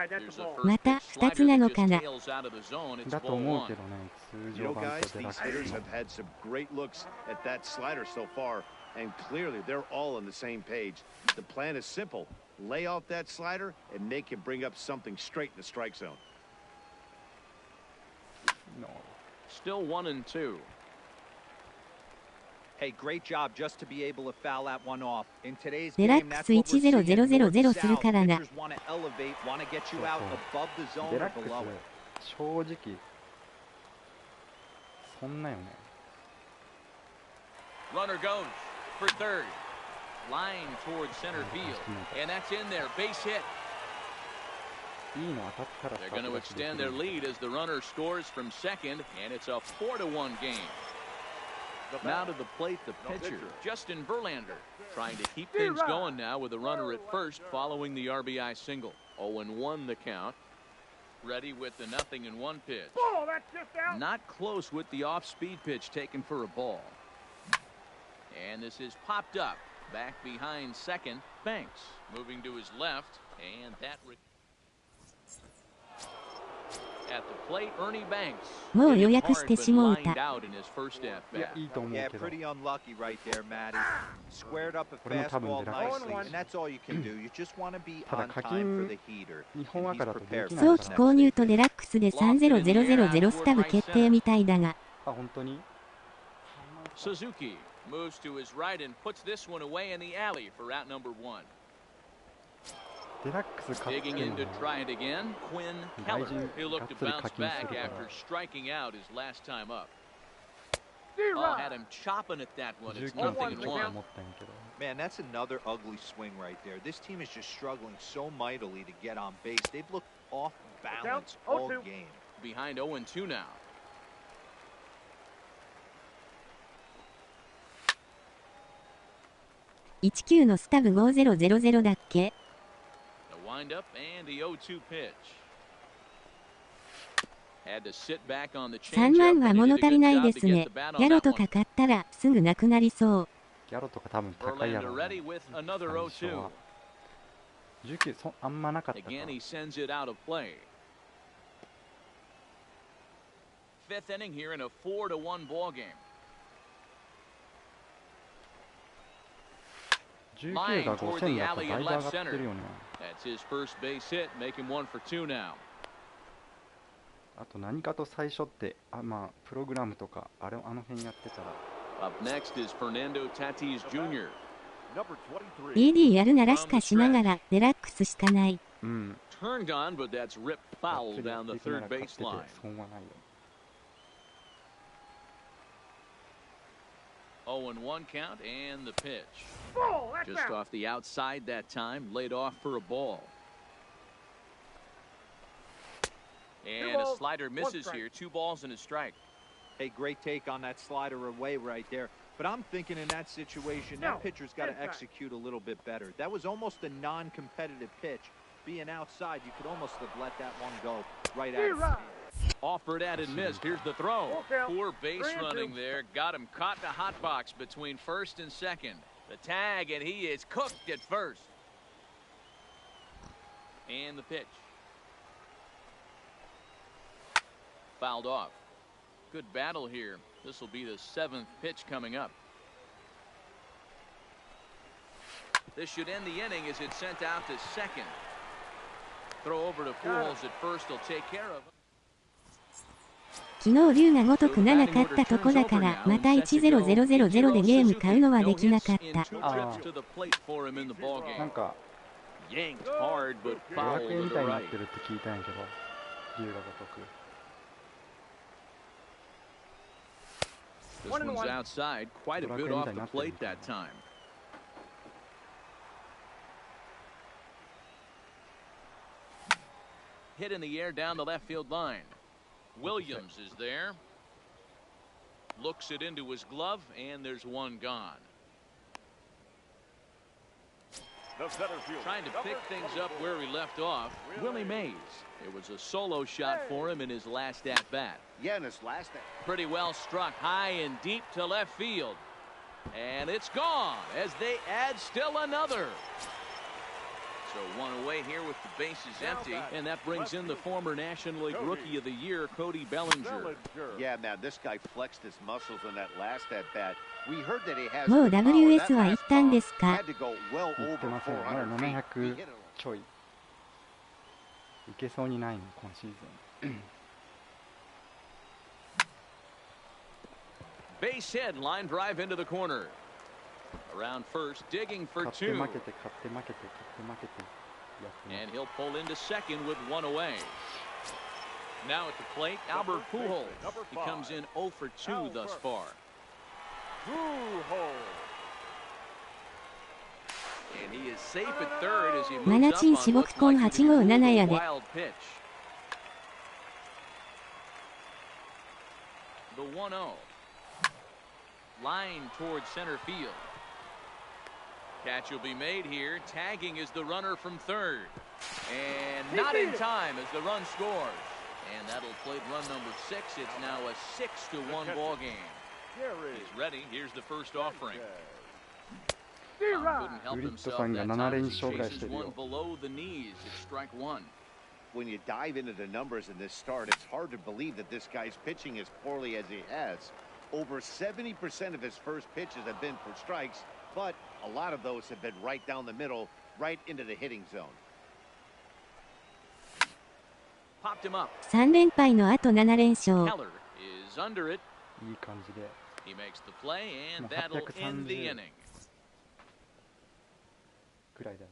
There's a ま first た pitch 2つ slider な that の just かな。 tails out of the zone. It's だと ball 思う one. けどね、通 You 常 know, 版 guys, とデ these ラック hitters ス have の。 had some great looks at that slider so far, and clearly they're all on the same page. The plan is simple. Lay off that slider and make him bring up something straight in the strike zone. No. Still 1-2. Hey, great job just to be able to foul that one off. In today's デラ game, ック that's ス what we're seeing. 10000 するからな。 Pitchers want to elevate, want to get you out above the zone デ or ラック below it. ス、正直、そんなよね。 Runner goes for third. Line towards center field. And that's in there. Base hit. いいの当たったら They're going to extend their lead as the runner scores from second, and it's a 4-1 game. Now to the plate, the pitcher, Justin Verlander, trying to keep things going now with a runner at first following the RBI single. 0-1 the count. Ready with the 0-1 pitch. Not close with the off-speed pitch taken for a ball. And this is popped up. Back behind second, Banks moving to his left, and that at the plate, Ernie Banks. もう予約してしもうた。 Out in his first at いや、 bat. いいと思う Yeah, けど。 pretty unlucky right there, Matty. Squared up a これも多分 fastball デラックス nicely, and that's all you can do. You just want to be ただ on 課 time for 金 the heater. 日本 And 赤 he's だとで prepared き for ない早 the 期 next 購入 inning. とデラックスで3000スタブ決定みたいだが。あ、本当に Suzuki Moves to his right and puts this one away in the alley for out number 1. デラックス勝って Digging る in の to try it again. Quinn 外 Keller. 人 He'll が look っ to つり bounce 課金す back るから after striking out his last time up. Oh, had him chopping at that one. It's 19 nothing って in ちょっと one. 思ったんやけど Man, that's another ugly swing right there. This team is just struggling so mightily to get on base. They've looked off balance all game. Behind 0-2 now. 19のスタブ5000だっけ The windup and the 0-2 pitch. Had to sit back on the 3 changeup 万は and 物 did a 足り good ない job で to す get ね the bat ギャ on ロ that と one. か買ったらすぐなくなりそうギャロとか多分高いや Verlander ろう ready with another 最初 0-2. は19あんまなかったか Again, he sends it out of play. 5th inning here in a 4-1 ball game. 19が5000だとだいぶ上がってるよね That's his first base hit, make him 1 for 2 now. あと何かと最初ってまあプログラムとかあの辺やってたら Up next is Fernando Tatis Jr. Number 23. BD やるならしかしながらデラックスしかない うん Turned on, but that's ripped がっ foul つり down the できな third ら勝ってて baseline. 損はないよ 0-1 count and the pitch. Just off the outside that time, laid off for a ball. And a slider misses here. 2 balls and a strike. Hey, great take on that slider away right there. But I'm thinking in that situation, that pitcher's got to execute a little bit better. That was almost a non-competitive pitch. Being outside, you could almost have let that one go right out of his hand. Offered at and missed. Here's the throw. Poor base running there. Got him caught in a hot box between first and second. The tag, and he is cooked at first. And the pitch. Fouled off. Good battle here. This will be the 7th pitch coming up. This should end the inning as it's sent out to second. Throw over to Pujols at first. He'll take care of it. 昨日龍がごとく7勝ったとこだからまた10000でゲーム買うのはできなかったなんか Yanked hard, but 500 foul 円 to み the たいにな right. ってるって聞いたんやけど龍がごとく This one's outside, quite a bit off the plate that time. Hit in the air down the left field line. Williams is there. Looks it into his glove, and there's one gone. Trying to pick things up where he left off. Willie Mays. It was a solo shot for him in his last at-bat. Yeah, in his last at Pretty well struck high and deep to left field. And it's gone as they add still another. So one away here with the bases empty. And that brings in the former National League Rookie of the Year, Cody Bellinger. Yeah, man, this guy flexed his muscles on that last at-bat. We heard that he has もう the power. WS は That 行ったんです fastball か had to go well 言って over ませんまだ400 feet. 700ちょいいけそうにないの今シーズン Base hit, line drive into the corner. Around first, digging for 勝って two. 負けて勝って負けて勝って負けてやってます And he'll pull into second with one away. Now at the plate, Albert Pujols. He comes in 0 for 2 thus far. And he is safe at third as he moves up on what's likely to be a wild pitch. The 1-0. Line towards center field. Catch will be made here. Tagging is the runner from third. And not in time as the run scores. And that'll plate run number 6. It's now a 6-1 ball game. He's ready. Here's the first offering. Couldn't help himself that time as he chases one below the knees. It's strike one. When you dive into the numbers in this start, it's hard to believe that this guy's pitching as poorly as he has. Over 70% of his first pitches have been for strikes, but a lot of those have been right down the middle, right into the hitting zone. Popped him up. 3連敗の後7連勝 Keller is under it. いい感じで He makes the play, and that'll end the inning. くらいだね。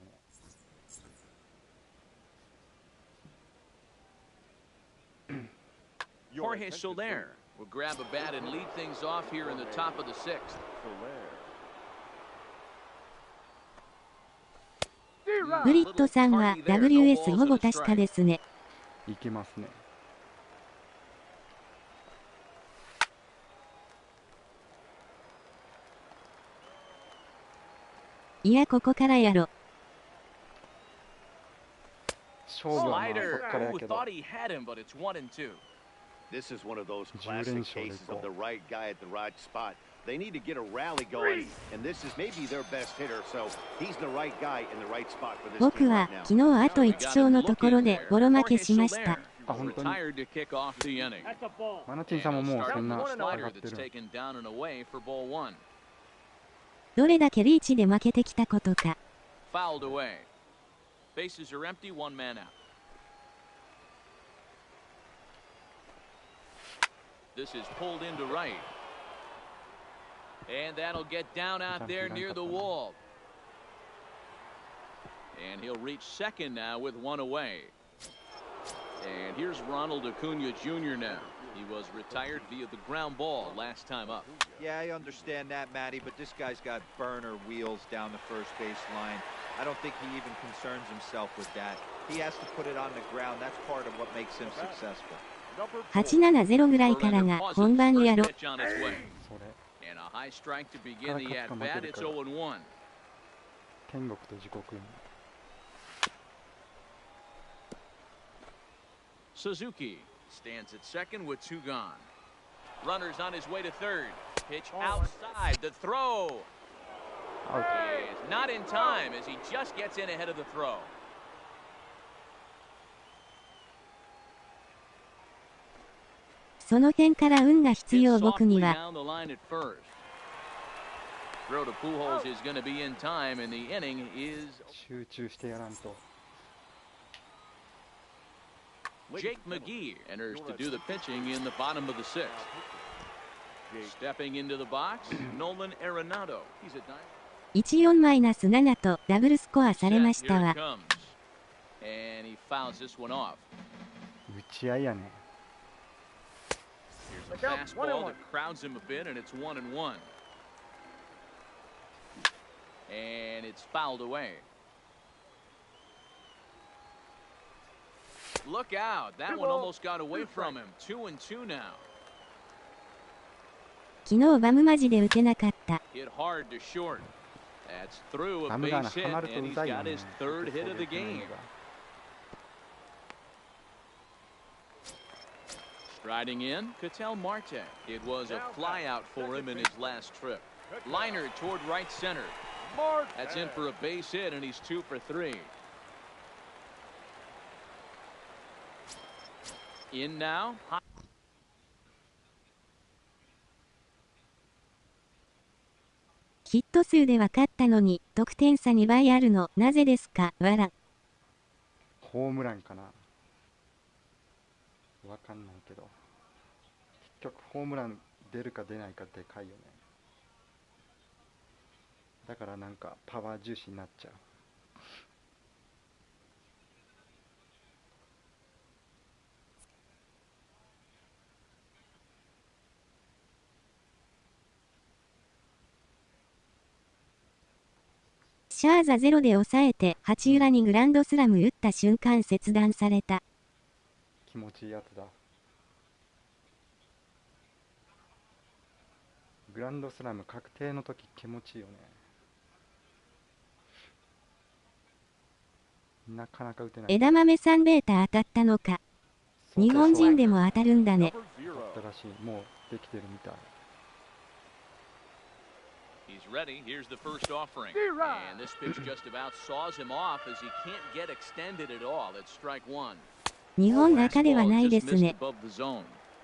Jorge Soler will grab a bat and lead things off here in the top of the sixth. Soler. ブリットさんは WS ほぼ確かですね。いけますね。いや、ここからやろ。勝負はまあそっからやけど。 Thought he had him, but it's 1-2. This is one of those classic cases of the right guy at the right spot. They need to get a rally going, and this is maybe their best hitter, so he's the right guy in the right spot for this 僕 team は right now. 昨日あと1勝のところでボロ負けしました。あ、本当に。 Retired to kick off the inning. マナティンさんももうそんな上 Slider がって that's る。 taken down and away for ball one. どれだけリーチで負けてきたことか。 Fouled away. Bases are empty, one man out. This is pulled into right. And that'll get down out there near the wall. And he'll reach second now with one away. And here's Ronald Ikuyo Jr. now. He was retired via the ground ball last time up. Yeah, I understand that, Matty, but this guy's got burner wheels down the first base line. I don't think he even concerns himself with that. He has to put it on the ground. That's part of what makes him successful. 870ぐらいからが本番やろ。 Pitch on its way. それ。 And a high strike to begin the at bat. It's 0-1. 天国と地獄。 Suzuki stands at second with two gone. Runners on his way to third. Pitch outside. The throw is not in time as he just gets in ahead of the throw. その点から運が必要 Hit 僕に softly は。 down the line at first. Throw to Pujols is going to be in time, and the inning is 集中してやらんと。 Jake McGee enters to do the pitching in the bottom of the sixth. Stepping into the box, Nolan Arenado. He's at 14-7とダブルスコアされましたわ。 Here it comes. And he fouls this one off. 打ち合いやね。 Here's a fastball that crowds him a bit, and it's 1-1. And it's fouled away. Look out. That one almost got away from him. 2-2 now. 昨日バムマジで打てなかった。 Hit hard to short. That's through a base hit, and he's got his third hit of the game. Striding in, Ketel Marte. It was a flyout for him in his last trip. Liner toward right center. That's in for a base hit, and he's 2 for 3. In now. ヒット数で分かったのに得点差2倍あるのなぜですかわら。ホームランかな。わかんないけど。結局ホームラン出るか出ないかでかいよね。だからなんかパワー重視になっちゃう。シャーザ0で抑えて八浦にグランドスラム打った瞬間切断された。気持ちいいやつだ。グランドスラム確定の時気持ちいいよね。なかなか打てない。枝豆3ベータ当たったのか。日本人でも当たるんだね。当たったらしい。もうできてるみたい。He's ready. Here's the first offering. And this pitch just about saws him off as he can't get extended at all. It's strike one. 日本中ではないですね。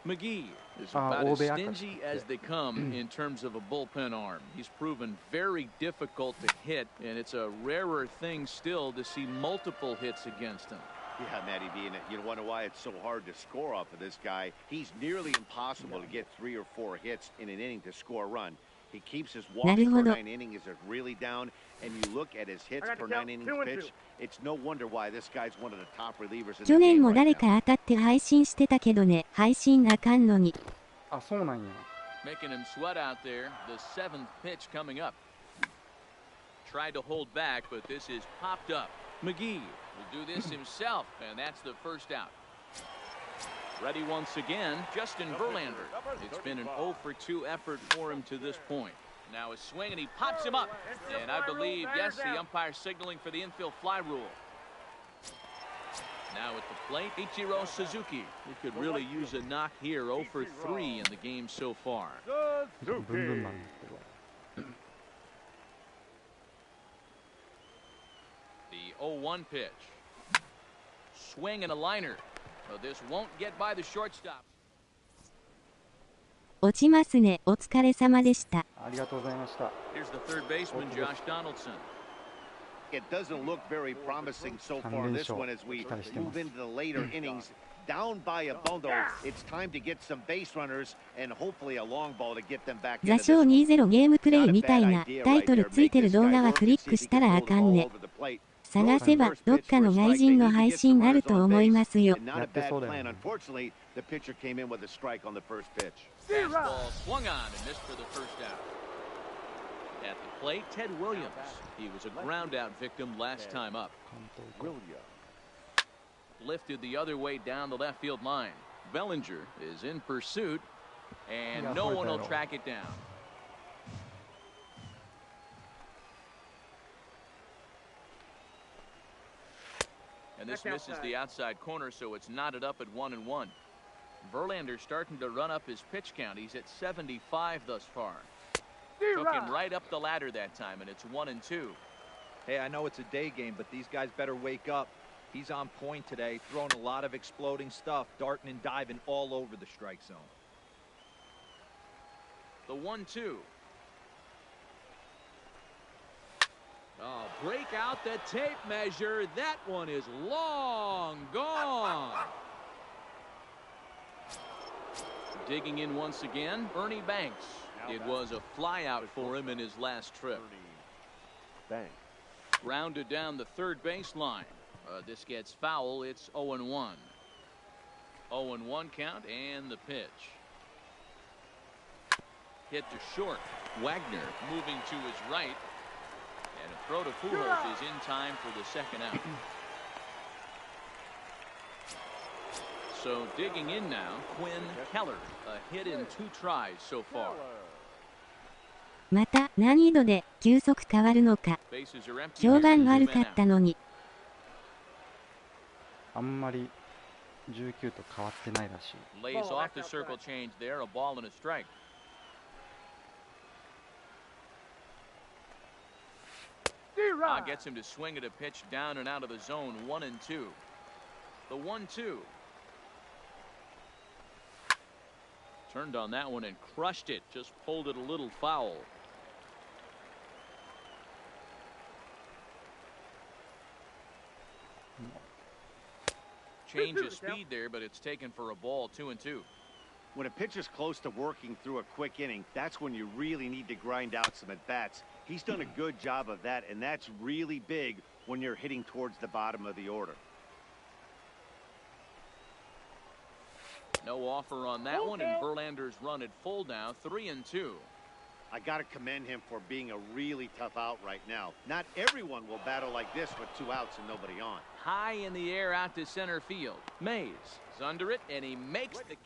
McGee is about as stingy as they come in terms of a bullpen arm. He's proven very difficult to hit, and it's a rarer thing still to see multiple hits against him. Yeah, Matty B, and you wonder why it's so hard to score off of this guy. He's nearly impossible to get 3 or 4 hits in an inning to score a run. He keeps his walks per 9 innings are really down, and you look at his hits per 9 innings pitch. It's no wonder why this guy's one of the top relievers in the game right now. 去年も誰か当たって配信してたけどね、配信あかんのに。あ、そうなんや。Making him sweat out there. The 7th pitch coming up. Tried to hold back, but this is popped up. McGee will do this himself, and that's the first out. Ready once again, Justin Verlander. It's been an 0 for 2 effort for him to this point. Now a swing, and he pops him up. And I believe, yes, the umpire signaling for the infield fly rule. Now at the plate, Ichiro Suzuki. He could really use a knock here. 0 for 3 in the game so far. The 0-1 pitch. Swing and a liner. So this won't get by the shortstop. 落ちますね。お疲れ様でした。ありがとうございました。 Here's the third baseman, Josh Donaldson. It doesn't look very promising so far this one as we move into the later innings. Down by a bundle, it's time to get some base runners and hopefully a long ball to get them back. 座礁20ゲームプレイみたいなタイトルついてる動画はクリックしたらあかんね。探せばどっかの外人の配信あると思いますよ。やってそうだよね。Unfortunately, the pitcher came in with a strike on the first pitch. Fastball swung on and missed for the first out. At the plate, Ted Williams. He was a ground out victim last time up. Lifted the other way down the left field line. Bellinger is in pursuit, and no one will track it down. And this misses the outside corner, so it's knotted up at 1-1. Verlander starting to run up his pitch count. He's at 75 thus far. Took him right up the ladder that time, and it's 1-2. Hey, I know it's a day game, but these guys better wake up. He's on point today, throwing a lot of exploding stuff, darting and diving all over the strike zone. The 1-2. Oh, break out the tape measure. That one is long gone. Digging in once again, Ernie Banks. It was a fly out for him in his last trip. Banks. Rounded down the third baseline. This gets foul. It's 0-1. 0-1 count and the pitch. Hit to short. Wagner moving to his right. And a throw to Pujols is in time for the second out. So digging in now, Quinn Keller. A hit in 2 tries so far. また難易度で球速変わるのか。評判悪かったのに。あんまり19と変わってないらしい。 Lays off the circle change there, a ball and a strike. Gets him to swing at a pitch down and out of the zone. 1-2. The 1-2. Turned on that one and crushed it. Just pulled it a little foul. Change of speed there, but it's taken for a ball. 2-2. When a pitcher's close to working through a quick inning, that's when you really need to grind out some at-bats. He's done a good job of that, and that's really big when you're hitting towards the bottom of the order. No offer on that one, and Verlander's run at full now. 3-2. I got to commend him for being a really tough out right now. Not everyone will battle like this with 2 outs and nobody on. High in the air out to center field. Mays is under it, and he makes the...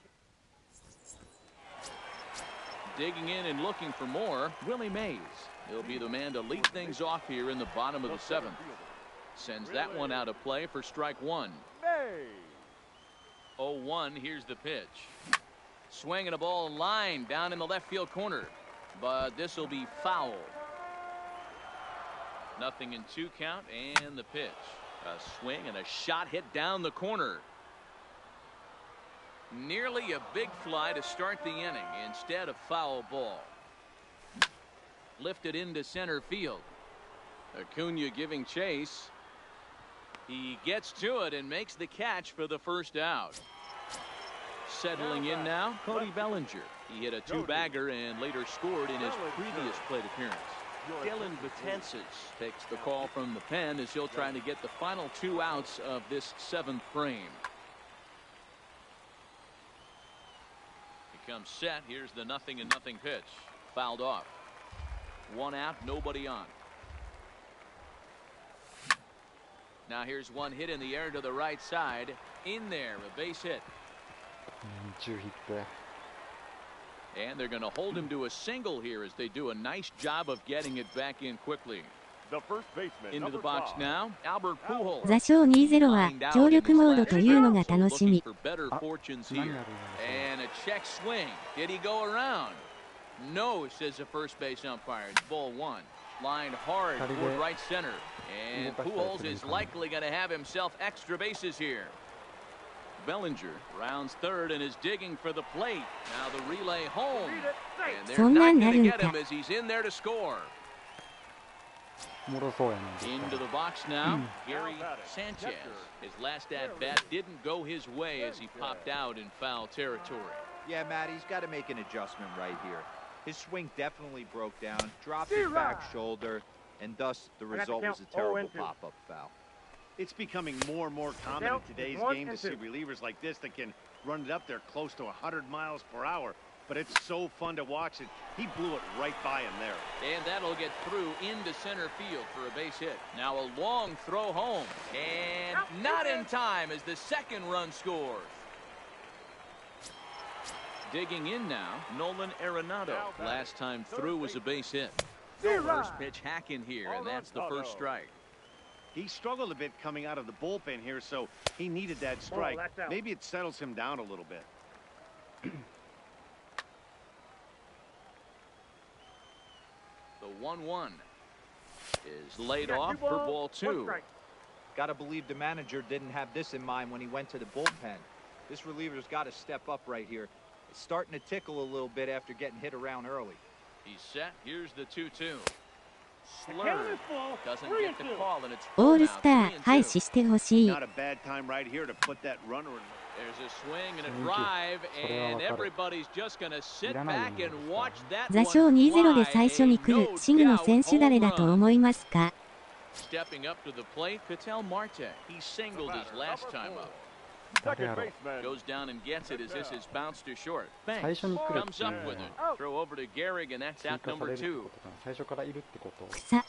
Digging in and looking for more, Willie Mays. He'll be the man to lead things off here in the bottom of the 7th. Sends that one out of play for strike 1. 0-1, here's the pitch. Swing and a ball line down in the left field corner. But this will be foul. 0-2 count and the pitch. A swing and a shot hit down the corner. Nearly a big fly to start the inning. Instead, a foul ball. Lifted into center field. Acuna giving chase. He gets to it and makes the catch for the first out. Settling in now, Cody Bellinger. He hit a two-bagger and later scored in his previous plate appearance. Dylan Betances takes the call from the pen as he'll try to get the final 2 outs of this 7th frame. He comes set. Here's the 0-0 pitch. Fouled off. 1 out, nobody on. Now here's one hit in the air to the right side. In there, a base hit. And they're going to hold him to a single here as they do a nice job of getting it back in quickly. The first baseman, into the box now, Albert Pujols. 座礁20は強力モードというのが楽しみ。 And a check swing. Did he go around? No, says the first base umpire. It's ball 1. Lined hard toward right center. And Pujols is likely going to have himself extra bases here. Bellinger rounds third and is digging for the plate. Now the relay home. And they're not going to get him as he's in there to score. Into the box now, Gary Sanchez. His last at-bat didn't go his way as he popped out in foul territory. Yeah, Matt, he's got to make an adjustment right here. His swing definitely broke down, dropped his back shoulder, and thus the result was a terrible pop-up foul. It's becoming more and more common in today's game to see relievers like this that can run it up there close to 100 miles per hour. But it's so fun to watch it. He blew it right by him there. And that'll get through into center field for a base hit. Now a long throw home. And not in time as the second run scores. Digging in now, Nolan Arenado. Last time through was a base hit. First pitch hack in here, and that's the first strike. He struggled a bit coming out of the bullpen here, so he needed that strike. Maybe it settles him down a little bit. The 1-1 is laid off for ball 2. Got to believe the manager didn't have this in mind when he went to the bullpen. This reliever's got to step up right here. It's starting to tickle a little bit after getting hit around early. He's set. Here's the 2-2. Slurred. Doesn't get the call, and it's オールスター廃止してほしい。 Not a bad time right here to put that runner in. There's a swing and a drive, and everybody's just going to sit back and watch that 座礁 one 2-0 で fly. 最初に来るシグの選手誰だと思いますか？ Stepping up to the plate, Ketel Marte. He singled his last time up. 誰やろう。 Goes down and gets it as this is bounced to short. 最 Banks 初に来るっ comes て up with it. Throw over to Gehrig, and that's 追 out 加さ number れるって 2. ことかな。最初からいるってこと。草。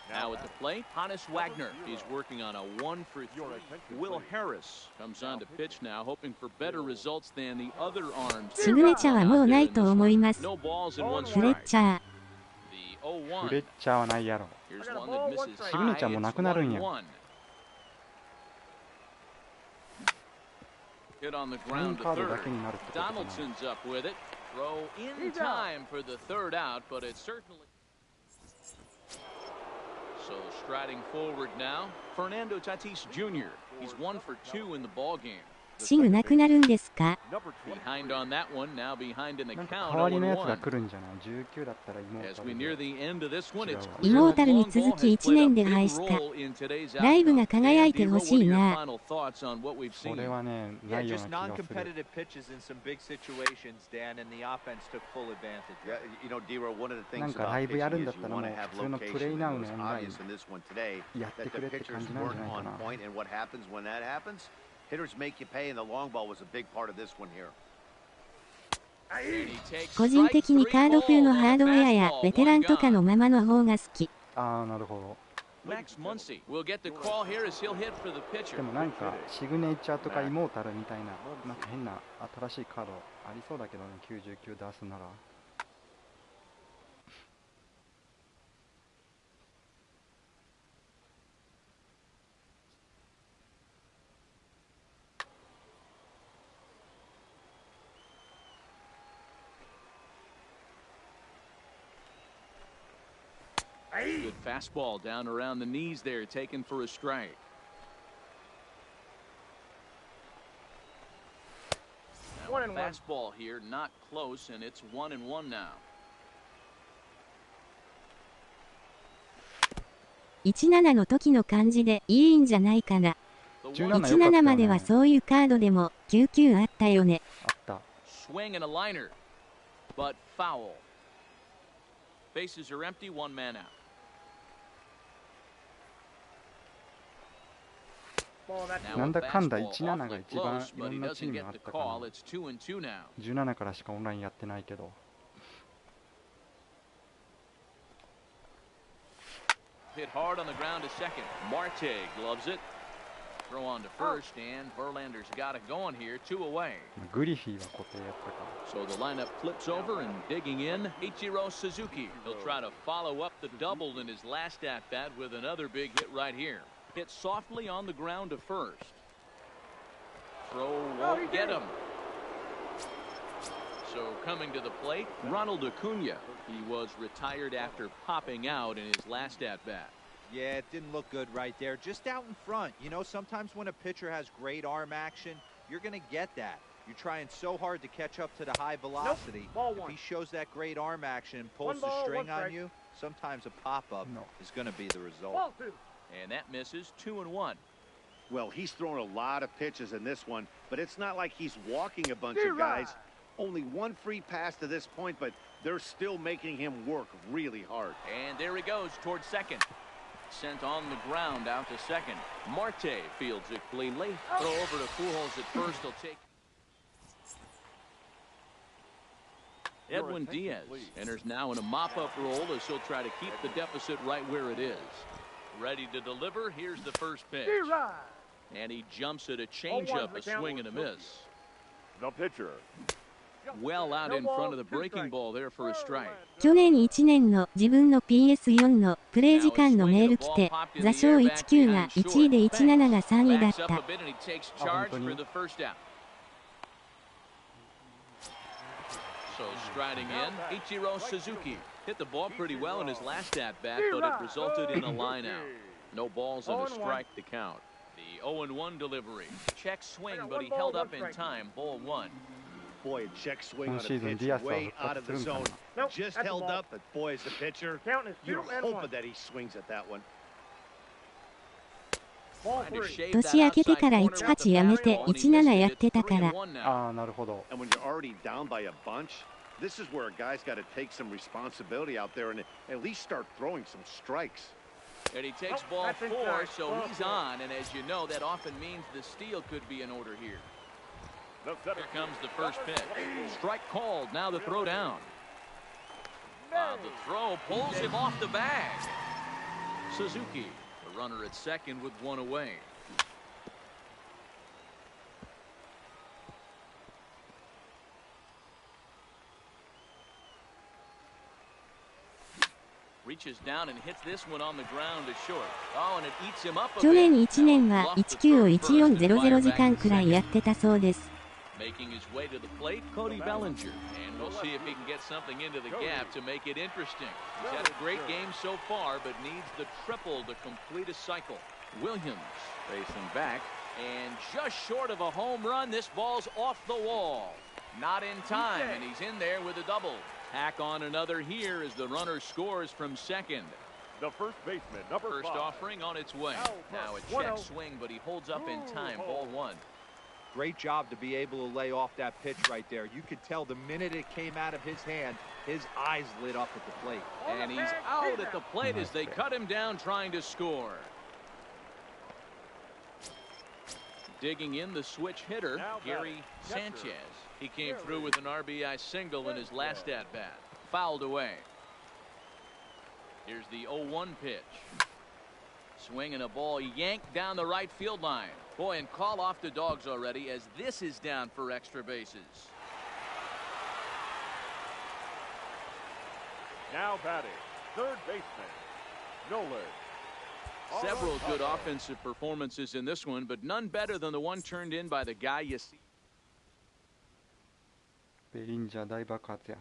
Now at the plate, Honus Wagner. He's working on a 1-for-3. Will Harris comes on to pitch now, hoping for better results than the other arms. シグネチャーはもうないと思います。 No balls and one フレッ strike. チャー。 The フレ 0-1. ッチャーはないやろ。 Here's one that misses シグネ high. チャーもな It's くなるんや。 1-1. Hit on the ライン ground カ to ードだ third. けになるってことかな。 Donaldson's up with it. Throw in time for the third out, but it's certainly. So striding forward now, Fernando Tatis Jr. He's 1 for 2 in the ball game. シグなくなるんですか？ Behind on that one, now behind in the なんか count. 代わりのやつが 0-1. 来るんじゃない ?19 だったら妹 As we near the end of this one, it's イモータルに続き1年で廃止か。ライブが輝いてほしいな。これはね、な Yeah, いよう just な気がする。 non-competitive pitches in some big situations, Dan, and the offense took full advantage. Yeah, you know, Dero, one of the なん things か about ライブやるん pitching だ is っ you たらも want う to have 普通のプレイ location. ナウ It の was オンライン obvious in this one today やって that く the れって pitchers 感じなんじ weren't ゃないか on な。 point, and what happens when that happens? Hitters make you pay, and the long ball was a big part of this one here. 個人的にカード風のハードウェアやベテランとかのままの方が好き。ああ、なるほど。 Max Muncy will get the call here as he'll hit for the pitcher. でもなんかシグネチャーとかイモータルみたいななんか変な新しいカードありそうだけどね、99出すなら。Good fastball down around the knees there, taken for a strike. Now a fastball here, not close, and it's 1-1 now. 17の時の感じでいいんじゃないかな。17まではそういうカードでも99あったよね。あった。Swing and a liner, but foul. Bases are empty, one man out. なんだかんだ17が一番いろんなチームあったかな。17からしかオンラインやってないけど。Hit hard on the ground to second. Marte gloves it. Throw on to first, and Verlander's got it going here, 2 away. グリフィーは固定やったか。So the lineup flips over and digging in, Ichiro Suzuki. He'll try to follow up the double in his last at-bat with another big hit right here. Hit softly on the ground to first. Throw won't get him. So coming to the plate, Ronald Ikuyo. He was retired after popping out in his last at-bat. Yeah, it didn't look good right there. Just out in front. You know, sometimes when a pitcher has great arm action, you're going to get that. You're trying so hard to catch up to the high velocity. If he shows that great arm action and pulls the string on you, sometimes a pop-up is going to be the result. And that misses, 2-1. Well, he's thrown a lot of pitches in this one, but it's not like he's walking a bunch of guys. Only one free pass to this point, but they're still making him work really hard. And there he goes towards second. Sent on the ground out to second. Marte fields it cleanly. Throw over to Pujols at first. He'll take. Edwin Diaz enters now in a mop-up role as he'll try to keep the deficit right where it is. Ready to deliver. Here's the first pitch. And he jumps at a changeup, a swing and a miss. The pitcher. Well out in front of the breaking ball there for a strike. 去年1年の自分の PS4 のプレイ時間のメール来て、座礁19が1位で17が3位だった。So striding in, Ichiro Suzuki hit the ball pretty well in his last at-bat, but it resulted in a line-out. No balls and a strike to count. The 0-1 delivery. Check swing, but he held up in time. Ball 1. Boy, a check swing on a pitch way out of the zone. Just held up, but boy, as a pitcher, you're hoping that he swings at that one. 年明けてから18やめて17やってたから。ああ、なるほど。And when you're already down by a bunch, this is where a guy's got to take some responsibility out there and at least start throwing some strikes. And he takes ball 4, so he's on, and as you know, that often means the steal could be in order here. Here comes the first pitch. Strike called. Now the throw down. The throw pulls him off the bag. Suzuki, the runner at second with 1 away. Reaches down and hits this one on the ground to short. Oh, and it eats him up a bit. 去年1年は19を1400時間くらいやってたそうです。Making his way to the plate, Cody Bellinger. And we'll see if he can get something into the gap to make it interesting. He's had a great game so far, but needs the triple to complete a cycle. Williams facing back. And just short of a home run, this ball's off the wall. Not in time, and he's in there with a double. Tack on another here as the runner scores from second. The first baseman, number 5. First offering on its way. Now a check swing, but he holds up in time. Ball 1. Great job to be able to lay off that pitch right there. You could tell the minute it came out of his hand, his eyes lit up at the plate. And he's out at the plate as they cut him down trying to score. Digging in the switch hitter, Gary Sanchez. He came through with an RBI single in his last at-bat. Fouled away. Here's the 0-1 pitch. Swinging a ball yanked down the right field line. Boy, and call off the Dogs already as this is down for extra bases. Now batting, third baseman, Nolan. Several good offensive performances in this one, but none better than the one turned in by the guy you see. ベリンジャー大爆発や。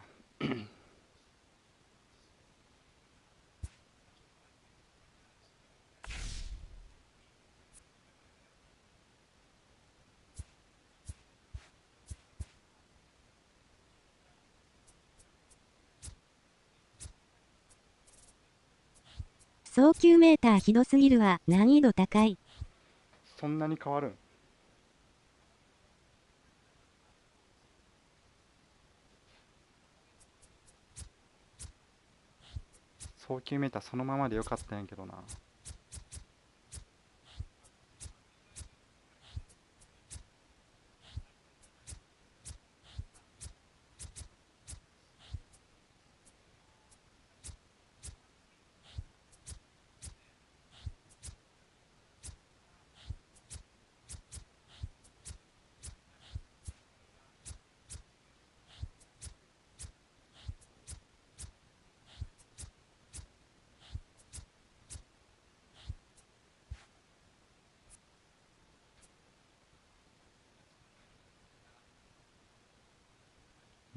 送球メーターひどすぎるわ。難易度高い。そんなに変わるん？送球メーターそのままでよかったんやけどな。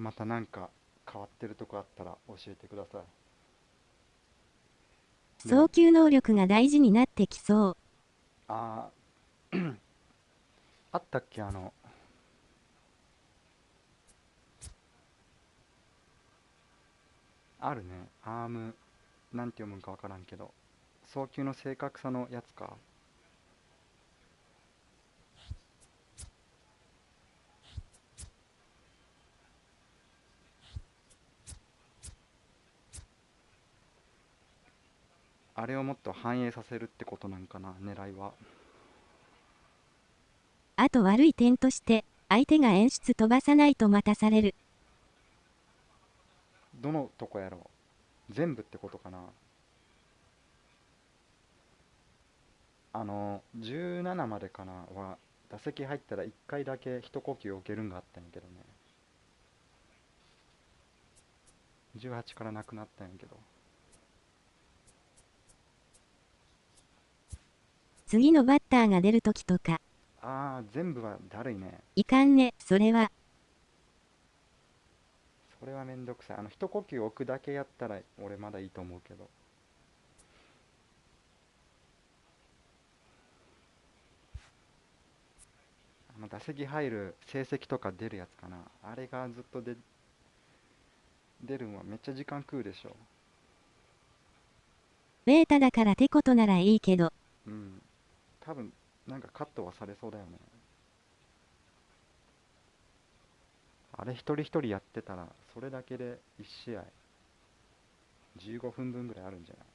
またなんか変わってるとこあったら教えてください。送球能力が大事になってきそう。あーあったっけ、あるね、アーム、なんて読むんかわからんけど、送球の正確さのやつか。あれをもっと反映させるってことなんかな、狙いは。あと悪い点として、相手が演出飛ばさないと待たされる。どのとこやろう、全部ってことかな。17までかなは、打席入ったら1回だけ一呼吸置けるんがあったんやけどね。18からなくなったんやけど。次のバッターが出るときとか。ああ、全部はだるいね。いかんね、それは。それはめんどくさい。一呼吸置くだけやったら俺まだいいと思うけど。打席入る成績とか出るやつかな。あれがずっと出るんはめっちゃ時間食うでしょ。ベータだからてことならいいけど。うん。多分、なんかカットはされそうだよね。あれ一人一人やってたら、それだけで1試合、15分分ぐらいあるんじゃない？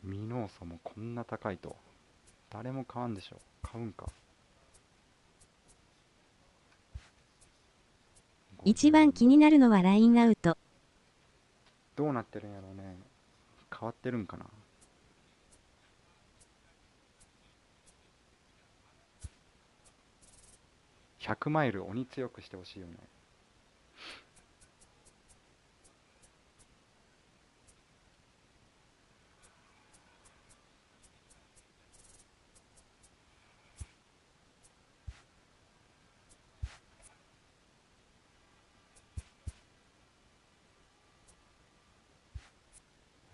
未納差もこんな高いと誰も買わんでしょ。買うんか。一番気になるのはラインアウト。どうなってるんやろうね。変わってるんかな。100マイル鬼強くしてほしいよね。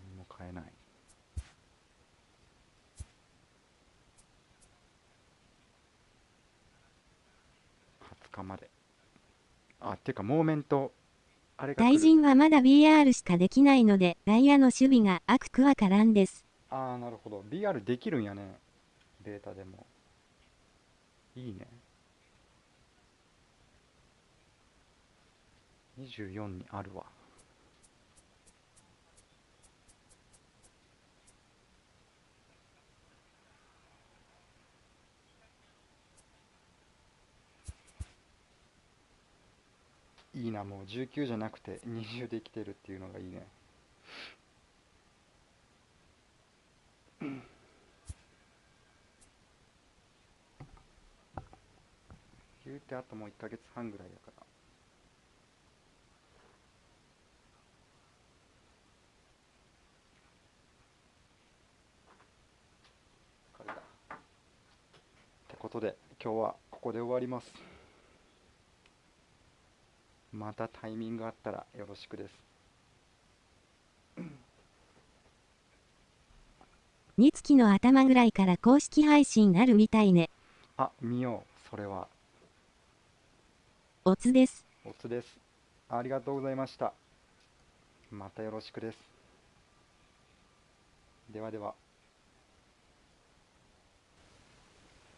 何も買えない。20日まで。あ、てかモーメント、あれが来る。大臣はまだ BR しかできないので、外野の守備が悪くはからんです。ああ、なるほど。BR できるんやね。ベータでも。いいね。24にあるわ。いいな、もう19じゃなくて20できてるっていうのがいいね。言うてあともう1ヶ月半ぐらいやから。これだ。ってことで今日はここで終わります。またタイミングあったらよろしくです。2月の頭ぐらいから公式配信あるみたいね。あ、見よう。それはおつです。おつです。ありがとうございました。またよろしくです。ではでは。